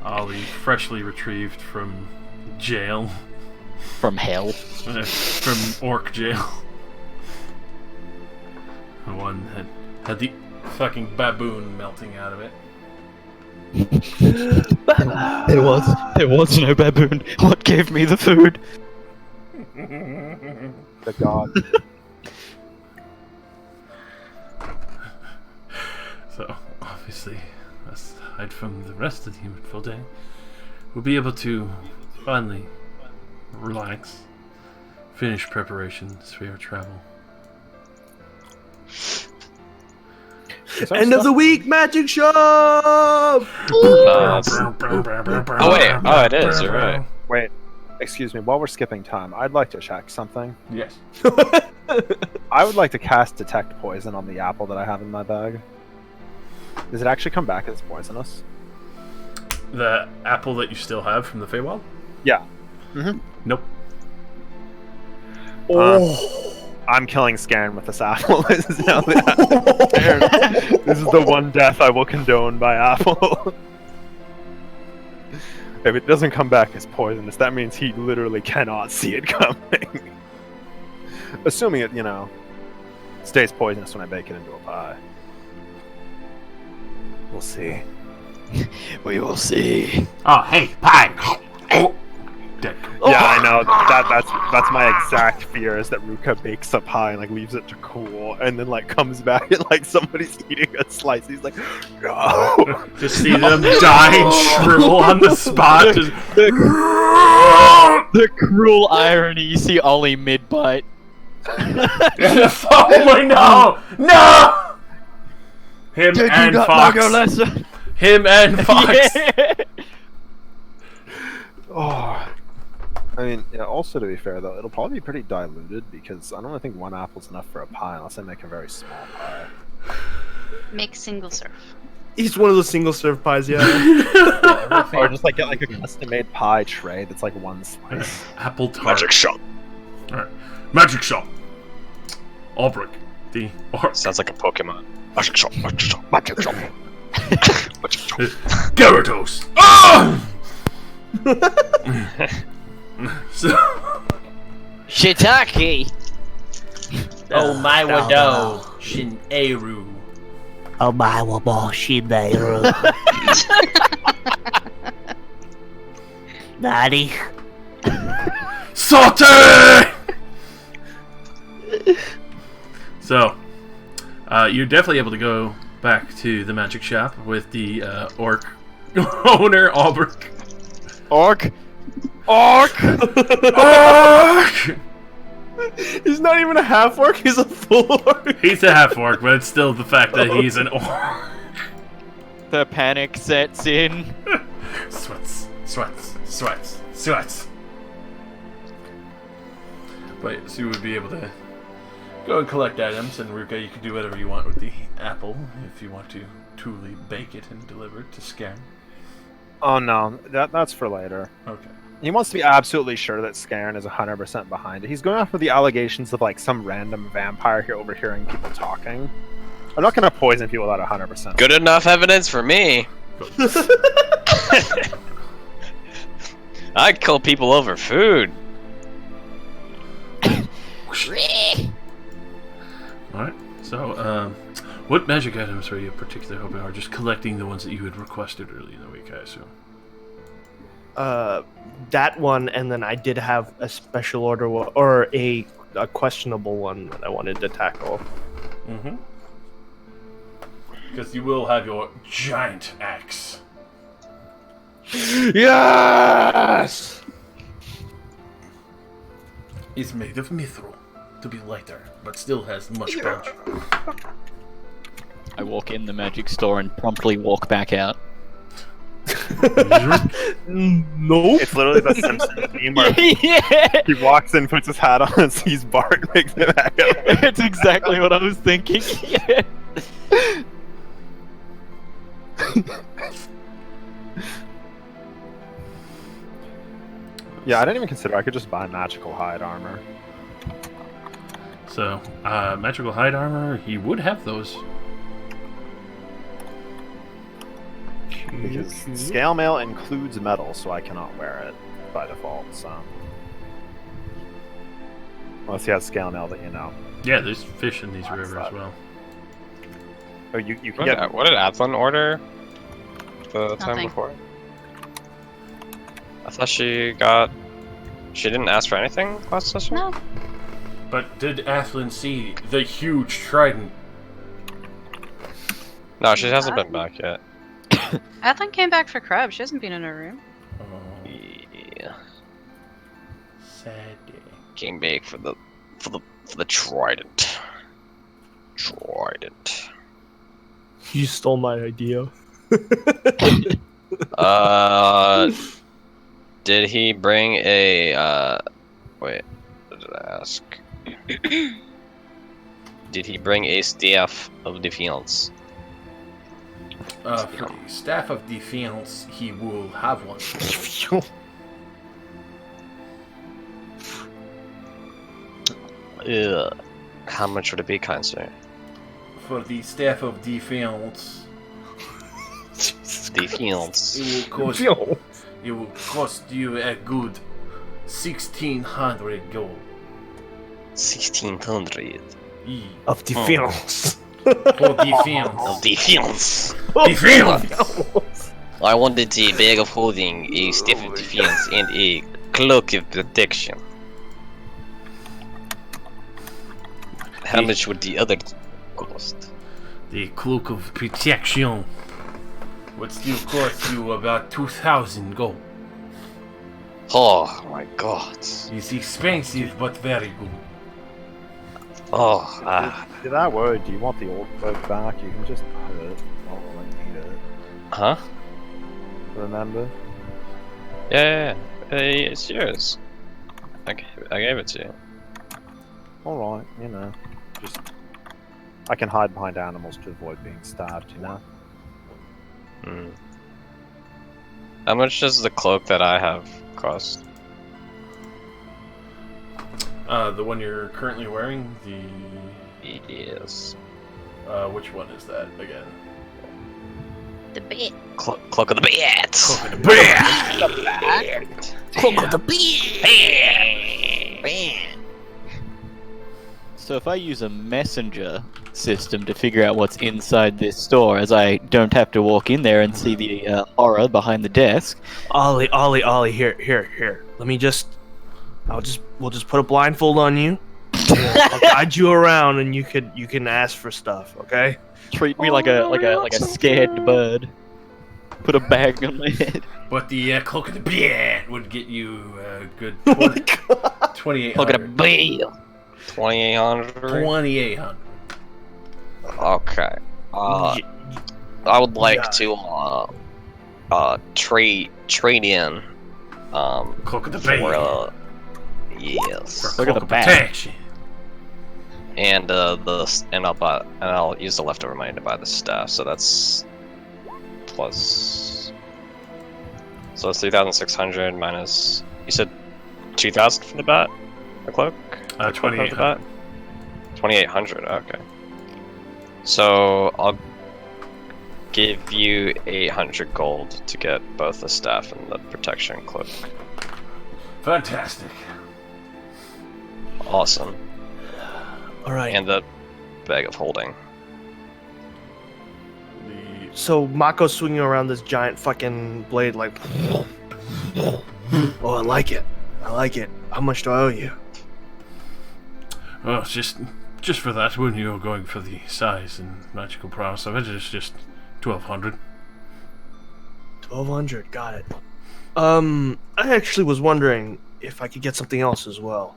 Ollie, freshly retrieved from jail, From hell. from orc jail. One had the fucking baboon melting out of it. There was no baboon. What gave me the food? The god. So, obviously, aside from the rest of the eventful day, we'll be able to finally relax, finish preparations for your travel. End of the week magic show. Oh wait, oh it is. You're right. Wait, excuse me. While we're skipping time, I'd like to check something. Yes. I would like to cast detect poison on the apple that I have in my bag. Does it actually come back as poisonous? The apple that you still have from the Feywild? Yeah. Mm-hmm. Nope. I'm killing Scarin with this apple. This is now the apple. This is the one death I will condone by apple. If it doesn't come back as poisonous, that means he literally cannot see it coming. Assuming it, stays poisonous when I bake it into a pie. We'll see. We will see. Oh, hey, pie! Dead. Yeah, I know. That's my exact fear, is that Ruka bakes a pie and leaves it to cool, and then comes back and somebody's eating a slice. He's like, no. Just see them die and shrivel on the spot. The cruel irony. You see Ollie mid-bite. Oh my no! Him Did and you not Fox. learn your lesson? Him and Fox. Yeah. Oh. I mean, also to be fair though, it'll probably be pretty diluted because I don't really think one apple's enough for a pie unless I make a very small pie. Make single serve. Each one of those single serve pies, yeah. Or just get a custom-made pie tray that's one slice. Apple tart. Magic shop. Alright. Magic shop. Albrecht. The Orc. Sounds like a Pokemon. Magic shop. Magic shop. Magic shop. Magic shop. Gyarados. Ah! So. Shiitake. Oh my wado. Shin Eru. Oh my, wabo, Shineru. Nani? Saute! So, you're definitely able to go back to the magic shop with the orc owner, Albrecht. Orc. Orc! He's not even a half orc, he's a full orc. He's a half orc, but it's still the fact that he's an orc. The panic sets in. Sweats. But so you would be able to go and collect items, and Ruka, you can do whatever you want with the apple if you want to truly bake it and deliver it to Scarin. Oh no, that's for later. Okay. He wants to be absolutely sure that Scarin is 100% behind it. He's going off with the allegations of some random vampire here overhearing people talking. I'm not going to poison people without 100%. Good enough evidence for me. I kill people over food. Alright, so, what magic items are you particularly hoping, or just collecting the ones that you had requested early in the week, I assume? That one, and then I did have a special order or a questionable one that I wanted to tackle. Mm-hmm. Because you will have your giant axe. Yes! It's made of mithril, to be lighter, but still has much punch. I walk in the magic store and promptly walk back out. Nope. It's literally the Simpsons meme where Yeah. he walks in, puts his hat on, and sees Bart, and makes it back out. It's exactly what I was thinking. Yeah. Yeah, I didn't even consider I could just buy magical hide armor. So, magical hide armor, he would have those. Because scale mail includes metal, so I cannot wear it by default, so. Unless he has scale mail that you know. Yeah, there's fish in these rivers as well. Oh, you can get. What did Athlon order the time Nothing. before? I thought she didn't ask for anything last session? No. But did Athlon see the huge trident? No, she hasn't been back yet. Athlon came back for Crab. She hasn't been in her room. Oh, Yeah. sad day. Came back for the trident. Trident. You stole my idea. Did he bring a wait, what did I ask? Did he bring a staff of defense? For the staff of defense, he will have one. How much would it be, kind sir? For the staff of defense, Defense. it will cost you a good 1,600 gold. 1,600 Of defense. For defense. of defense. Defense! I wanted a bag of holding, a staff of defense, and a cloak of protection. How much would the other cost? The cloak of protection would still cost you about 2,000 gold. Oh my god. It's expensive, but very good. Oh, Did I worry? Do you want the old cloak back? You can just have it. I don't really need it. huh? Remember? Yeah, it's yours. I gave it to you. Alright, you know. Just. I can hide behind animals to avoid being stabbed, you know? Hmm. How much does the cloak that I have cost? The one you're currently wearing, the... Yes. Which one is that again? The bit. Cloak of the Bat! Cloak of the Bat! Cloak of the So if I use a messenger system to figure out what's inside this store, as I don't have to walk in there and see the horror behind the desk. Ollie, here. Let me we'll just put a blindfold on you. I'll guide you around, and you can ask for stuff. Okay? Treat me like a scared bird. Put a bag on my head. But the Cloak of the Bat would get you a good Oh my god! 2,800. Look at a bill! 2,800? 2,800. Okay. I would like to trade in Cloak of the for Bat. yes. Look at Cloak the of bat. protection. And I'll use the leftover money to buy the staff, so that's plus. So it's 3,600 minus. You said 2,000 for the bat, the cloak. 2,800. 2,800. Okay. So I'll give you 800 gold to get both the staff and the protection cloak. Fantastic. Awesome. All right. And the bag of holding. So Mako's swinging around this giant fucking blade, like. Oh, I like it. How much do I owe you? Well, just for that one, you're going for the size and magical prowess of it. It's just 1,200. 1,200. Got it. I actually was wondering if I could get something else as well.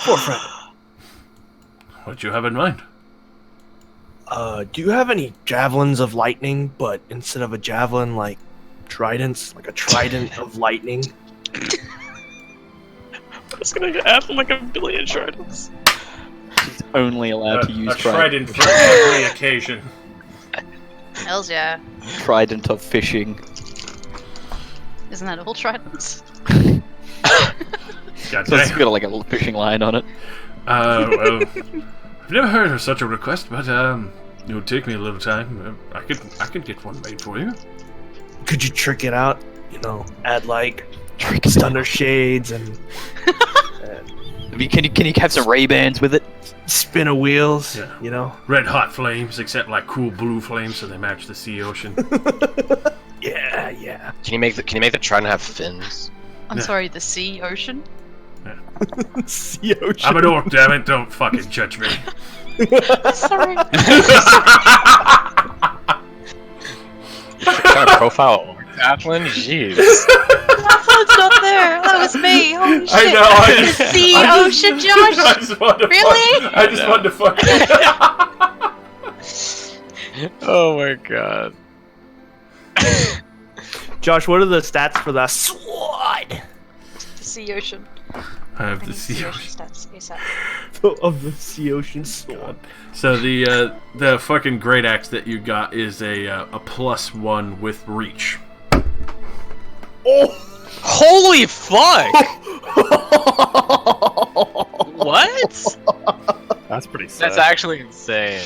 For a friend. What do you have in mind? Do you have any javelins of lightning, but instead of a javelin, like tridents, like a trident of lightning? It's gonna happen like a billion tridents. She's only allowed to use a trident for every occasion. Hells yeah. Trident of fishing. Isn't that all tridents? God So it's damn. got like a little fishing line on it. Well, I've never heard of such a request, but it would take me a little time. I could get one made for you. Could you trick it out? You know, add like Trick thunder shades and Can you have some Ray-Bans with it? spin of wheels. Yeah. You know. Red hot flames, except like cool blue flames, so they match the sea ocean. Yeah. Can you make the trident have fins? I'm Yeah. sorry, the sea ocean? Sea ocean. I'm an orc, damn it! Don't fucking judge me. Sorry. What kind of profile? Athlin? Jeez. It's not there. That was me. Holy shit. I know. I The just, sea I ocean, just, Josh. I just wanted to Really? Fuck, I just wanted to fuck. Oh my god. Josh, what are the stats for the sword The sea ocean. I have I the need sea sea ocean stats ASAP. of the sea ocean sword? So the fucking great axe that you got is a +1 with reach. Oh! Holy fuck! What? That's pretty sick. That's actually insane.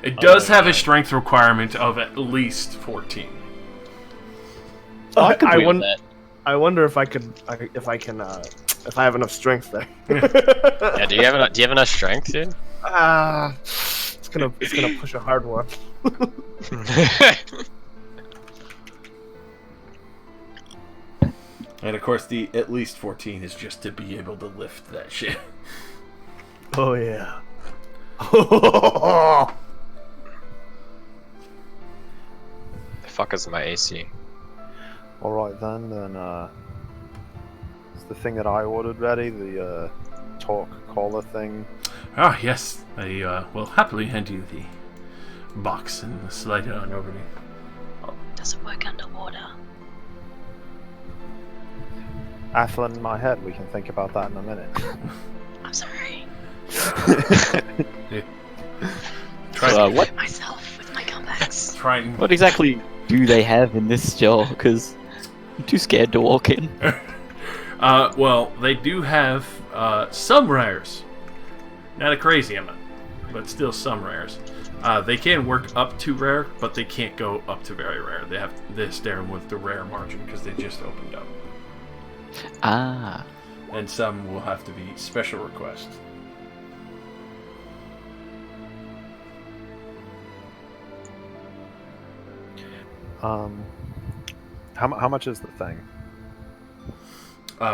It does Oh, have yeah. a strength requirement of at least 14. I do wonder. that. I wonder if I have enough strength there. Yeah, do you have enough strength, dude? It's gonna push a hard one. And of course, the at least 14 is just to be able to lift that shit. Oh yeah. The fuck is my AC? Alright then, is the thing that I ordered ready? The talk caller thing? Ah, yes. I will happily hand you the box and slide it on over to you. Does it work underwater? Athlon in my head, we can think about that in a minute. I'm sorry. Try, what? Myself with my comebacks. try and What exactly do they have in this store? Because I'm too scared to walk in. well, they do have some rares. Not a crazy amount, but still some rares. They can work up to rare, but they can't go up to very rare. They have this there with the rare margin because they just opened up. Ah. And some will have to be special requests. How much is the thing?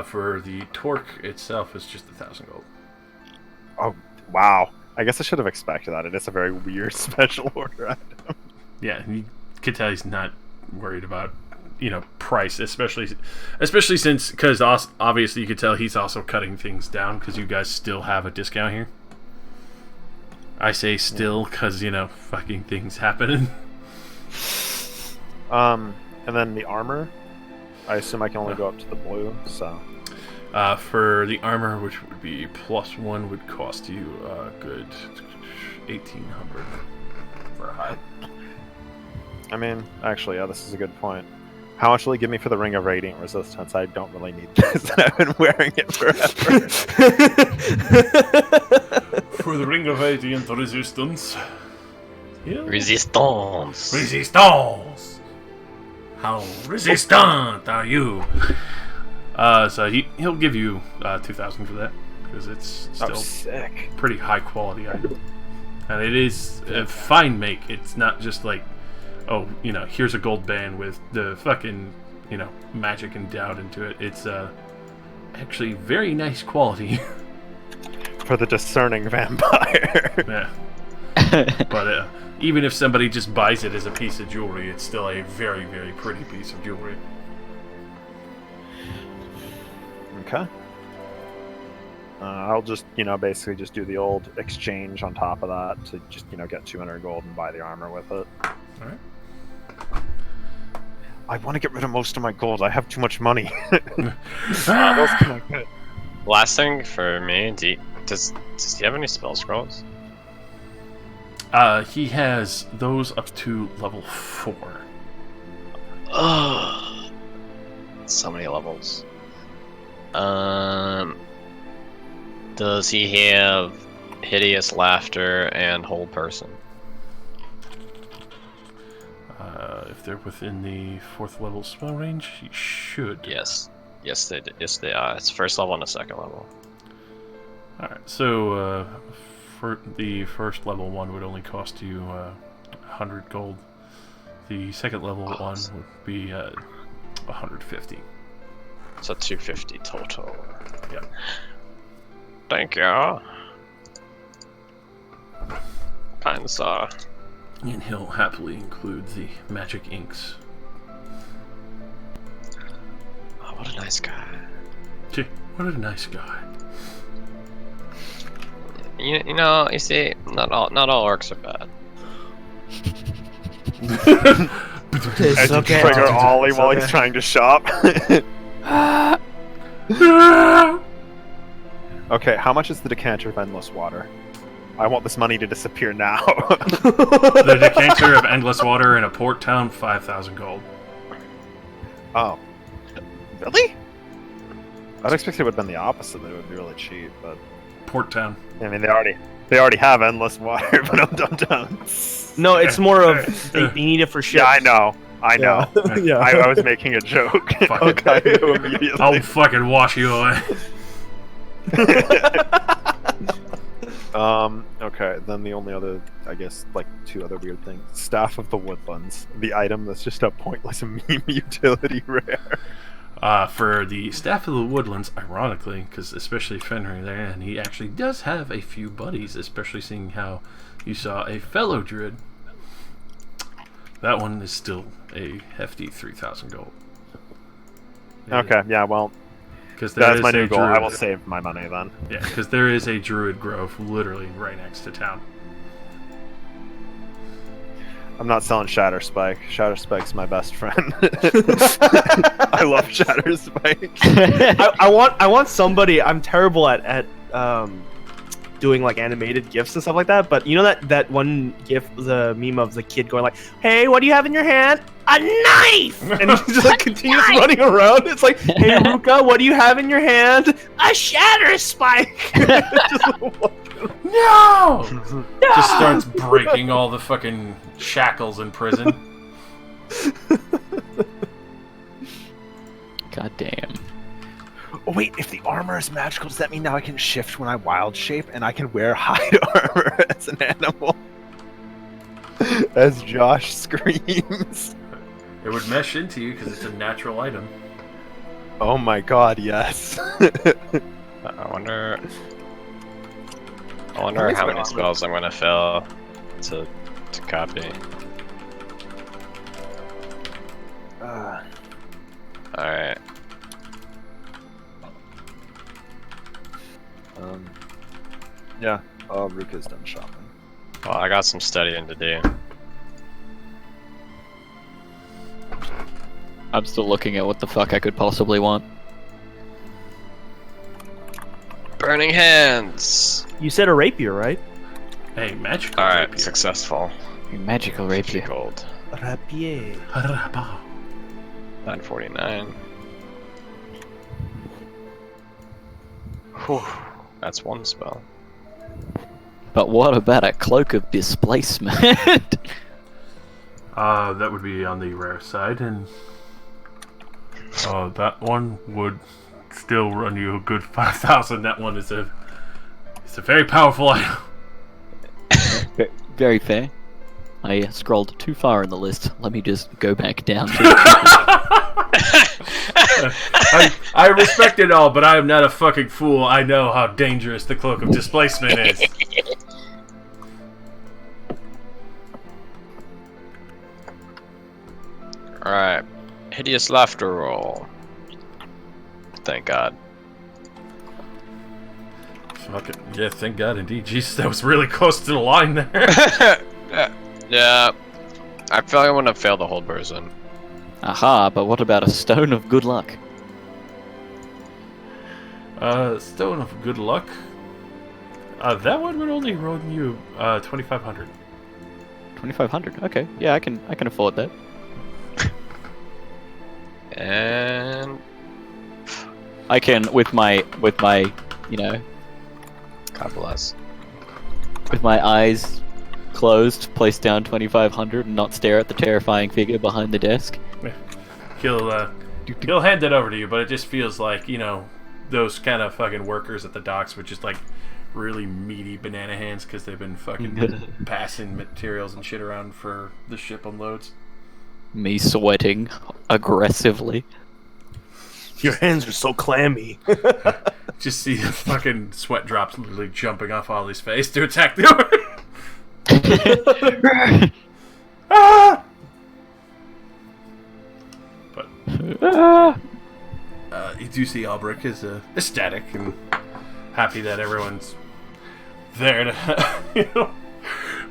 For the torque itself, it's just 1,000 gold. Oh, wow. I guess I should have expected that. It is a very weird special order item. Yeah, you could tell he's not worried about, price, especially since, because obviously you could tell he's also cutting things down because you guys still have a discount here. I say still because, fucking things happen. And then the armor. I assume I can only go up to the blue, so. For the armor, which would be +1, would cost you a good 1,800 for a hide. I mean, actually, yeah, this is a good point. How much will he give me for the Ring of Radiant Resistance? I don't really need this, and I've been wearing it forever. For the Ring of Radiant Resistance. Yeah. Resistance. Resistance! How resistant are you? So he'll give you 2,000 for that because it's still sick. Pretty high quality item, and it is a fine make. It's not just like, oh, here's a gold band with the fucking magic endowed into it. It's actually very nice quality. For the discerning vampire. Yeah. But even if somebody just buys it as a piece of jewelry, it's still a very, very pretty piece of jewelry. Okay. I'll just, basically just do the old exchange on top of that to just, get 200 gold and buy the armor with it. Alright. I want to get rid of most of my gold. I have too much money. Last thing for me, does he have any spell scrolls? He has those up to level 4. Ugh. So many levels. Does he have hideous laughter and whole person? If they're within the 4th level spell range, he should. Yes. Yes, they are. It's first level and a second level. Alright, so for the first level one would only cost you 100 gold. The second level one would be 150. So 250 total. Yep. Thank you. Kind sir. And he'll happily include the magic inks. Oh, what a nice guy. Gee, what a nice guy. You see, not all orcs are bad. It's And okay. trigger Ollie It's while okay. he's trying to shop. Okay, how much is the decanter of endless water? I want this money to disappear now. The decanter of endless water in a port town, 5,000 gold. Oh. Really? I'd expect it would have been the opposite, that it would be really cheap, but Port town. I mean they already have endless water, but dum. No, it's more of they need it for ships. Yeah, I know. Yeah. I was making a joke. Fuck. Immediately. I'll fucking wash you away. Okay, then the only other, I guess, like, two other weird things. Staff of the Woodlands. The item that's just a pointless meme utility rare. For the Staff of the Woodlands, ironically, because especially Fenrir there, and he actually does have a few buddies, especially seeing how you saw a fellow druid. That one is still a hefty 3,000 gold. Okay, yeah, well, Because that's my new goal. I will save my money then. Yeah, because there is a druid grove literally right next to town. I'm not selling Shatter Spike. Shatter Spike's my best friend. I love Shatter Spike. I want somebody. I'm terrible at doing like animated gifs and stuff like that. But you know that one gif, the meme of the kid going like, "Hey, what do you have in your hand? A knife!" And he just like continues running around. It's like, "Hey, Ruka, what do you have in your hand? A shatter spike." No! Just starts breaking all the fucking shackles in prison. God damn. Oh wait, if the armor is magical, does that mean now I can shift when I wild shape and I can wear hide armor as an animal? As Josh screams. It would mesh into you because it's a natural item. Oh my god, yes. I wonder how many spells I'm gonna fail to copy. Alright. Yeah. Oh, Ruka's done shopping. Well, I got some studying to do. I'm still looking at what the fuck I could possibly want. Burning hands! You said a rapier, right? Hey, magical Alright, rapier. successful. Magical rapier. Gold. Rapier. 949. Whew. That's one spell. But what about a cloak of displacement? That would be on the rare side, and that one would still run you a good 5,000. That one is it's a very powerful item. Very fair. I scrolled too far in the list. Let me just go back down to I respect it all, but I am not a fucking fool. I know how dangerous the Cloak of Displacement is. Alright. Hideous laughter roll. Thank God. Fucking yeah, thank God indeed. Jesus, that was really close to the line there. Yeah. I feel like I want to fail the whole person. Aha, but what about a stone of good luck? Stone of Good Luck. That one would only roll you 2,500. 2,500. Okay, yeah, I can afford that. And I can with my you know, God bless. with my eyes closed, place down 2,500 and not stare at the terrifying figure behind the desk. He'll hand it over to you, but it just feels like, you know, those kind of fucking workers at the docks with just like really meaty banana hands because they've been fucking passing materials and shit around for the ship unloads. Me sweating aggressively. Your hands are so clammy. Just see the fucking sweat drops literally jumping off Ollie's face to attack the orc. Ah! But you do see Albrecht is ecstatic and happy that everyone's there to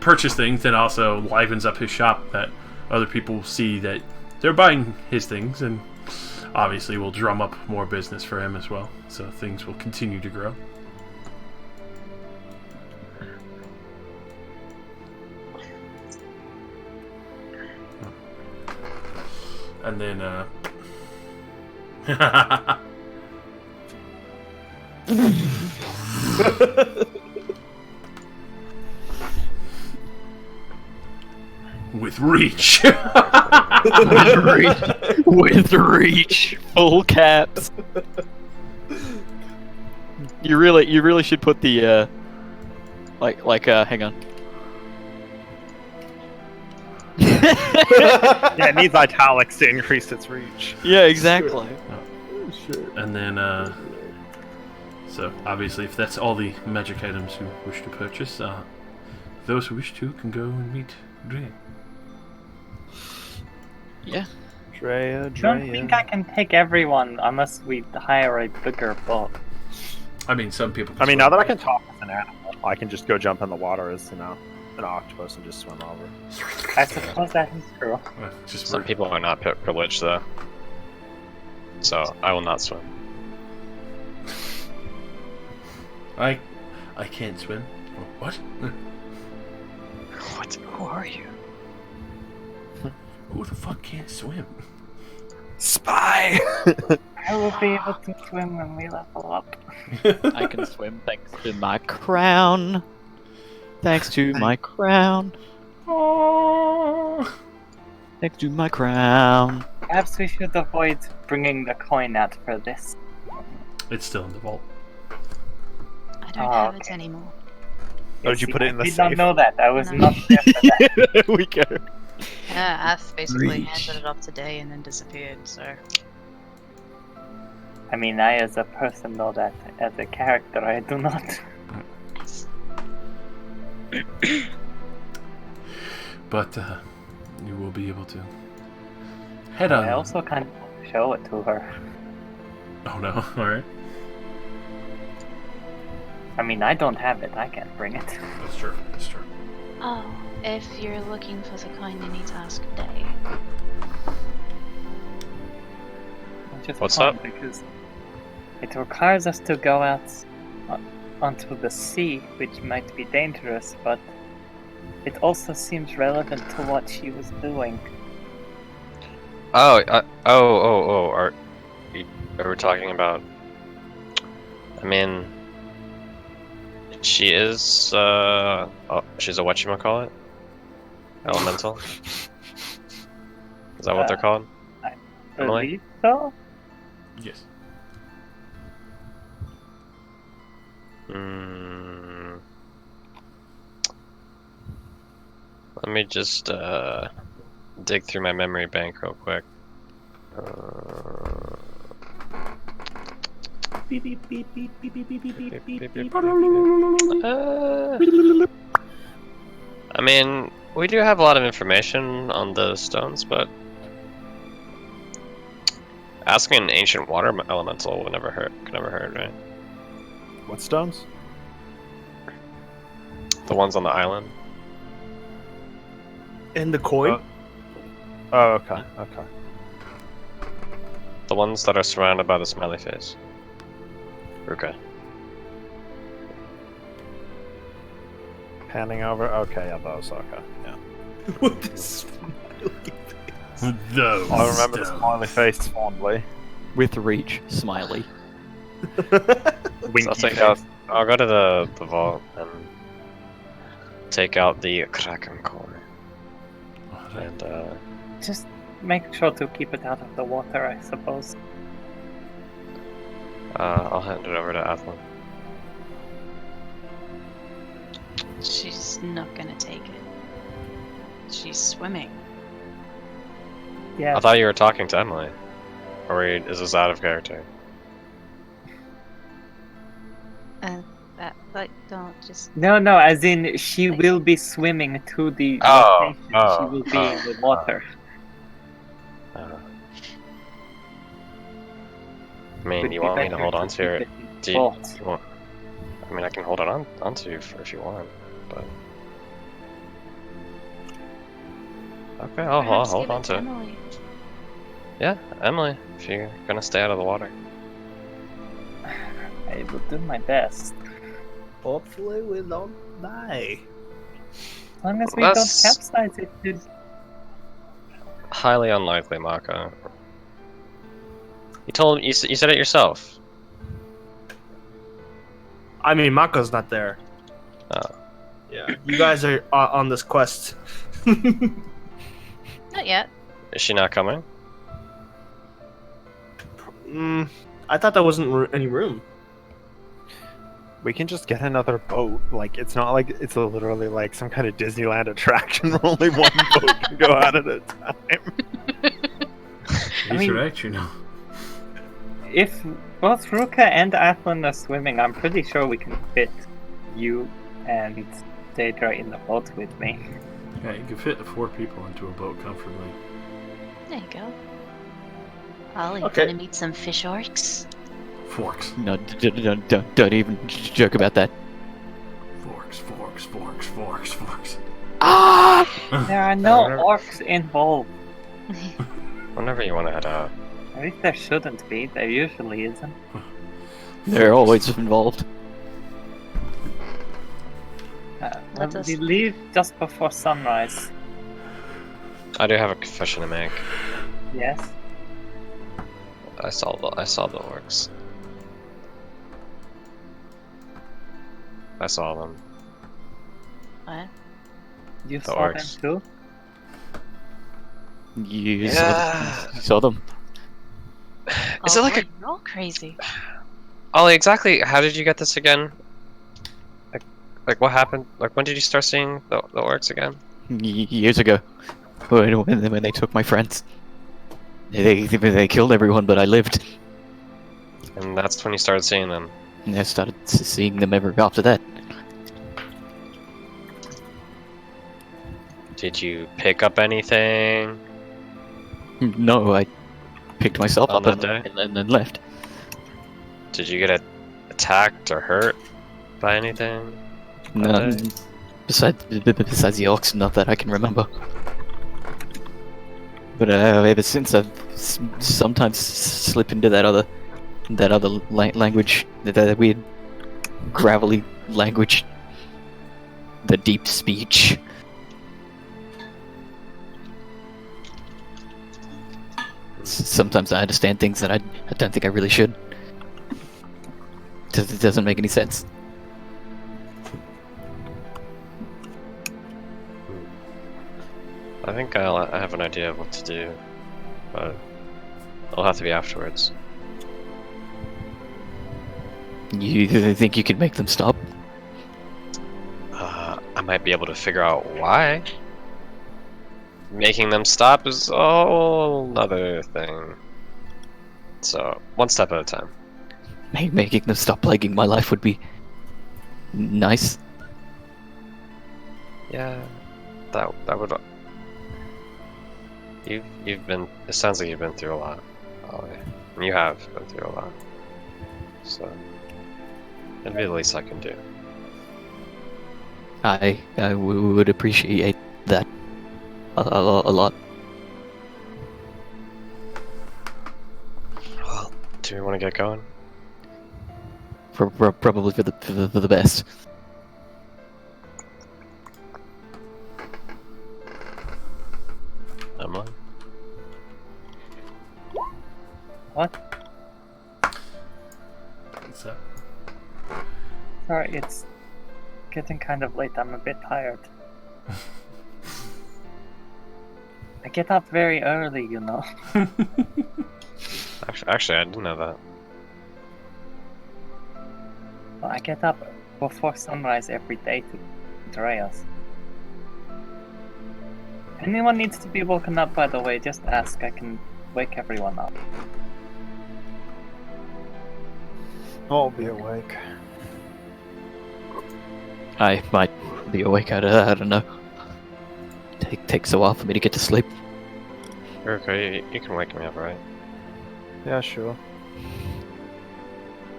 purchase things, and also livens up his shop that other people see that they're buying his things, and obviously will drum up more business for him as well. So things will continue to grow. And then, with reach. With reach, full caps. You really should put the hang on. Yeah, it needs italics to increase its reach. Yeah, exactly. And then, so obviously, if that's all the magic items you wish to purchase, those who wish to can go and meet Dre. Yeah. I don't think I can take everyone unless we hire a bigger boat. I mean, some people. I mean, now that I can talk as an animal, I can just go jump in the water as an octopus and just swim over. I suppose that is true. Just Some people are not privileged though, so I will not swim. I can't swim. What? What? Who are you? Who the fuck can't swim? Spy! I will be able to swim when we level up. I can swim thanks to my crown. Thanks to my crown. Oh. Thanks to my crown. Perhaps we should avoid bringing the coin out for this. It's still in the vault. I don't have it anymore. Oh, did you put it in the I did safe? not know that. I was No. not there for that. We go. Yeah, Ath basically Reach. handed it off today and then disappeared, so. I mean, I as a person know that. As a character, I do not. But you will be able to head on. I also can't show it to her. Oh no! All right. I mean, I don't have it. I can't bring it. That's true. That's true. Oh, if you're looking for the coin, you need to ask Day. Just What's fun up? Because it requires us to go out onto the sea, which might be dangerous, but it also seems relevant to what she was doing. Are we talking about? I mean, she is. She's a whatchamacallit? Elemental. Is that what they're called? Emily? Believe so? Yes. Let me just dig through my memory bank real quick. I mean, we do have a lot of information on the stones, but asking an ancient water elemental would never hurt. Could never hurt, right? What stones? The ones on the island. And the coin? Oh, okay, okay. The ones that are surrounded by the smiley face. Okay. Panning over. Okay, yeah, those. Okay, yeah. What this? Those. I remember the smiley face fondly. With reach, smiley. So I'll go to the vault and take out the Kraken core. And Just make sure to keep it out of the water, I suppose. I'll hand it over to Athlon. She's not gonna take it. She's swimming. Yeah. I thought you were talking to Emily. Is this out of character? Like, don't just. No, as in she will be swimming to the location. She will be in the water. I mean, Would you be want me to better hold on to her? keep it in Do the vault. you want? I mean, I can hold it onto you if you want, but Okay, I'll Perhaps hold give on it to it. Emily. Yeah, Emily, if you're gonna stay out of the water. I will do my best. Hopefully we don't die. As long as we That's- don't capsize it, dude. Highly unlikely, Mako. You said it yourself. I mean, Mako's not there. Oh. Yeah, you guys are on this quest. Not yet. Is she not coming? I thought there wasn't any room. We can just get another boat. Like, it's not like it's literally like some kind of Disneyland attraction where only one boat can go out at a time. He's mean- right, you know. If both Ruka and Athlon are swimming, I'm pretty sure we can fit you and Daedra in the boat with me. Yeah, you can fit 4 people into a boat comfortably. There you go. Ollie, Okay. gonna meet some fish orcs? Forks. No, don't even joke about that. Forks, forks, forks, forks, forks. Ah! There are no orcs involved. Whenever you want to head out. At least there shouldn't be. There usually isn't. They're always involved. Let us- We leave just before sunrise. I do have a confession to make. Yes. I saw the orcs. I saw them. What? You The saw orcs. them too? You Yeah. saw them. Is it like boy, a- You're all crazy. Ollie, exactly how did you get this again? Like what happened? Like when did you start seeing the orcs again? Years ago, when they took my friends, they killed everyone, but I lived. And that's when you started seeing them. And I started seeing them ever after that. Did you pick up anything? No, I picked myself On up that day? and then left. Did you get attacked or hurt by anything? No, Okay. besides the orcs, not that I can remember. But ever since, I've sometimes slip into that other language, that weird gravelly language, the deep speech. Sometimes I understand things that I don't think I really should. It doesn't make any sense. I think I have an idea of what to do, but it'll have to be afterwards. You think you could make them stop? I might be able to figure out why. Making them stop is a whole other thing. So, one step at a time. Making them stop plaguing my life would be nice. Yeah, that would. You've been. It sounds like you've been through a lot, Ollie. You have been through a lot. So, it'd be the least I can do. I would appreciate that a lot. Well, do we want to get going? Probably for the best. Emily? What? What's up? Sorry, it's getting kind of late. I'm a bit tired. I get up very early, you know. Actually, I didn't know that. Well, I get up before sunrise every day to Andreas. Anyone needs to be woken up, by the way, just ask. I can wake everyone up. I'll be awake. I might be awake. I don't know. Takes a while for me to get to sleep. Okay, you can wake me up, right? Yeah, sure.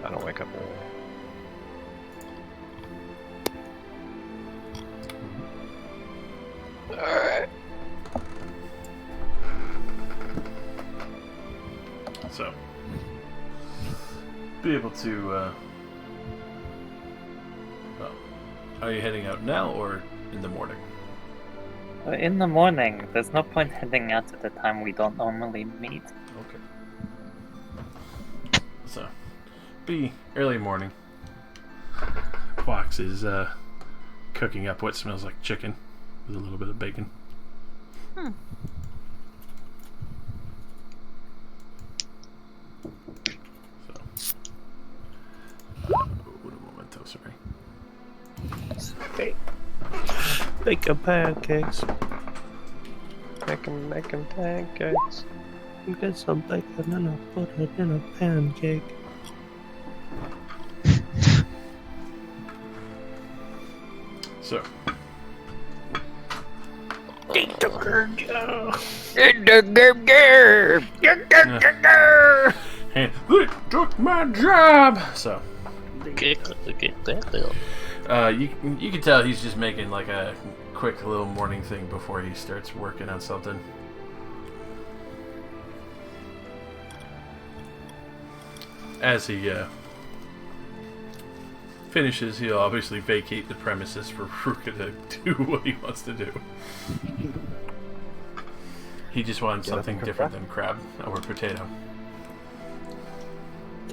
I don't wake up early. Alright. be able to. Well, are you heading out now or in the morning? In the morning, there's no point heading out at the time we don't normally meet. Okay. So, be early morning. Fox is cooking up what smells like chicken with a little bit of bacon. Un momento, sorry. Bacon pancakes. Making pancakes. Get some bacon and I'll put it in a pancake. So, and they took my job. So, you can tell he's just making like a quick little morning thing before he starts working on something. As he finishes, he'll obviously vacate the premises for Ruka to do what he wants to do. He just wants something different than crab or potato.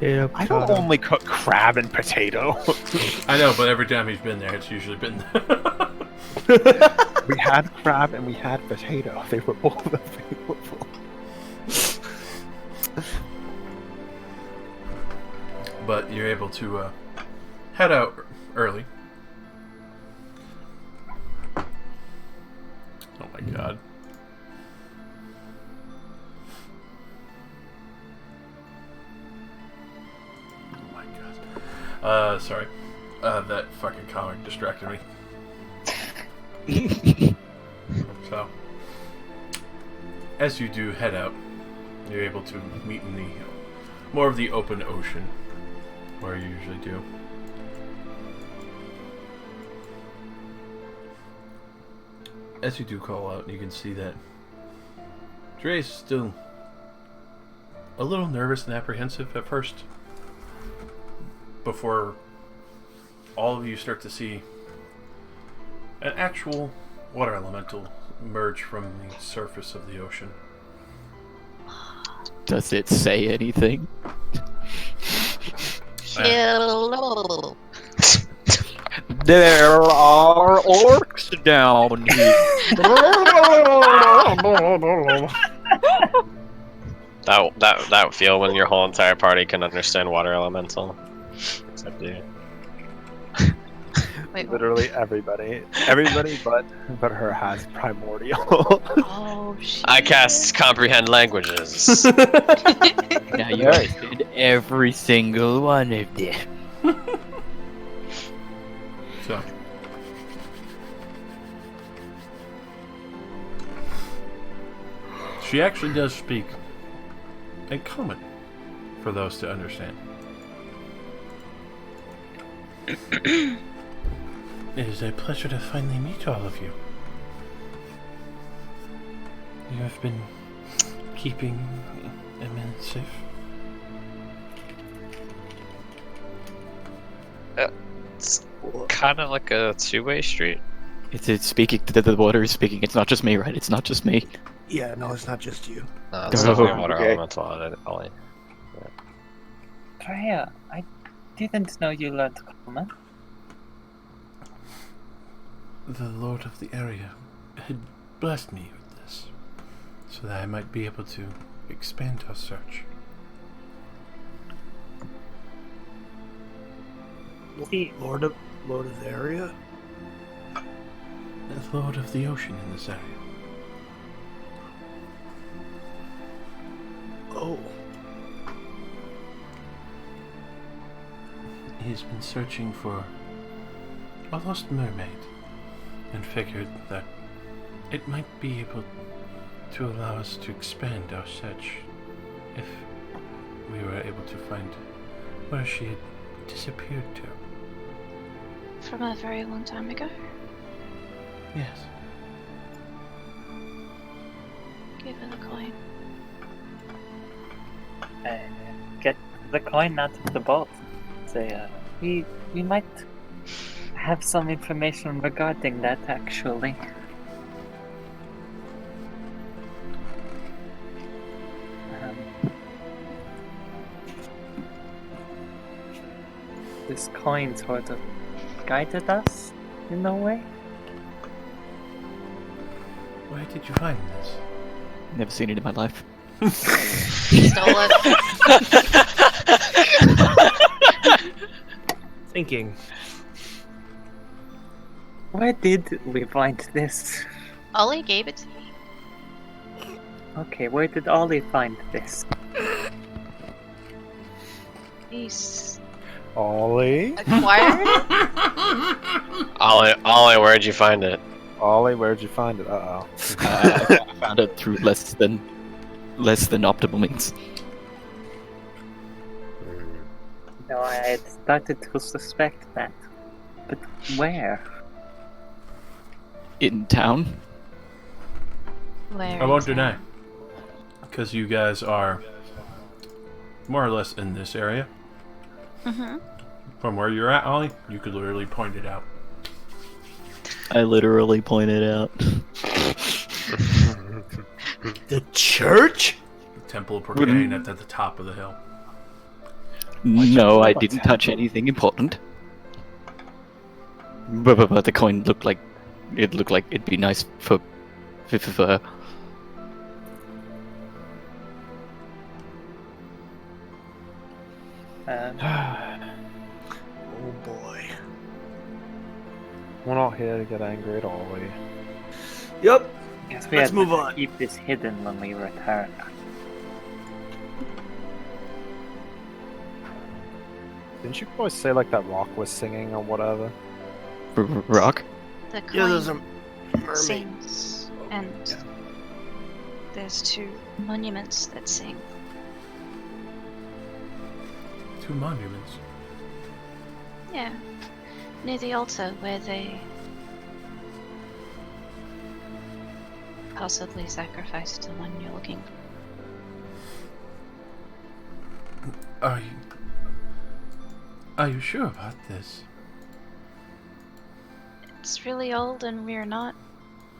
I don't only cook crab and potato. I know, but every time he's been there, it's usually been We had crab and we had potato. They were both available. But you're able to head out early. Oh my god. Oh my god. Sorry. That fucking comic distracted me. So, as you do head out, you're able to meet in the more of the open ocean, where you usually do. As you do call out, you can see that Dre's still a little nervous and apprehensive at first, before all of you start to see an actual water elemental emerge from the surface of the ocean. Does it say anything? There are orcs down here. That would feel when your whole entire party can understand water elemental. Except you. Wait, Literally everybody but her has primordial. oh shit. I cast comprehend languages. Now you understand every single one of them. So, she actually does speak a common for those to understand. It is a pleasure to finally meet all of you. You have been keeping Emin safe. It's kind of like a two-way street. It's speaking. The water is speaking. It's not just me, right? It's not just me. Yeah, no, it's not just you. No, it's Oh, definitely a water okay. elemental on it, Ollie. Freya, I didn't know you learned common. The Lord of the area had blessed me with this, so that I might be able to expand our search. Lord of the area? The Lord of the ocean in this area. Oh. He has been searching for a lost mermaid and figured that it might be able to allow us to expand our search if we were able to find where she had disappeared to. From a very long time ago. Yes. Give her the coin. the coin out of the boat. Say, we might have some information regarding that actually. This coin sort of guided us in a way. Where did you find this? Never seen it in my life. Stole it. Thinking. Where did we find this? Ollie gave it to me. Okay, where did Ollie find this? He's Ollie? acquired it? Ollie, where'd you find it? Ollie, where'd you find it? Uh-oh. I found it through less than optimal means. No, I had started to suspect that. But where? In town. Where I won't is deny. it? Because you guys are more or less in this area. Mm-hmm. From where you're at, Ollie, you could literally point it out. I literally pointed out. The church? The Temple of Procane at the top of the hill. No, I didn't touch anything important. But the coin looked like it'd be nice for. Oh boy. We're not here to get angry at Ollie. Yep. Yes, we Let's had move to on. keep this hidden when we return. Didn't you always say like that rock was singing or whatever? Rock? The Yeah, there's a coin mermaid. sings, and there's 2 monuments that sing. 2 monuments. Yeah, near the altar where they possibly sacrificed the one you're looking for. Are you sure about this? It's really old, and we're not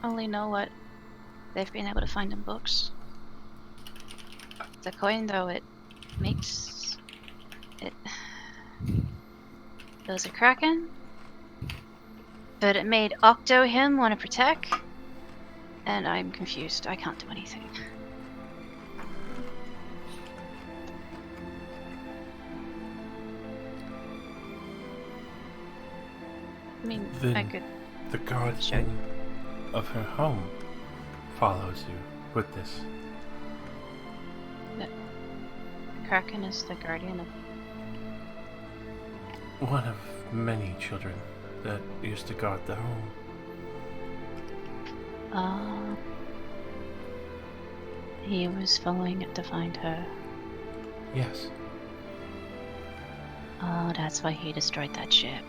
only know what they've been able to find in books. The coin, though, it makes it. There was a kraken, but it made Octo him want to protect, and I'm confused. I can't do anything. I mean, I Then could. the guardian Sure. of her home follows you with this. Kraken is the guardian of. One of many children that used to guard the home. He was following it to find her. Yes. Oh, that's why he destroyed that ship.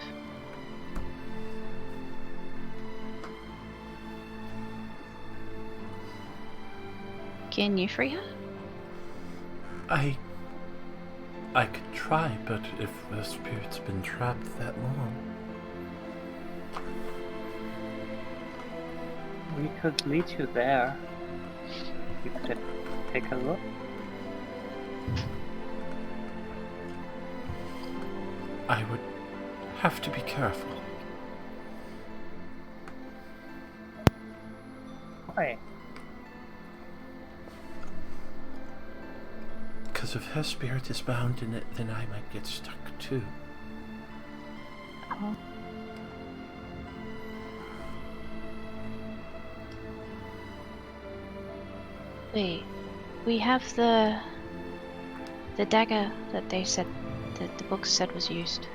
Can you free her? I could try, but if the spirit's been trapped that long. We could lead you there. You could take a look. I would have to be careful. Why? Because if her spirit is bound in it, then I might get stuck too. Oh. Wait, we have the dagger that they said that the book said was used.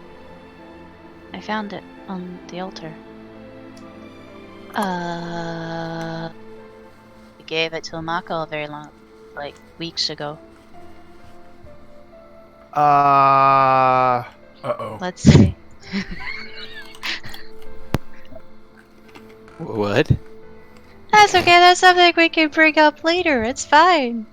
I found it on the altar. We gave it to Marco very long, like weeks ago. Uh-oh. Let's see. What? That's okay, that's something we can bring up later, it's fine.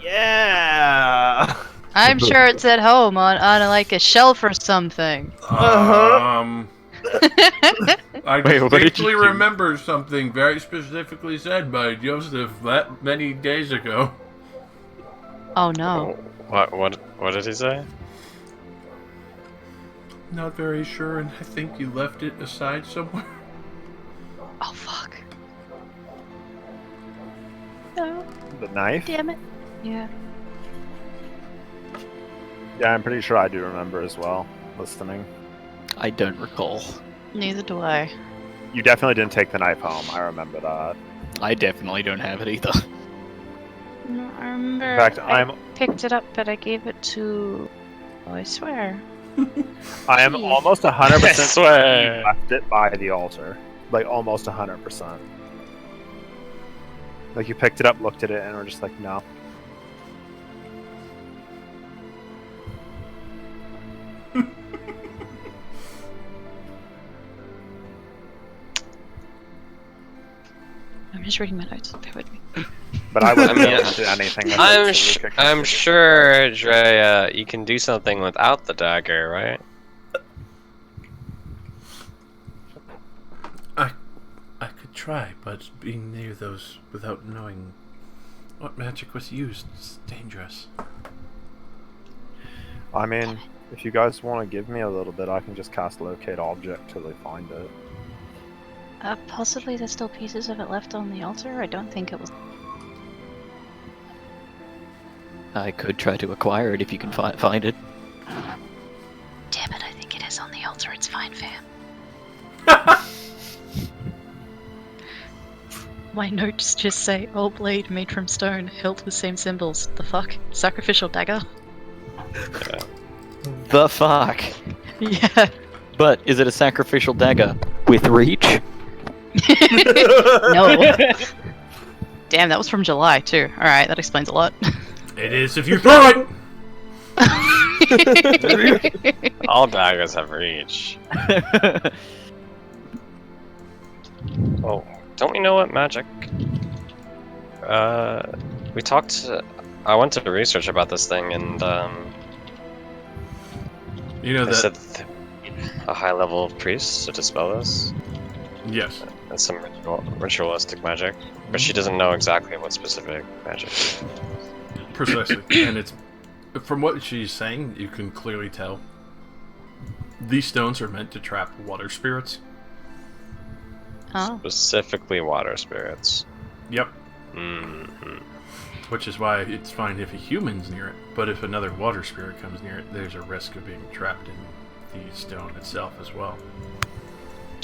Yeah. I'm sure it's at home on like a shelf or something. I Wait, what did you distinctly do? remember something very specifically said by Joseph that many days ago. Oh no. What did he say? Not very sure, and I think you left it aside somewhere. Oh fuck. No, The knife? damn it. Yeah. Yeah, I'm pretty sure I do remember as well, listening. I don't recall. Neither do I. You definitely didn't take the knife home, I remember that. I definitely don't have it either. No, I remember. In fact, I I'm picked it up, but I gave it to. Oh, I swear. I am Jeez. almost 100% I swear. you left it by the altar. Like, almost 100%. Like, you picked it up, looked at it, and were just like, no. I'm just reading my notes. Bear with me. But I wouldn't I mean, go into anything with it, so we could I'm continue. sure, Drea, you can do something without the dagger, right? I could try, but being near those without knowing what magic was used is dangerous. I mean, if you guys want to give me a little bit, I can just cast Locate Object till they find it. Possibly there's still pieces of it left on the altar. I don't think it was. I could try to acquire it if you can find it. Damn it! I think it is on the altar. It's fine, fam. My notes just say old blade made from stone, hilt with same symbols. The fuck? Sacrificial dagger? The fuck? Yeah. But is it a sacrificial dagger with reach? No. Damn, that was from July too. Alright, that explains a lot. It is if you throw it! All daggers have reach. Oh, don't we know what magic? We talked. I went to research about this thing, and You know they that. said a high level priest to dispel this, Yes. and some ritualistic magic, but she doesn't know exactly what specific magic. Precisely. And it's. From what she's saying, you can clearly tell. These stones are meant to trap water spirits. Oh. Specifically, water spirits. Yep. Mm-hmm. Which is why it's fine if a human's near it, but if another water spirit comes near it, there's a risk of being trapped in the stone itself as well.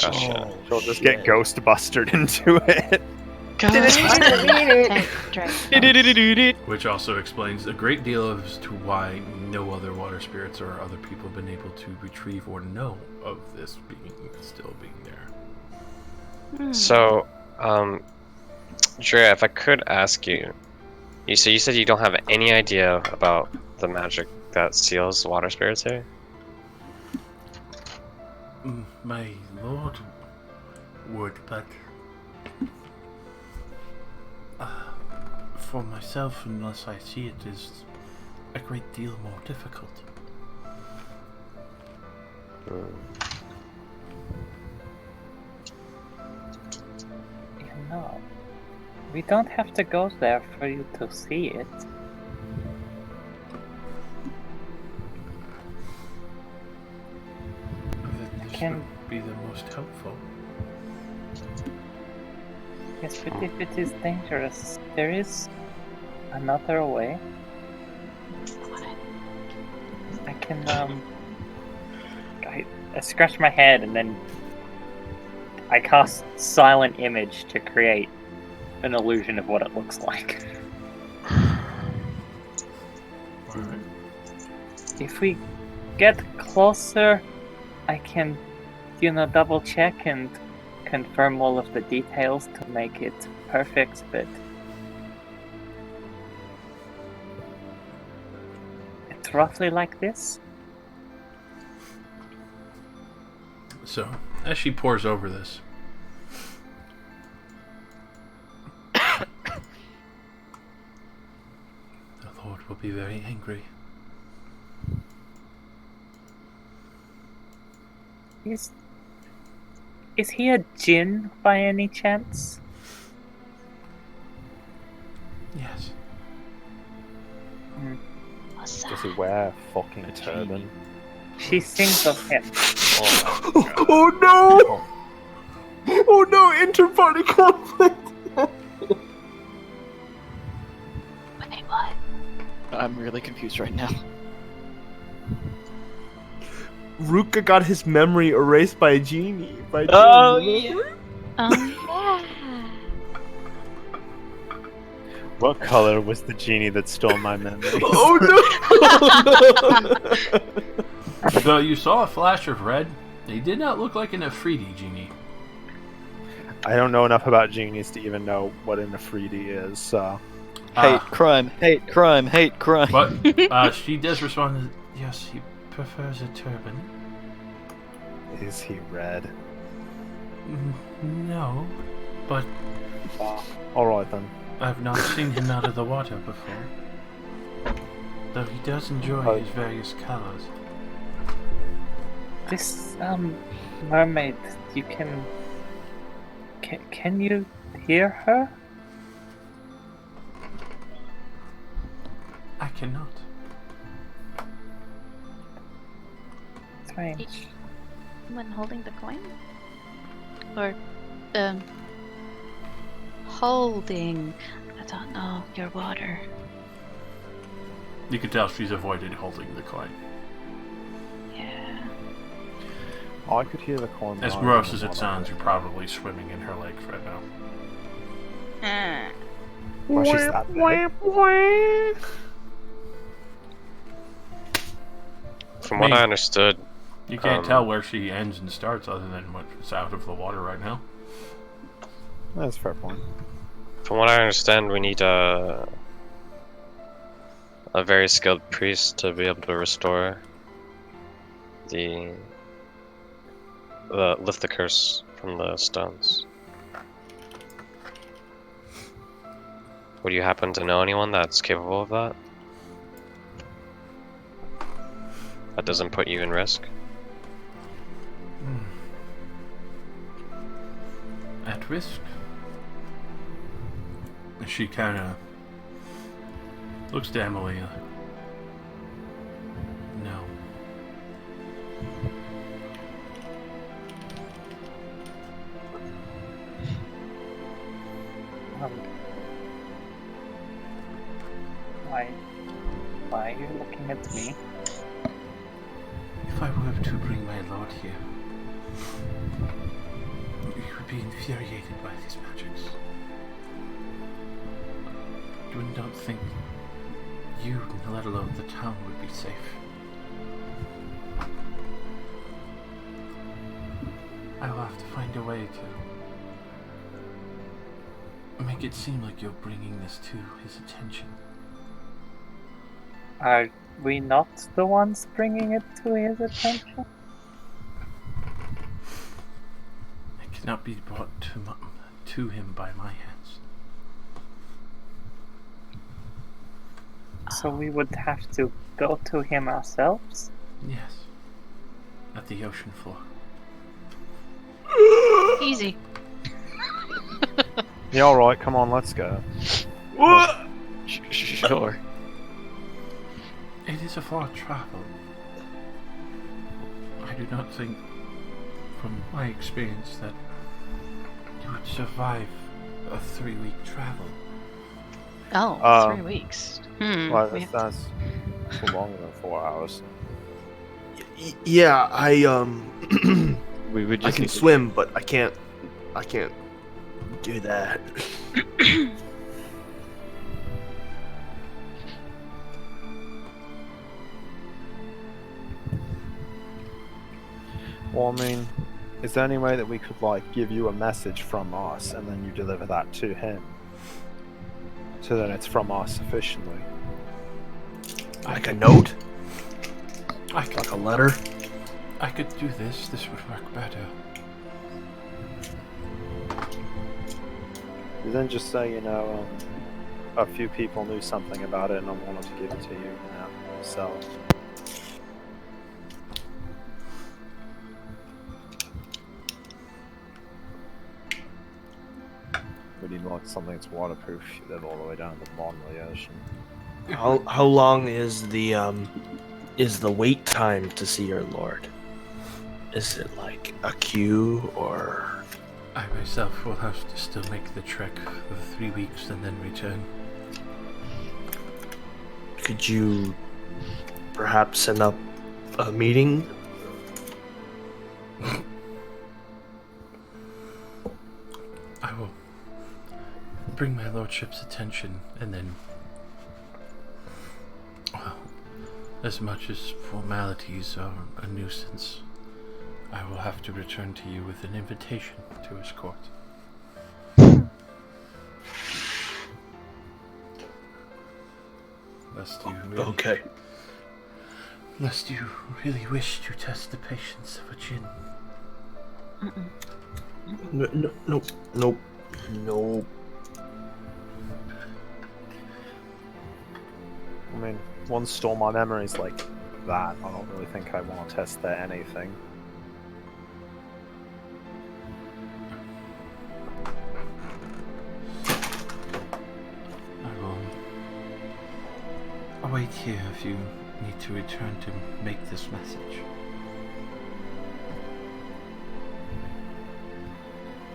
Gotcha. She'll just get ghost bustered into it. Which also explains a great deal as to why no other water spirits or other people have been able to retrieve or know of this being still being there. So, Drea, if I could ask you, you said you don't have any idea about the magic that seals water spirits here? My lord would, but for myself, unless I see it, is a great deal more difficult. You know, we don't have to go there for you to see it. This Can- would be the most helpful. Yes, but if it is dangerous, there is another way. I can, I scratch my head and then I cast Silent Image to create an illusion of what it looks like. Alright. If we get closer, I can, double check and confirm all of the details to make it perfect, but it's roughly like this. So, as she pours over this, the Lord will be very angry. Is he a djinn by any chance? Yes. What's Does he that? wear a fucking A turban? genie. She sings of him. Oh, my God. Oh no! Oh no! Inter-party conflict. Wait, what? I'm really confused right now. Ruka got his memory erased by a genie. Oh, remember? Oh What color was the genie that stole my memories? Oh no! Though you saw a flash of red, they did not look like an Afridi genie. I don't know enough about genies to even know what an Afridi is, so... Hate crime, hate crime, hate crime. But she does respond, yes, he prefers a turban. Is he red? No, but Alright then. I've not seen him out of the water before. Though he does enjoy his various colors. This mermaid, you can you hear her? I cannot. Strange. When holding the coin? Or, holding, I don't know, your water. You can tell she's avoided holding the coin. Yeah. I could hear the coin. As rising gross as and it sounds, you're probably swimming in her legs right now. Well, she's that big. From what I understood, You can't tell where she ends and starts other than what's out of the water right now. That's a fair point. from what I understand, we need a very skilled priest to be able to restore lift the curse from the stones. Would you happen to know anyone that's capable of that? That doesn't put you in risk? At risk? She kind of looks to Emily. No. Why are you looking at me? If I were to bring my lord here, he would be infuriated by these magics. You don't think you, let alone the town, would be safe. I will have to find a way to make it seem like you're bringing this to his attention. Are we not the ones bringing it to his attention? It cannot be brought to him by my hands. So we would have to go to him ourselves? Yes. At the ocean floor. Easy. Yeah, alright, come on, let's go. What? Sure. It is a far travel. I do not think, from my experience, that you would survive a 3-week travel. Oh, 3 weeks. Well, We have that's longer than 4 hours. Yeah, We would I just can need to- swim, but I can't do that. Well, I mean, is there any way that we could, like, give you a message from us and then you deliver that to him? So that it's from us officially. Like a note? I could, Like a letter? I could do this. This would work better. You then just say, you know, a few people knew something about it and I wanted to give it to you, you know, so. We need like something that's waterproof. You live all the way down to the bottom of the ocean. How long is the wait time to see your lord? Is it like a queue or? I myself will have to still make the trek for 3 weeks and then return. Could you perhaps set up a meeting? I will bring my lordship's attention, and then, well, as much as formalities are a nuisance, I will have to return to you with an invitation to his court. Lest you really, Okay. lest you really wish to test the patience of a djinn. Nope. I mean, once stole my memories like that, I don't really think I want to test their anything. I will await here if you need to return to make this message.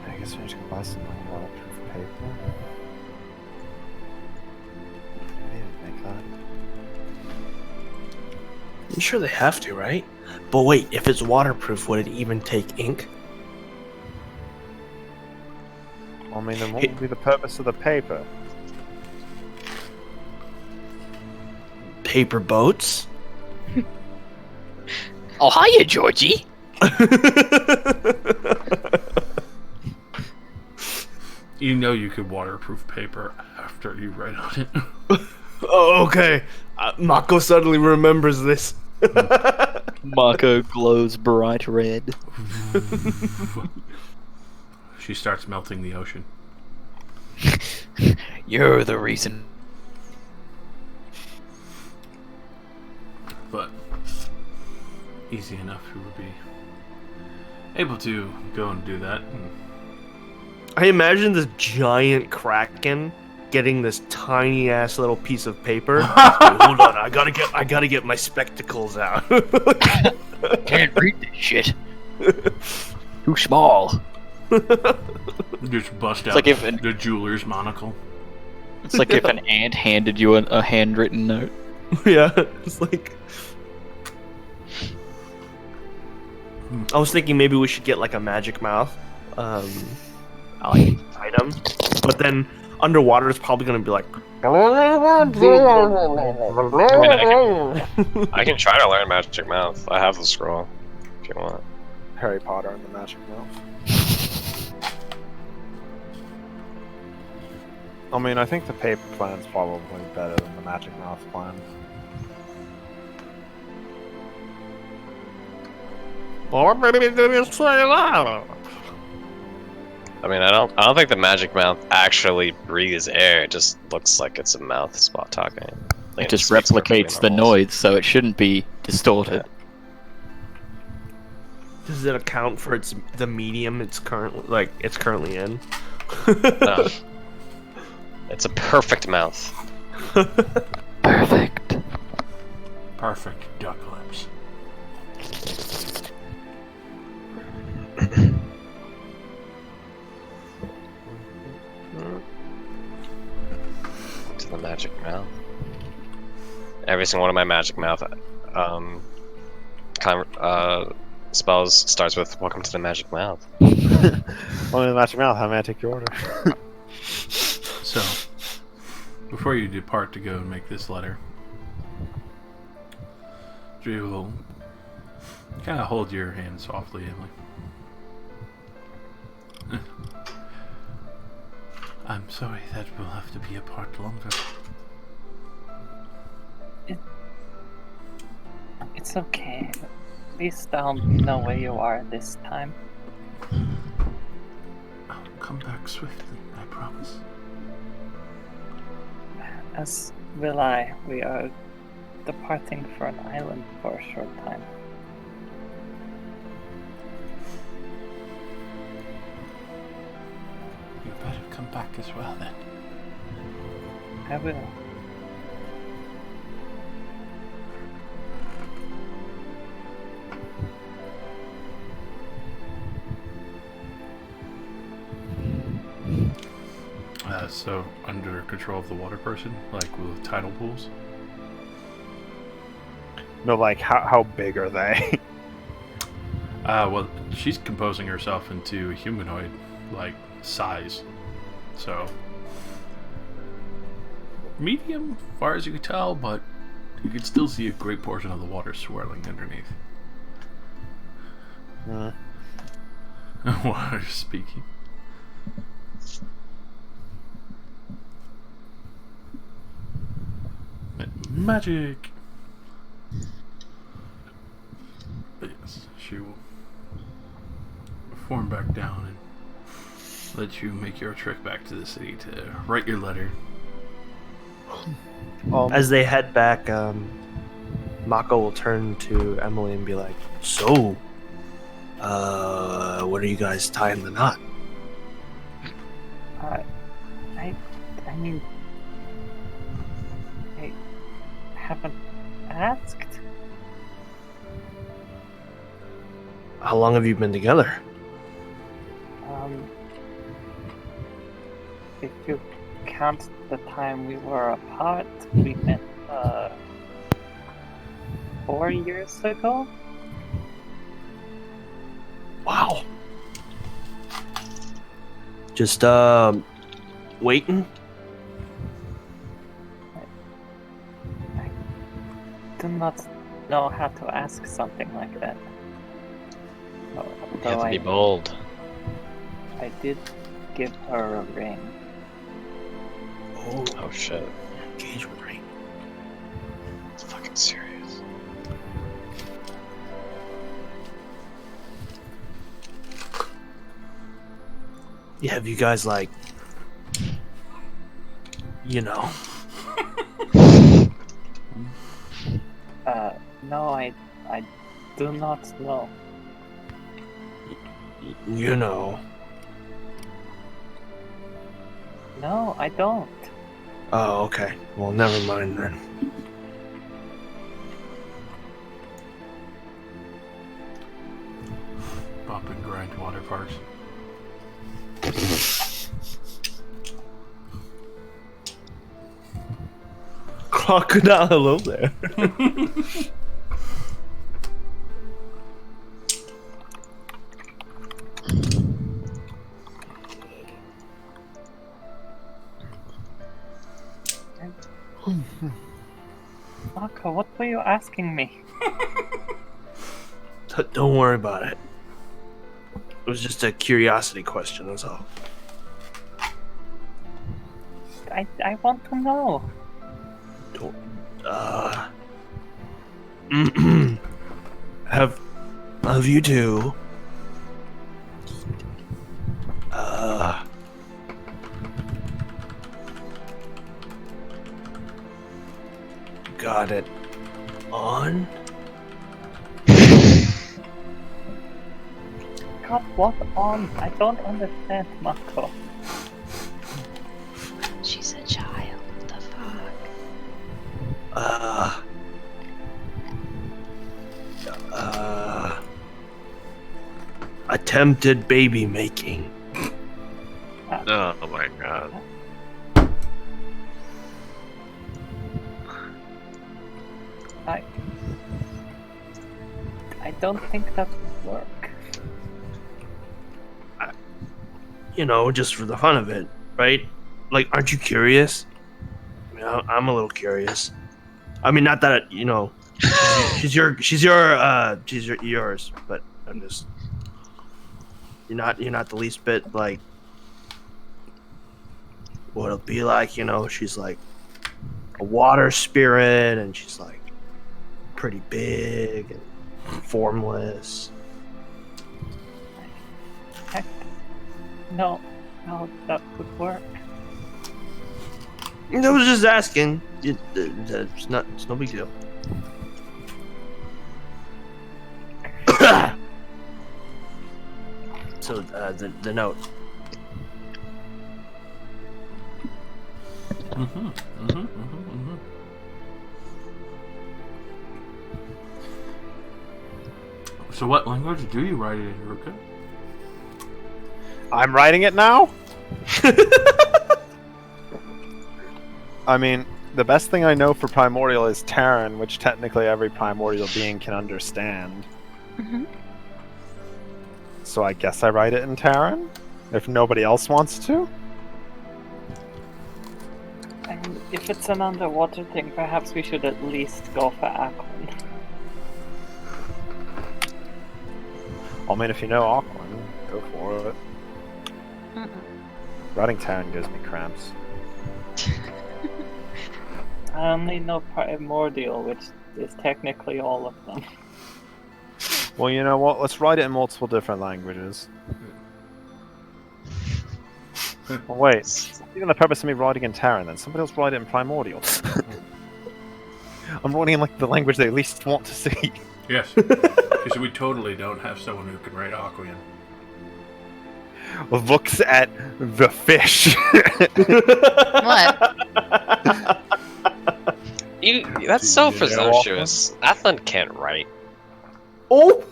I guess we should buy some waterproof paper. Maybe make that. I'm sure they have to, right? But wait, if it's waterproof, would it even take ink? I mean, then what would be the purpose of the paper? Paper boats? Oh, hiya, Georgie. You know you could waterproof paper after you write on it. Oh, okay. Mako suddenly remembers this. Mako glows bright red. She starts melting the ocean. You're the reason. But easy enough, who would be able to go and do that. I imagine this giant kraken getting this tiny ass little piece of paper. Wait, hold on, I gotta get my spectacles out. Can't read this shit. Too small. Just bust out like if the jeweler's monocle. It's like if an ant handed you a handwritten note. Yeah, it's like. I was thinking maybe we should get like a magic mouth item, but then underwater it's probably gonna be like. I can try to learn Magic Mouth. I have the scroll, if you want. Harry Potter and the Magic Mouth. I mean, I think the paper plan's probably better than the Magic Mouth plan. I mean, I don't think the Magic Mouth actually breathes air. It just looks like it's a mouth spot talking. Like It just speaks perfectly replicates the normal. noise, so it shouldn't be distorted. Does it account for the medium it's currently in? No. It's a perfect mouth. Perfect. Perfect duck lips. To the Magic Mouth. Every single one of my Magic Mouth spells starts with "Welcome to the Magic Mouth." Only the Magic Mouth, how may I take your order? So, before you depart to go and make this letter, Drew will kind of hold your hand softly, Emily. I'm sorry that we'll have to be apart longer. It's okay. At least I'll know where you are this time. I'll come back swiftly, I promise. As will I. We are departing for an island for a short time. You better come back as well then. I will. So under control of the water person, like with tidal pools? No, like how big are they? Well, she's composing herself into a humanoid, like, size. So, medium, far as you can tell, but you can still see a great portion of the water swirling underneath. Water speaking. Magic! But yes, she will form back down and let you make your trek back to the city to write your letter. As they head back, Mako will turn to Emily and be like, "So, what are you guys tying the knot?" I mean, I haven't asked. How long have you been together? If you count the time we were apart, we met 4 years ago. Wow. Just waiting. I do not know how to ask something like that. You have Though to be bold. I did give her a ring. Oh shit. Engagement ring. It's fucking serious. Yeah, have you guys like, you know? No, I do not know. You know. No, I don't. Oh, okay. Well, never mind then. Bump and grind water parks. Crocodile, hello there. Mako, what were you asking me? Don't worry about it. It was just a curiosity question, that's all. I want to know. Don't. Have you two got it on? God, what on? I don't understand, Mako. She's a child. What the fuck? Attempted baby making. Oh my god. I don't think that would work. You know, just for the fun of it, right? Like, aren't you curious? I mean, I'm a little curious. I mean, not that you know, she's yours, but I'm just. You're not the least bit like. What it'll be like, you know? She's like a water spirit, and she's like pretty big and formless. No, that would work. I was just asking. It's no big deal. So the note. Mm-hmm. Mm-hmm. Mm-hmm. Mm-hmm. So what language do you write it in, Ruka? I'm writing it now? I mean, the best thing I know for Primordial is Terran, which technically every primordial being can understand. Mhm. So I guess I write it in Terran? If nobody else wants to? And if it's an underwater thing, perhaps we should at least go for Aquan. I mean, if you know Aquan, go for it. Mm-mm. Writing Terran gives me cramps. I only know Primordial, which is technically all of them. Well, you know what? Let's write it in multiple different languages. Well, wait. Even the purpose of me writing in Terran, then somebody else write it in Primordial. I'm writing in like the language they least want to see. Yes. Because we totally don't have someone who can write Aquan. Looks at the fish. What? That's so Do you know presumptuous. Athlon can't write. Oh!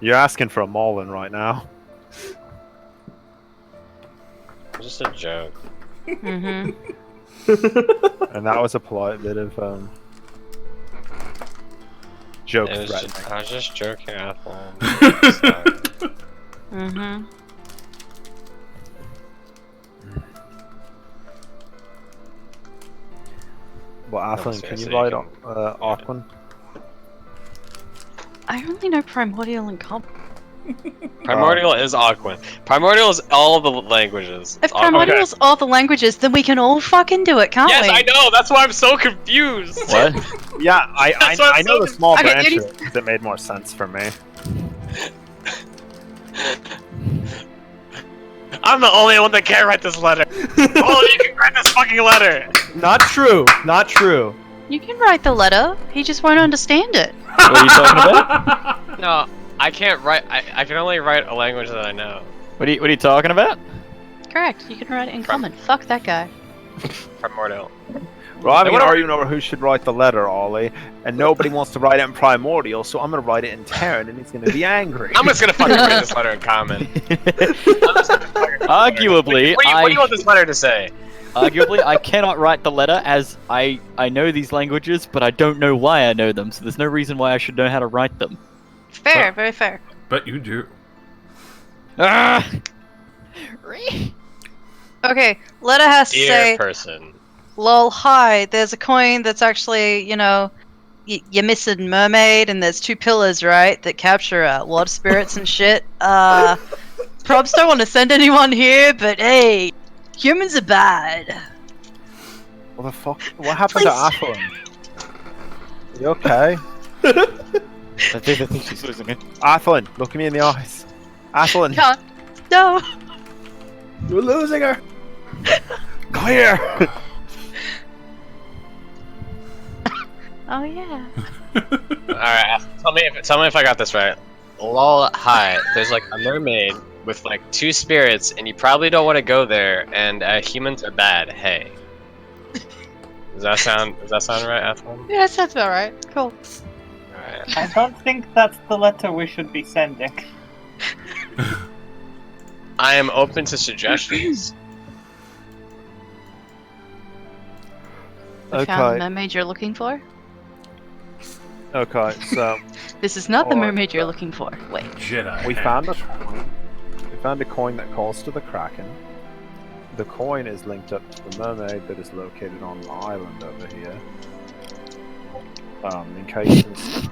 You're asking for a Maulin right now. Just a joke. Mm-hmm. And that was a polite bit of joke I threatening. was just joking, Athlon. Mm-hmm. Well, I was Athlon, gonna can you say write you Aquan? I only know Primordial and Comp. Primordial is Aquan. Primordial is all the languages. If Primordial's all the languages, then we can all fucking do it, can't Yes, we? I know. That's why I'm so confused. What? Yeah, I That's what I I'm know so the small Okay, branch it of it because it made more sense for me. I'm the only one that can't write this letter. All of you can write this fucking letter. Not true. Not true. You can write the letter. He just won't understand it. What are you talking about? No, I can't write. I can only write a language that I know. What are you talking about? Correct. You can write it in common. Fuck that guy. Primordial. We're having an What are- argument over who should write the letter, Ollie, and nobody wants to write it in Primordial, so I'm gonna write it in Terran, and he's gonna be angry. I'm just gonna fucking write this letter in common. Arguably, What do you want this letter to say? Arguably, I cannot write the letter as I know these languages, but I don't know why I know them, so there's no reason why I should know how to write them. Fair, very fair. But you do. Ah! Okay, letter has to Dear say, person. lol, hi, there's a coin that's actually, you know, you're missing mermaid, and there's two pillars, right, that capture water spirits and shit. Probs don't want to send anyone here, but hey, humans are bad. What the fuck? What happened to Athlon? Are you okay? I think she's losing it. Athlon, look me in the eyes. Athlon, Can't. No. You're losing her. come here. Oh yeah. Alright, tell me if I got this right. Lol, hi. There's like a mermaid with like two spirits, and you probably don't want to go there. And humans are bad. Hey. Does that sound right, Athlon? Yeah, that sounds about right. Cool. Alright. I don't think that's the letter we should be sending. I am open to suggestions. We found the Okay, mermaid you're looking for. okay, so This is not the Alright, mermaid you're looking for. Wait. Jedi. we hand. found a coin. We found a coin that calls to the Kraken. The coin is linked up to the mermaid that is located on the island over here. In case this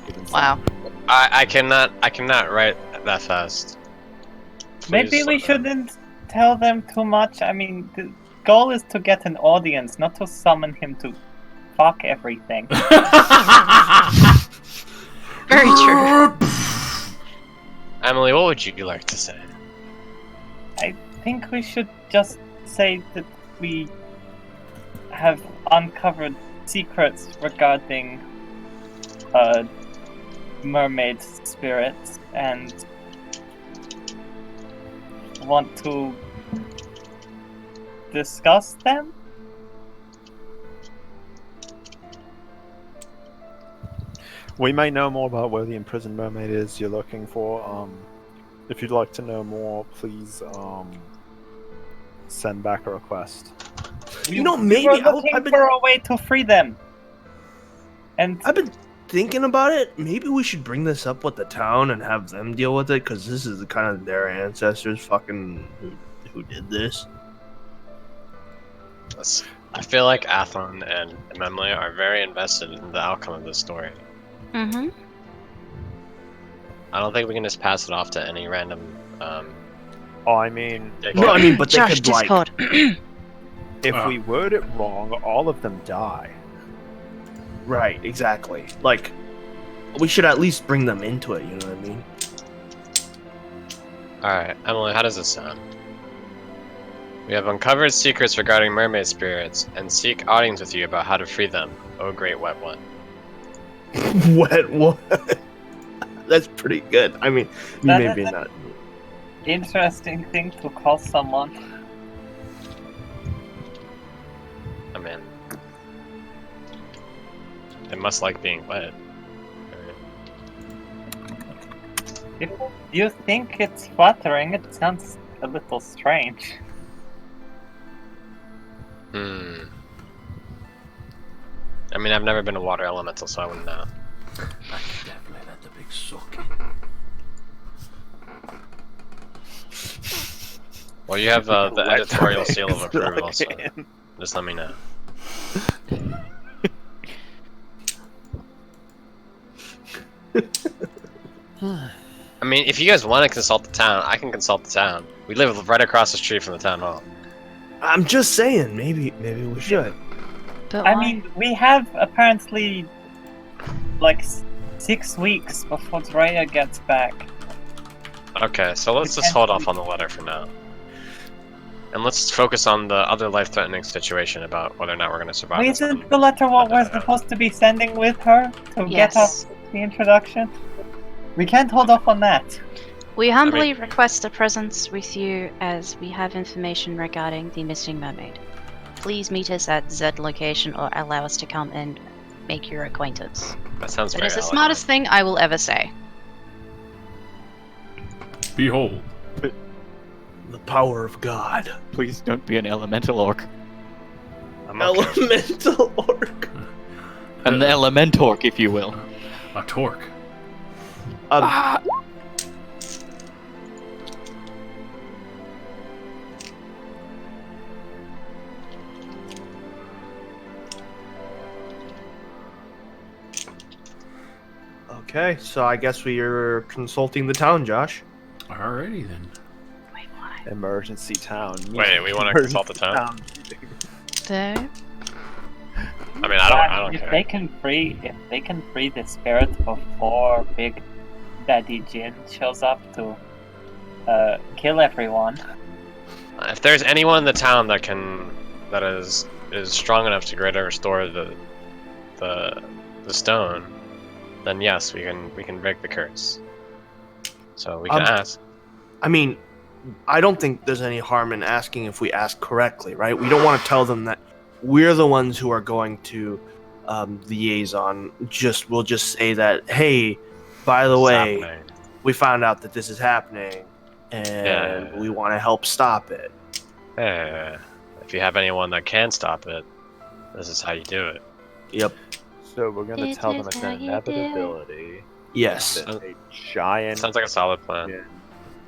given Wow. I cannot write that fast. Maybe Please we slow down. shouldn't tell them too much. I mean, the goal is to get an audience, not to summon him to fuck everything. Very true. Emily, what would you like to say? I think we should just say that we have uncovered secrets regarding mermaid spirits and want to discuss them? We may know more about where the imprisoned mermaid is you're looking for. If you'd like to know more, please send back a request. You know, We maybe were looking I've been for a way to free them. And I've been thinking about it. Maybe we should bring this up with the town and have them deal with it, because this is kind of their ancestors fucking who did this. I feel like Athon and Memle are very invested in the outcome of this story. Mm-hmm. I don't think we can just pass it off to any random. Oh, I mean, No, I mean, but they Josh, could like. Discord. if we word it wrong, all of them die. Right, exactly. Like, we should at least bring them into it. You know what I mean? Alright, Emily, how does this sound? We have uncovered secrets regarding mermaid spirits and seek audience with you about how to free them. Oh, great wet one. Wet what? That's pretty good. I mean, That maybe is a- not. interesting thing to call someone. I mean, they must like being wet. If you think it's flattering, it sounds a little strange. Hmm. I mean, I've never been a water elemental, so I wouldn't know. I could definitely let the big suck Well, you have the Wet editorial seal of dregs approval, so again. just let me know. I mean, if you guys want to consult the town, I can consult the town. We live right across the street from the town hall. I'm just saying, maybe we should. But I why? mean, we have apparently like 6 weeks before Drea gets back. Okay, so let's just hold off on the letter for now. And let's focus on the other life-threatening situation about whether or not we're going to survive. this Isn't one. the letter what we're supposed to be sending with her to get Yes. us the introduction? We can't hold off on that. We humbly request a presence with you as we have information regarding the missing mermaid. Please meet us at Z location or allow us to come and make your acquaintance. That sounds That very is the elegant. smartest thing I will ever say. Behold. The power of God. Please don't be an elemental orc. I'm okay. Elemental orc. An elementorc, if you will. A torque. Okay, so I guess we are consulting the town, Josh. Alrighty then. Wait, why? Emergency town. Wait, we want to consult the town? There. I mean, I don't if care. they can free the spirit before Big Daddy Jin shows up to kill everyone. If there's anyone in the town that is strong enough to greater restore the stone, then yes, we can break the curse. So we can ask. I mean, I don't think there's any harm in asking if we ask correctly, right? We don't want to tell them that we're the ones who are going to liaison. We'll just say that, hey, by the It's way, happening. we found out that this is happening, and we want to help stop it. Yeah. If you have anyone that can stop it, this is how you do it. Yep. So we're gonna It tell them is it's how an you inevitability Yes. that a giant Sounds like a solid plan. engine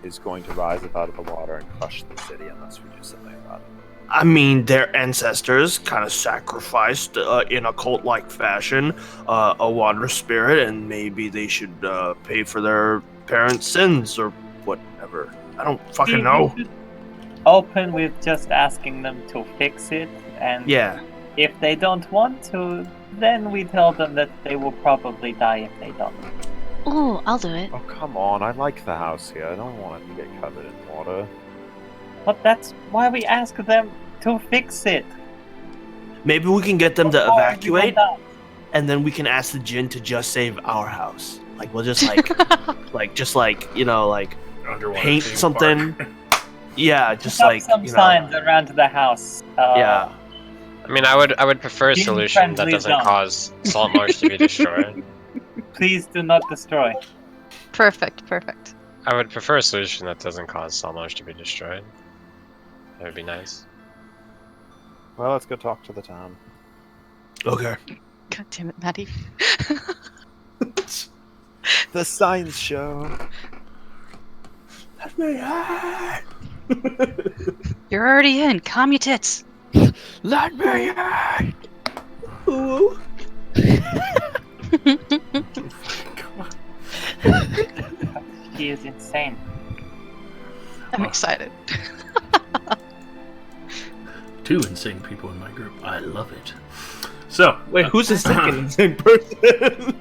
is going to rise up out of the water and crush the city unless we do something about it. I mean, their ancestors kind of sacrificed in a cult-like fashion a water spirit, and maybe they should pay for their parents' sins or whatever. I don't fucking know. We should open with just asking them to fix it, and Yeah. if they don't want to, then we tell them that they will probably die if they don't. Ooh, I'll do it. Oh come on! I like the house here. I don't want it to get covered in water. But that's why we ask them to fix it. Maybe we can get them to Before evacuate, everyone dies. and then we can ask the djinn to just save our house. Like, we'll just like, like, you know, like, Underwater paint theme something. park. Yeah, just Put up like some signs around the house. Yeah. I mean, I would prefer a Being solution that friendly doesn't zone. cause Saltmarsh to be destroyed. Please do not destroy. Perfect, perfect. I would prefer a solution that doesn't cause Saltmarsh to be destroyed. That would be nice. Well, let's go talk to the town. Okay. God damn it, Maddie. The science show. Let me out. You're already in. Calm your tits. Let me out! Ooh. He is insane. I'm excited. 2 insane people in my group. I love it. So, Wait, who's the second insane person?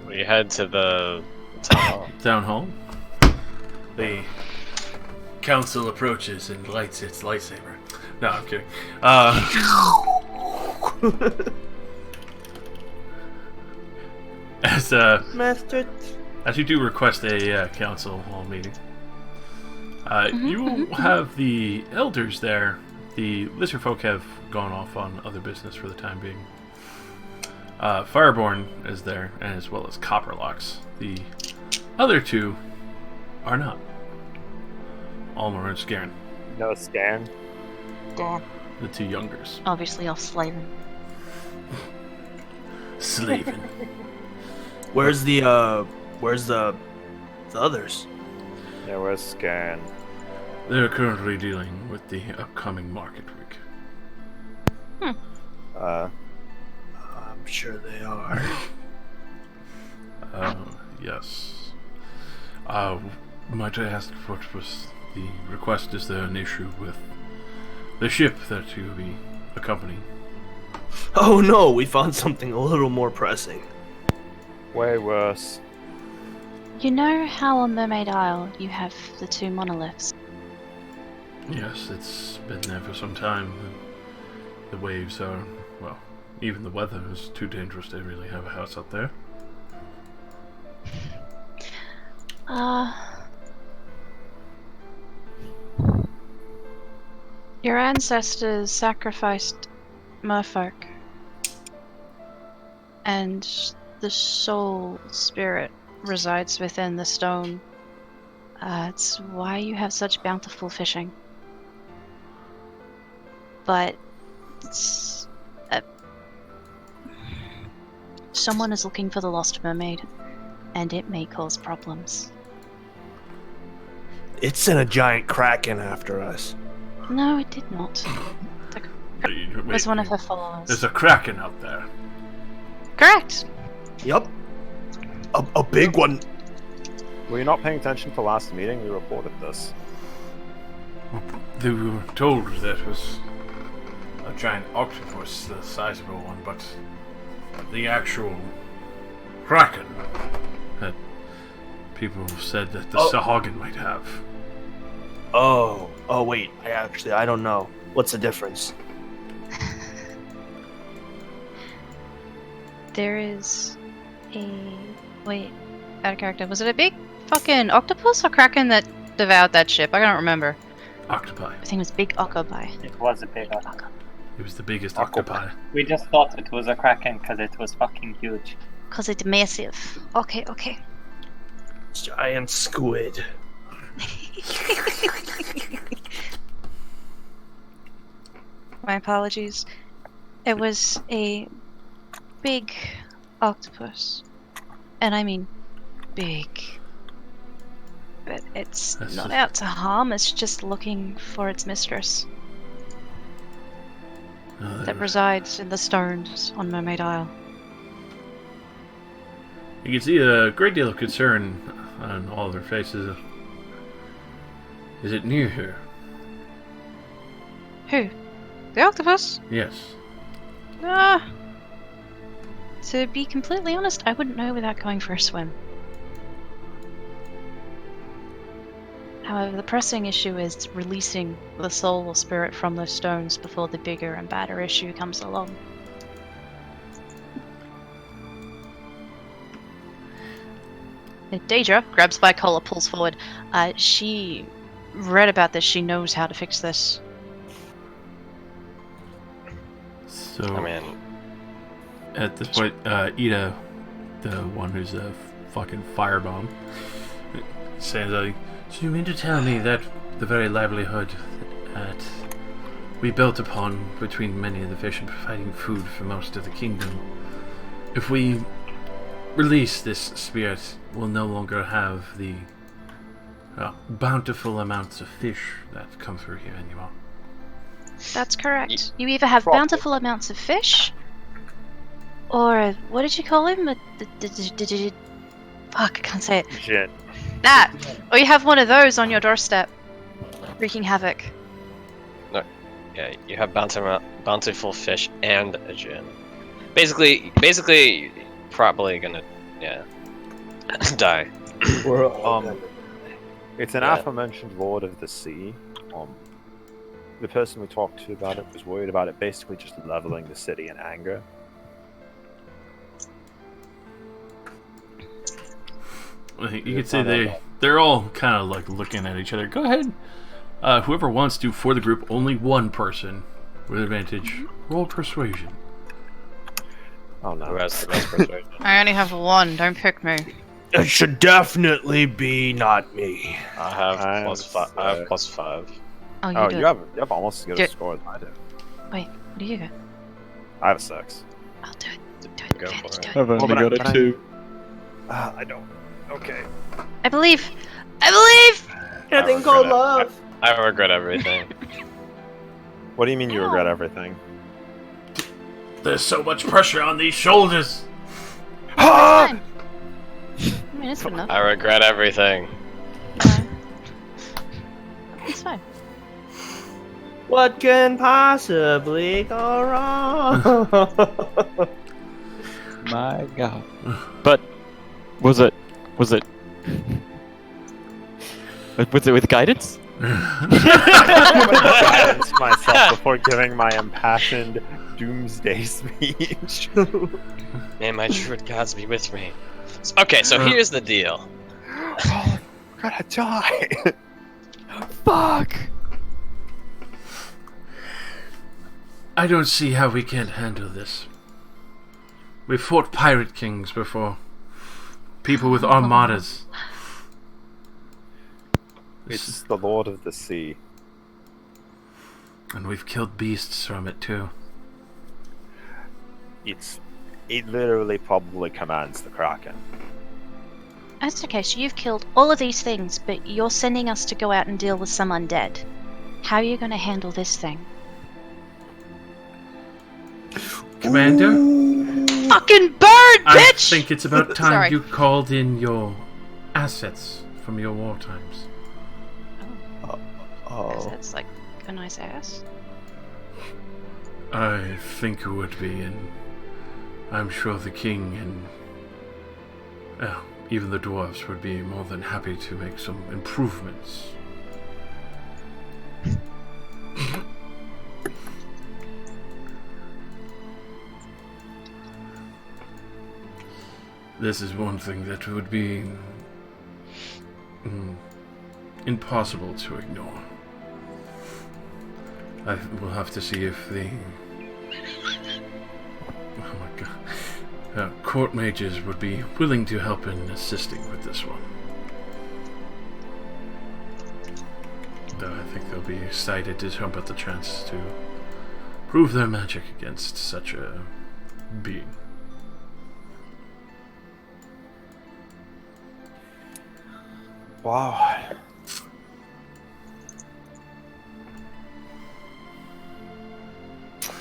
We head to the town hall. town hall. The council approaches and lights its lightsaber. No, I'm kidding. Master. As you do request a council hall meeting, you have the elders there. The lizard folk have gone off on other business for the time being. Fireborn is there, and as well as Copperlocks. The other 2 are not. Almer and Scairn, No scan. the 2 youngers. Obviously, off slaving. Slaving. Where's the others? Yeah, where's scan? They're currently dealing with the upcoming market week. I'm sure they are. Yes. Might I ask what was the request? Is there an issue with the ship that you will be accompanying? Oh no, we found something a little more pressing. Way worse. You know how on Mermaid Isle you have the 2 monoliths? Yes, it's been there for some time. The waves are, well, even the weather is too dangerous to really have a house up there. Your ancestors sacrificed merfolk, and the soul spirit resides within the stone. It's why you have such bountiful fishing. But it's, someone is looking for the lost mermaid, and it may cause problems. It sent a giant kraken after us. No, it did not. It was one of her followers. There's a kraken out there. Correct. Yup. A big one. Were you not paying attention to last meeting? We reported this. They were told that it was a giant octopus, the sizable one, but the actual kraken that people said that the Sahagin might have. Oh wait, I don't know. What's the difference? There is a... Wait, out of character. Was it a big fucking octopus or kraken that devoured that ship? I don't remember. Octopi. I think it was big octopi. It was a big one. It was the biggest octopi. We just thought it was a kraken because it was fucking huge. Cause it's massive. Okay. Giant squid. My apologies. It was a big octopus. And I mean big. But it's That's not just- out to harm, it's just looking for its mistress that resides in the stones on Mermaid Isle. You can see a great deal of concern on all of their faces. Is it near here? Who? The octopus? Yes. To be completely honest, I wouldn't know without going for a swim. However, the pressing issue is releasing the soul or spirit from those stones before the bigger and badder issue comes along. Daedra grabs by collar, pulls forward. She read about this. She knows how to fix this. So I mean, at this point, Ida, the one who's a fucking firebomb, says, "So you mean to tell me that the very livelihood that we built upon between many of the fish and providing food for most of the kingdom, if we release this spirit, we'll no longer have the bountiful amounts of fish that come through here anymore." That's correct. You either have bountiful amounts of fish, or what did you call him? Fuck, I can't say it. Shit. That! Or you have one of those on your doorstep, wreaking havoc. yeah, you have bountiful fish and a gin. Basically, probably gonna, die. It's an Yeah. aforementioned Lord of the Sea. The person we talked to about it was worried about it basically just leveling the city in anger. You could say they're all kind of like looking at each other. Go ahead. Whoever wants to, for the group, only one person with advantage. Roll persuasion. Oh no. Who has the best persuasion? I only have one. Don't pick me. It should definitely be not me. I have +5. I have +5. Oh, you Oh, do you it. have almost as good a score as I do. Wait, what do you get? I have a 6. I'll do it. Do it. Go for Advantage, it. do it. I've only got a 2. I don't. Okay. I believe. I believe. Anything called love. I regret everything. What do you mean you regret everything? There's so much pressure on these shoulders. I mean, it's good enough. I regret everything. It's fine. What can possibly go wrong? My God. But was it was it with guidance? Guidance myself before giving my impassioned doomsday speech. May my druid gods be with me. Okay, so here's the deal. Oh, we're gonna die. Fuck. I don't see how we can't handle this. We've fought pirate kings before. People with armadas. It's the Lord of the Sea. And we've killed beasts from it too. It literally probably commands the Kraken. That's okay, so you've killed all of these things, but you're sending us to go out and deal with some undead. How are you going to handle this thing? Commander, Fucking bird, I bitch! think it's about time Sorry. you called in your assets from your war times. Oh. That's like a nice ass. I think it would be, and I'm sure the king and even the dwarves would be more than happy to make some improvements. This is one thing that would be impossible to ignore. I will have to see if the court mages would be willing to help in assisting with this one. Though I think they'll be excited to jump at the chance to prove their magic against such a being. Wow.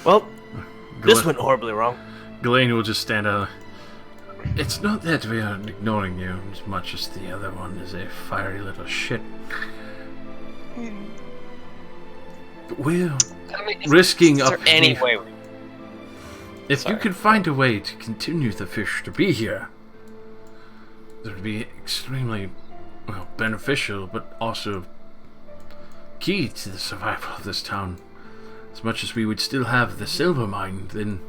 Well, this went horribly wrong. Ghislaine will just stand out. It's not that we are ignoring you as much as the other one is a fiery little shit. We're risking is there up. any way? If Sorry. you could find a way to continue the fish to be here, that would be extremely beneficial, but also key to the survival of this town. As much as we would still have the silver mine, then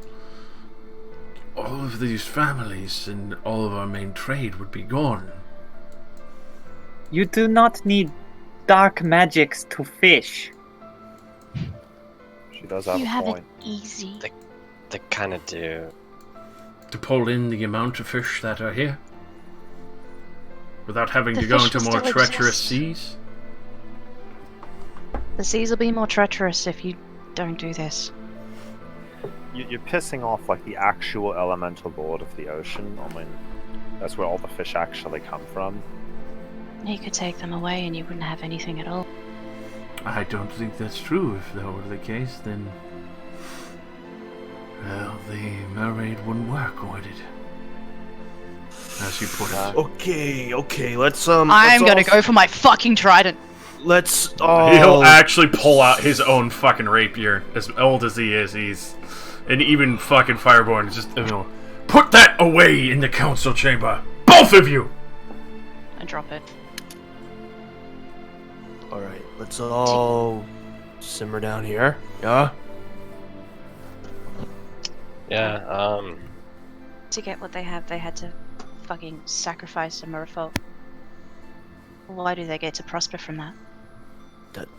all of these families and all of our main trade would be gone. You do not need dark magics to fish. She does have You a have it point. easy. They kind of do. To pull in the amount of fish that are here? Without having The to go fish into will more still treacherous exist. seas? The seas will be more treacherous if you don't do this. You're pissing off like the actual elemental lord of the ocean. I mean, that's where all the fish actually come from. You could take them away and you wouldn't have anything at all. I don't think that's true. If that were the case, then... well, the mermaid wouldn't work, would it? As you put it. Okay, let's I'm gonna go for my fucking trident. Let's He'll actually pull out his own fucking rapier. As old as he is, he's... and even fucking Fireborn, just, you know... Put that away in the council chamber! Both of you! I drop it. Alright, let's all simmer down here. Yeah? Yeah, To get what they have, they had to fucking sacrifice a merfolk. Why do they get to prosper from that?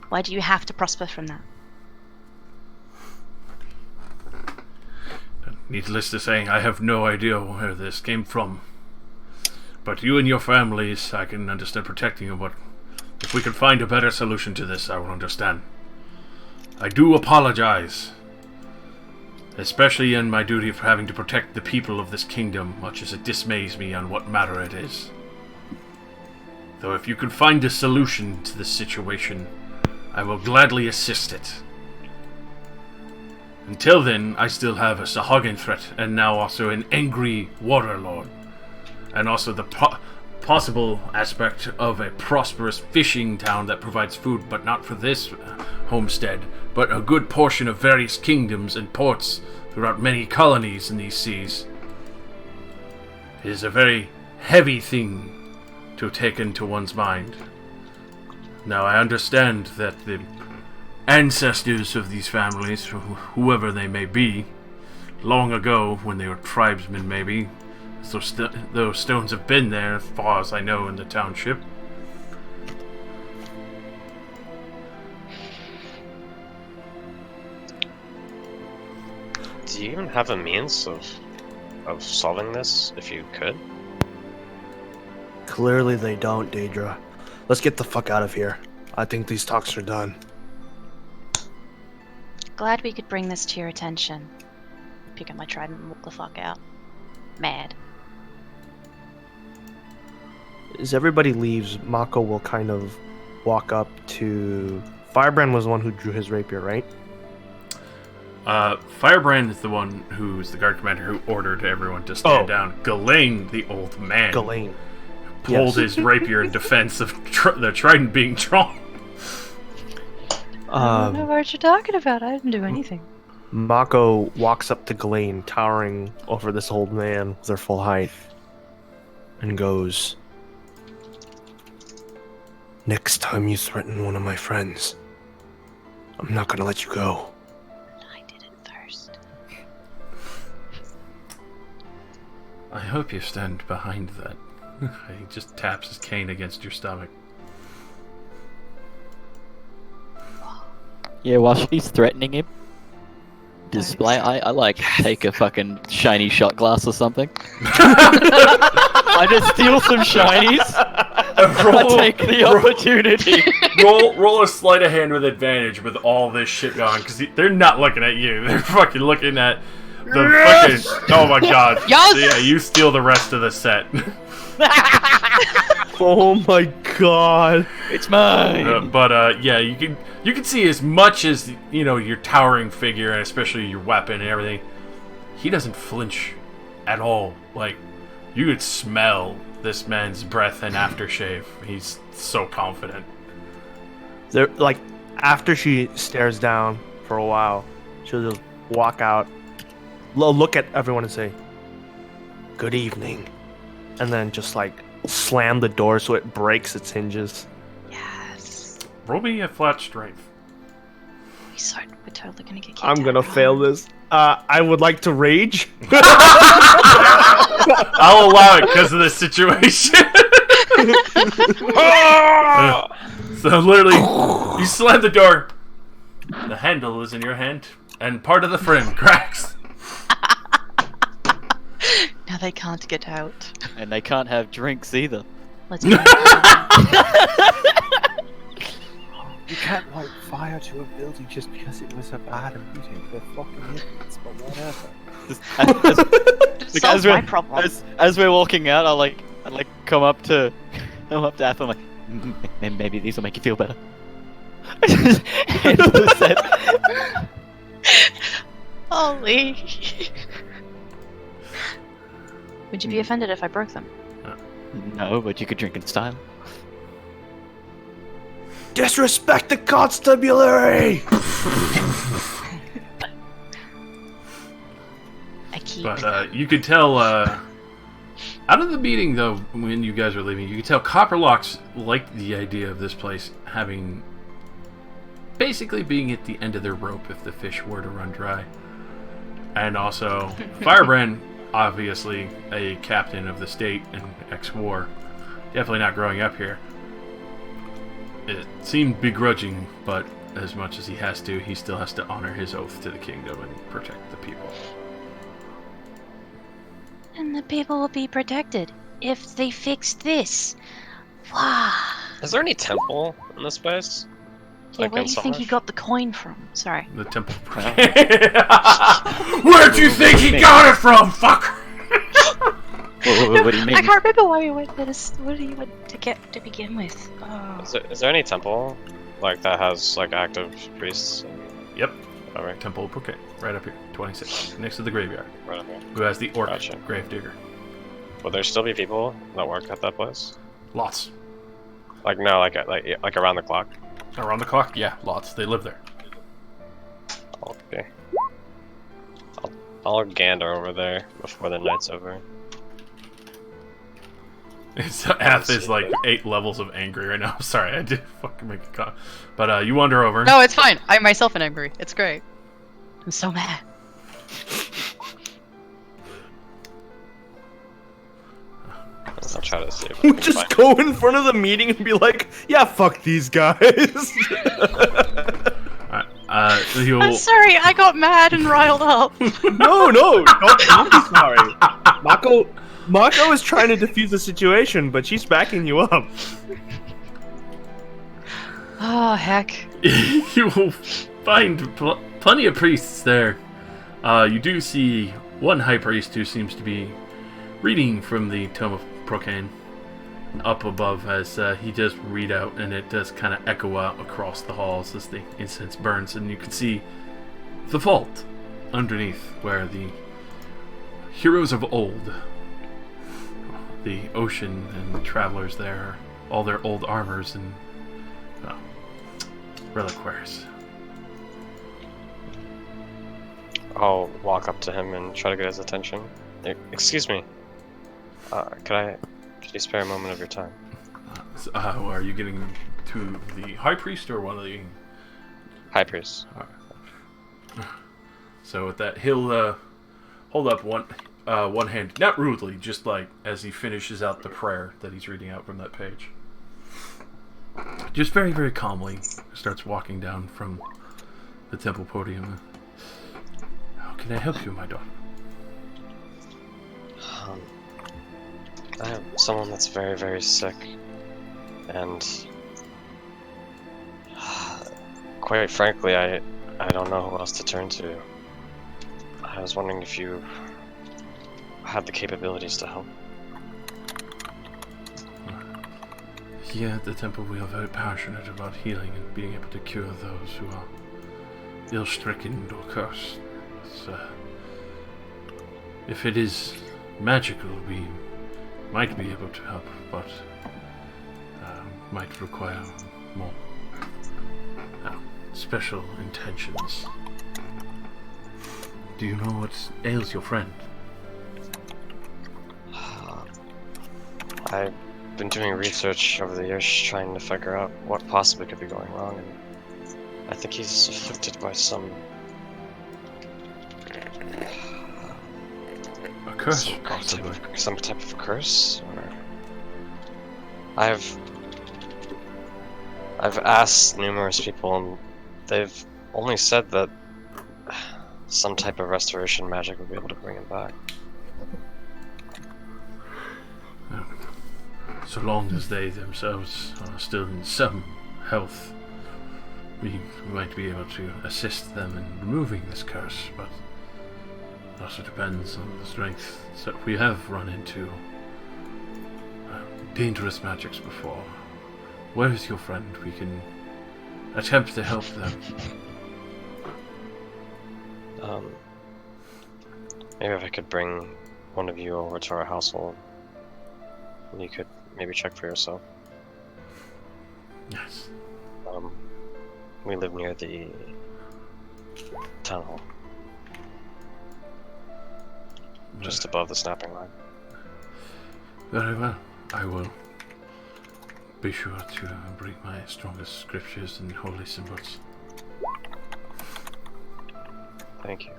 Why do you have to prosper from that? Needless to say, I have no idea where this came from. But you and your families, I can understand protecting you, but if we can find a better solution to this, I will understand. I do apologize. Especially in my duty of having to protect the people of this kingdom, much as it dismays me on what matter it is. Though if you can find a solution to this situation, I will gladly assist it. Until then, I still have a Sahagin threat, and now also an angry water lord. And also the possible aspect of a prosperous fishing town that provides food, but not for this homestead, but a good portion of various kingdoms and ports throughout many colonies in these seas. It is a very heavy thing to take into one's mind. Now, I understand that the ancestors of these families, whoever they may be, long ago, when they were tribesmen maybe, those stones have been there, as far as I know, in the township. do you even have a means of solving this, if you could? Clearly they don't, Daedra. Let's get the fuck out of here. I think these talks are done. Glad we could bring this to your attention. Pick up my trident and walk the fuck out. Mad. As everybody leaves, Mako will kind of walk up to... Firebrand was the one who drew his rapier, right? Firebrand is the one who's the guard commander who ordered everyone to stand down. Ghislaine, the old man, pulled his rapier in defense of the trident being drawn. I don't know what you're talking about. I didn't do anything. Mako walks up to Ghislaine, towering over this old man with their full height, and goes, "Next time you threaten one of my friends, I'm not gonna let you go." I did it first. I hope you stand behind that. He just taps his cane against your stomach. Yeah, while she's threatening him, display. I like take a fucking shiny shot glass or something. I just steal some shinies. I take the opportunity. Roll a sleight of hand with advantage with all this shit going, because they're not looking at you. They're fucking looking at the fucking. Oh my god. Yes! So yeah, you steal the rest of the set. Oh my god. It's mine. Yeah, you can see as much as your towering figure and especially your weapon and everything. He doesn't flinch at all. Like, you could smell this man's breath and aftershave. He's so confident. They're like, after she stares down for a while, she'll just walk out, look at everyone and say, "Good evening," and then just like slam the door so it breaks its hinges. Yes. Roll me a flat strength. We're totally gonna get kicked I'm gonna out. fail this. I would like to rage. I'll allow it because of the situation. So literally, you slam the door. The handle is in your hand, and part of the frame cracks. Now they can't get out. And they can't have drinks either. Let's go. You can't light fire to a building just because it was a bad meeting. They're fucking idiots, but whatever. Solves my problem. As we're walking out, I come up to Ath. I'm like, maybe these will make you feel better. Holy. Would you be offended if I broke them? No, but you could drink in style. Disrespect the constabulary! I keep. But you could tell, out of the meeting though, when you guys were leaving, you could tell Copperlocks liked the idea of this place having, basically being at the end of their rope if the fish were to run dry. And also, Firebrand, obviously a captain of the state and ex-war, definitely not growing up here. It seemed begrudging, but as much as he has to, he still has to honor his oath to the kingdom and protect the people. And the people will be protected if they fix this. Wow. Is there any temple in this place? Yeah, where do you think he got the coin from? Sorry. The temple. Where'd you think he got it from, fucker? What do you mean? I can't remember why we went there. What do you want to begin with? Oh. Is there any temple like that has like active priests? Yep. Alright. Temple of Bouquet, right up here, 26, next to the graveyard. Right up here. Who has the orc Gotcha. gravedigger? Will there still be people that work at that place? Lots. Like no, like around the clock. Around the clock? Yeah, lots. They live there. Okay. I'll gander over there before the night's over. Ath is like 8 levels of angry right now. Sorry, I did fucking make a comment. But you wander over. No, it's fine. I myself am angry. It's great. I'm so mad. I'll try to see if I can Just find go in front of the meeting and be like, yeah, fuck these guys. He'll... I'm sorry, I got mad and riled up. No, don't be sorry. Mako is trying to defuse the situation, but she's backing you up. Oh, heck. You will find plenty of priests there. You do see one high priest who seems to be reading from the Tome of Procane up above as he does read out, and it does kind of echo out across the halls as the incense burns, and you can see the vault underneath where the heroes of old, the ocean and the travelers there, all their old armors and reliquaries. I'll walk up to him and try to get his attention. Excuse me. Could you spare a moment of your time? Are you getting to the high priest or one of the High priest? So with that, he'll hold up one hand, not rudely, just like as he finishes out the prayer that he's reading out from that page. Just very, very calmly starts walking down from the temple podium. How can I help you, my daughter? I have someone that's very, very sick, and quite frankly, I don't know who else to turn to. I was wondering if you had the capabilities to help. Here at the temple, we are very passionate about healing and being able to cure those who are ill-stricken or cursed. So, if it is magical, we might be able to help, but might require more special intentions. Do you know what ails your friend? I've been doing research over the years trying to figure out what possibly could be going wrong, and I think he's afflicted by some Curse, possibly. Some type of curse, or I've asked numerous people, and they've only said that some type of restoration magic would be able to bring him back. So long as they themselves are still in some health, we might be able to assist them in removing this curse, but it also depends on the strength. So we have run into dangerous magics before. Where is your friend? We can attempt to help them. Maybe if I could bring one of you over to our household, and you could maybe check for yourself. Yes. We live near the town hall, just above the snapping line. Very well. I will be sure to bring my strongest scriptures and holy symbols. Thank you.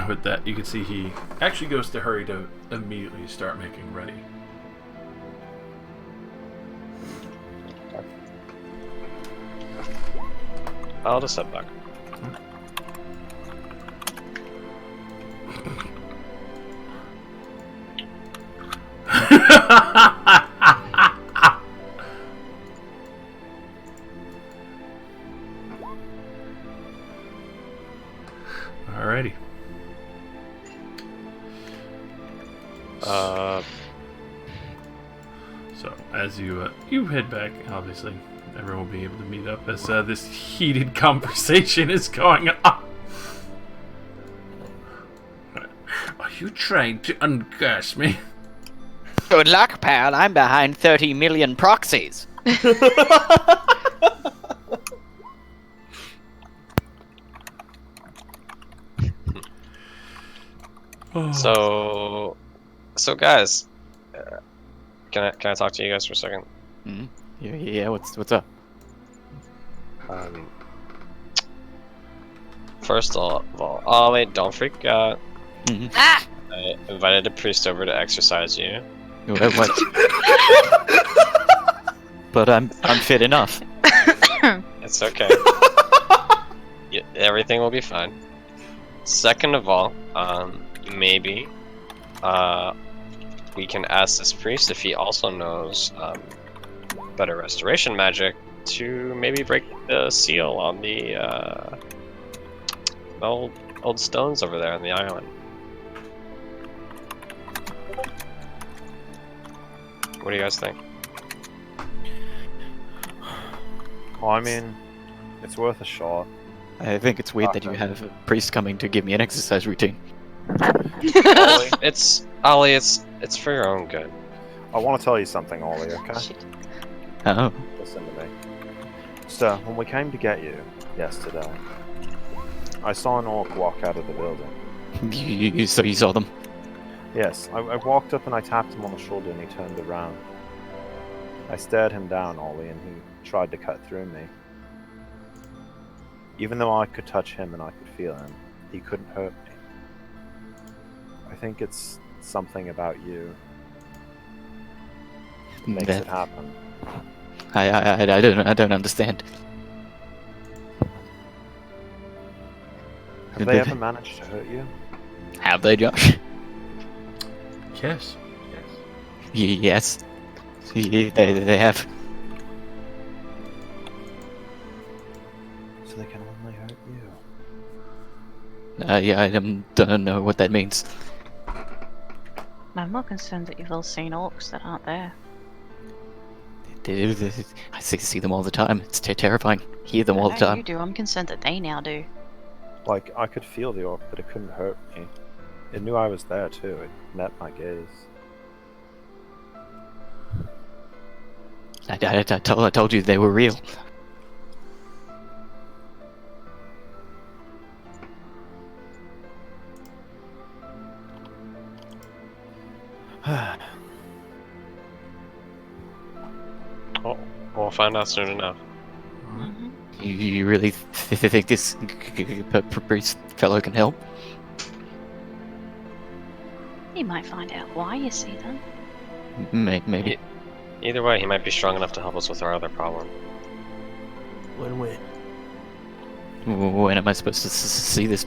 With that, you can see he actually goes to hurry to immediately start making ready. I'll just step back. Alrighty. So as you head back, obviously everyone will be able to meet up as this heated conversation is going on. Are you trying to uncurse me? Good luck, pal. I'm behind 30 million proxies. So guys, can I talk to you guys for a second? Mm-hmm. Yeah. What's up? First of all, Ollie, don't freak out. Mm-hmm. I invited a priest over to exorcise you. What? But I'm fit enough. It's okay. Everything will be fine. Second of all, maybe we can ask this priest if he also knows better restoration magic to maybe break the seal on the old stones over there on the island. What do you guys think? Well, I mean, it's worth a shot. I think it's weird that you have a priest coming to give me an exercise routine. Ollie, Ollie, it's for your own good. I want to tell you something, Ollie, okay? Oh. Listen to me. So, when we came to get you yesterday, I saw an orc walk out of the building. You saw them? Yes, I walked up and I tapped him on the shoulder and he turned around. I stared him down, Ollie, and he tried to cut through me. Even though I could touch him and I could feel him, he couldn't hurt me. I think it's something about you that makes it happen. I don't understand. Have they ever managed to hurt you? Have they, Josh? Yes. Yes. They have. So they can only hurt you. Yeah, I don't know what that means. I'm more concerned that you've all seen orcs that aren't there. I see them all the time. It's terrifying. Hear them all the I know time. you do. I'm concerned that they now do. Like, I could feel the orc, but it couldn't hurt me. It knew I was there too. It met my gaze. I told you they were real. We'll find out soon enough. Mm-hmm. You really think this priest fellow can help? You might find out why, you see then. Maybe. Either way, he might be strong enough to help us with our other problem. Win-win. When am I supposed to see this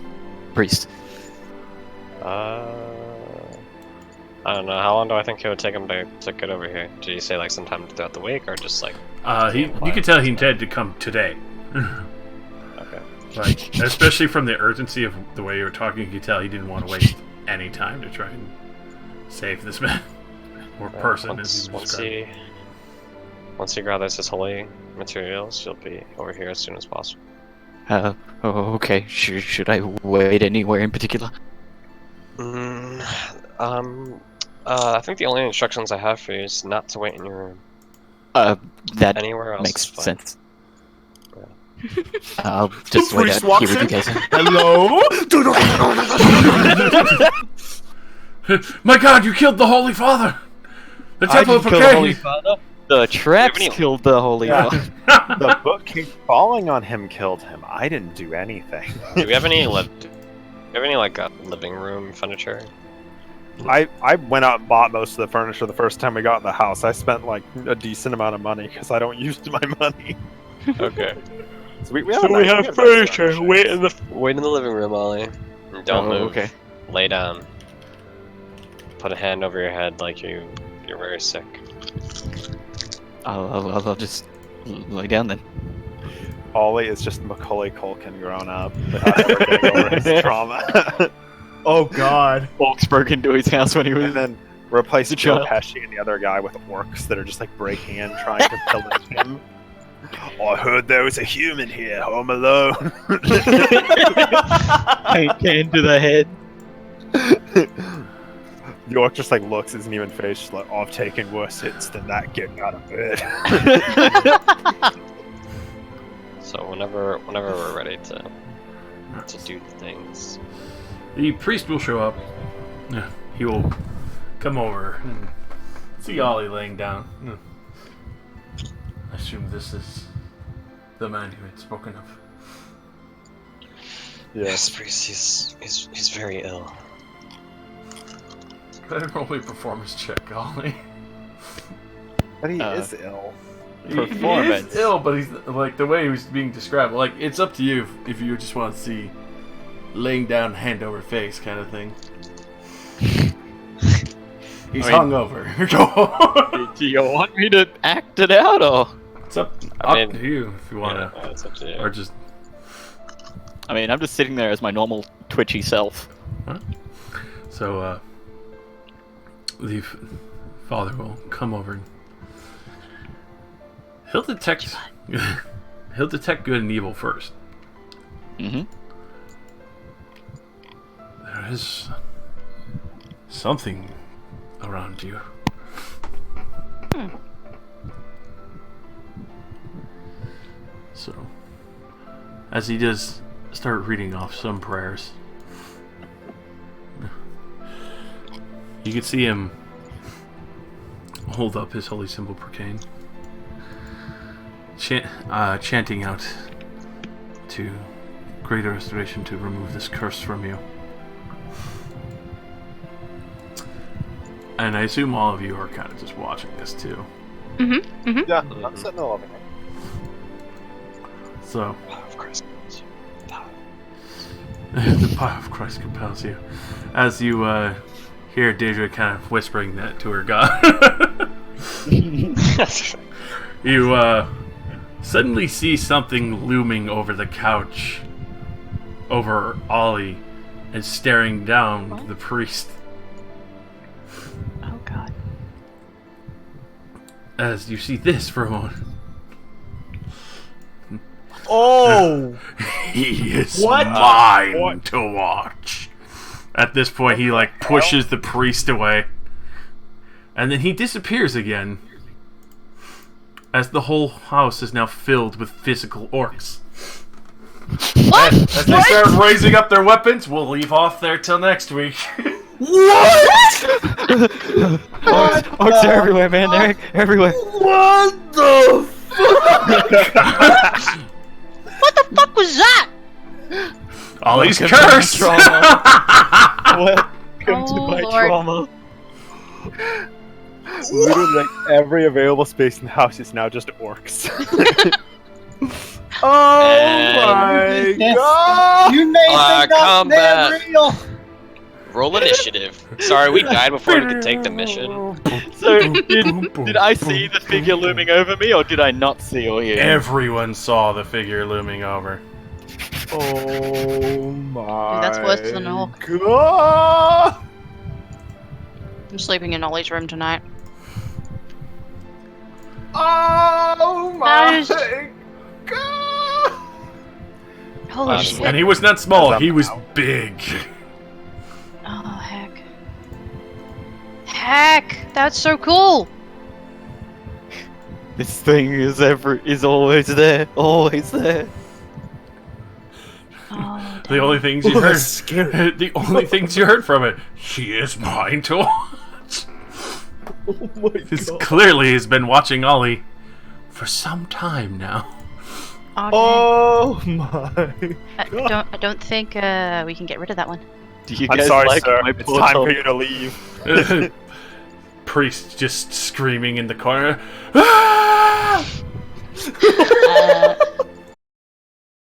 priest? I don't know. How long do I think it would take him to get over here? Did you say like sometime throughout the week, or just like? You could tell he intended to come today. Okay. Like, especially from the urgency of the way you were talking, you could tell he didn't want to waste any time to try and save this man or person, as he was describing. Once he gathers his holy materials, he'll be over here as soon as possible. Okay. Should I wait anywhere in particular? I think the only instructions I have for you is not to wait in your room. That Anywhere else makes is fine. sense. I'll just wait out here with you guys. Hello? My God, you killed the Holy Father! The Temple of Arcady! The traps any- killed the Holy Yeah. Father. The bookcase falling on him killed him. I didn't do anything. Do we have any living room furniture? I went out and bought most of the furniture the first time we got in the house. I spent like a decent amount of money because I don't use my money. Okay. So we have furniture. Wait in the living room, Ollie. And don't move. Okay. Lay down. Put a hand over your head like you're very sick. I'll just lay down then. Ollie is just Macaulay Culkin grown up. Getting over his trauma. Oh God. Folks broke into his house when he was. And then replace The Joe child. Pesci and the other guy with orcs that are just like breaking in, trying to pillage him. I heard there was a human here, home alone. Hand to the head. The orc just like looks, isn't even faced, like, I've taken worse hits than that, get out of bed. So whenever we're ready to do the things. The priest will show up. He will come over and see Ollie laying down. I assume this is the man you had spoken of. Yes, priest. He's very ill. Go ahead and roll me a performance check, Ollie. But he is ill. He Performance. is ill, but he's like the way he was being described. Like, it's up to you if you just want to see laying down, hand over face kind of thing. He's hungover. Do you want me to act it out, or? It's up I mean, to you if you want to, Yeah, it's up to you. or just. I mean, I'm just sitting there as my normal twitchy self. So, the father will come over. And he'll detect. He'll detect good and evil first. Mm-hmm. There is something around you. So, as he does start reading off some prayers, you can see him hold up his holy symbol Procane, chanting out to greater restoration to remove this curse from you. And I assume all of you are kind of just watching this too. Yeah, I'm sitting there loving it. So, Of course. the power of Christ compels you. As you hear Deidre kind of whispering that to her God, you suddenly see something looming over the couch, over Ollie, and staring down the priest. Oh God. As you see this for a moment. Oh! He is What? mine to watch. At this point, he like pushes the priest away, and then he disappears again. As the whole house is now filled with physical orcs. What? As they start raising up their weapons, we'll leave off there till next week. Orcs are everywhere, man. They're everywhere. What the fuck? fuck was that? Ollie's Welcome to my curse! Welcome to Oh, my Lord. trauma. Literally, like, every available space in the house is now just orcs. Oh And- my god! You made the combat. nightmare real! Roll initiative. Sorry, we died before we could take the mission. So, did I see the figure looming over me, or did I not see or hear? Everyone saw the figure looming over. Oh my Dude, that's worse than an orc. god! I'm sleeping in Ollie's room tonight. Oh That my is- god! Holy And shit. And he was not small, As I'm he was out. big. Oh, heck. Heck! That's so cool! This thing is always there, always there. Oh, The only things you Ooh, heard, that's scary. the only things you heard from it, he is mine to watch. Oh my This god! clearly has been watching Ollie for some time now. okay. Oh my! I don't think we can get rid of that one. Do you I'm guys sorry, like sir. my It's time portal? for you to leave. Priest just screaming in the corner. Ah!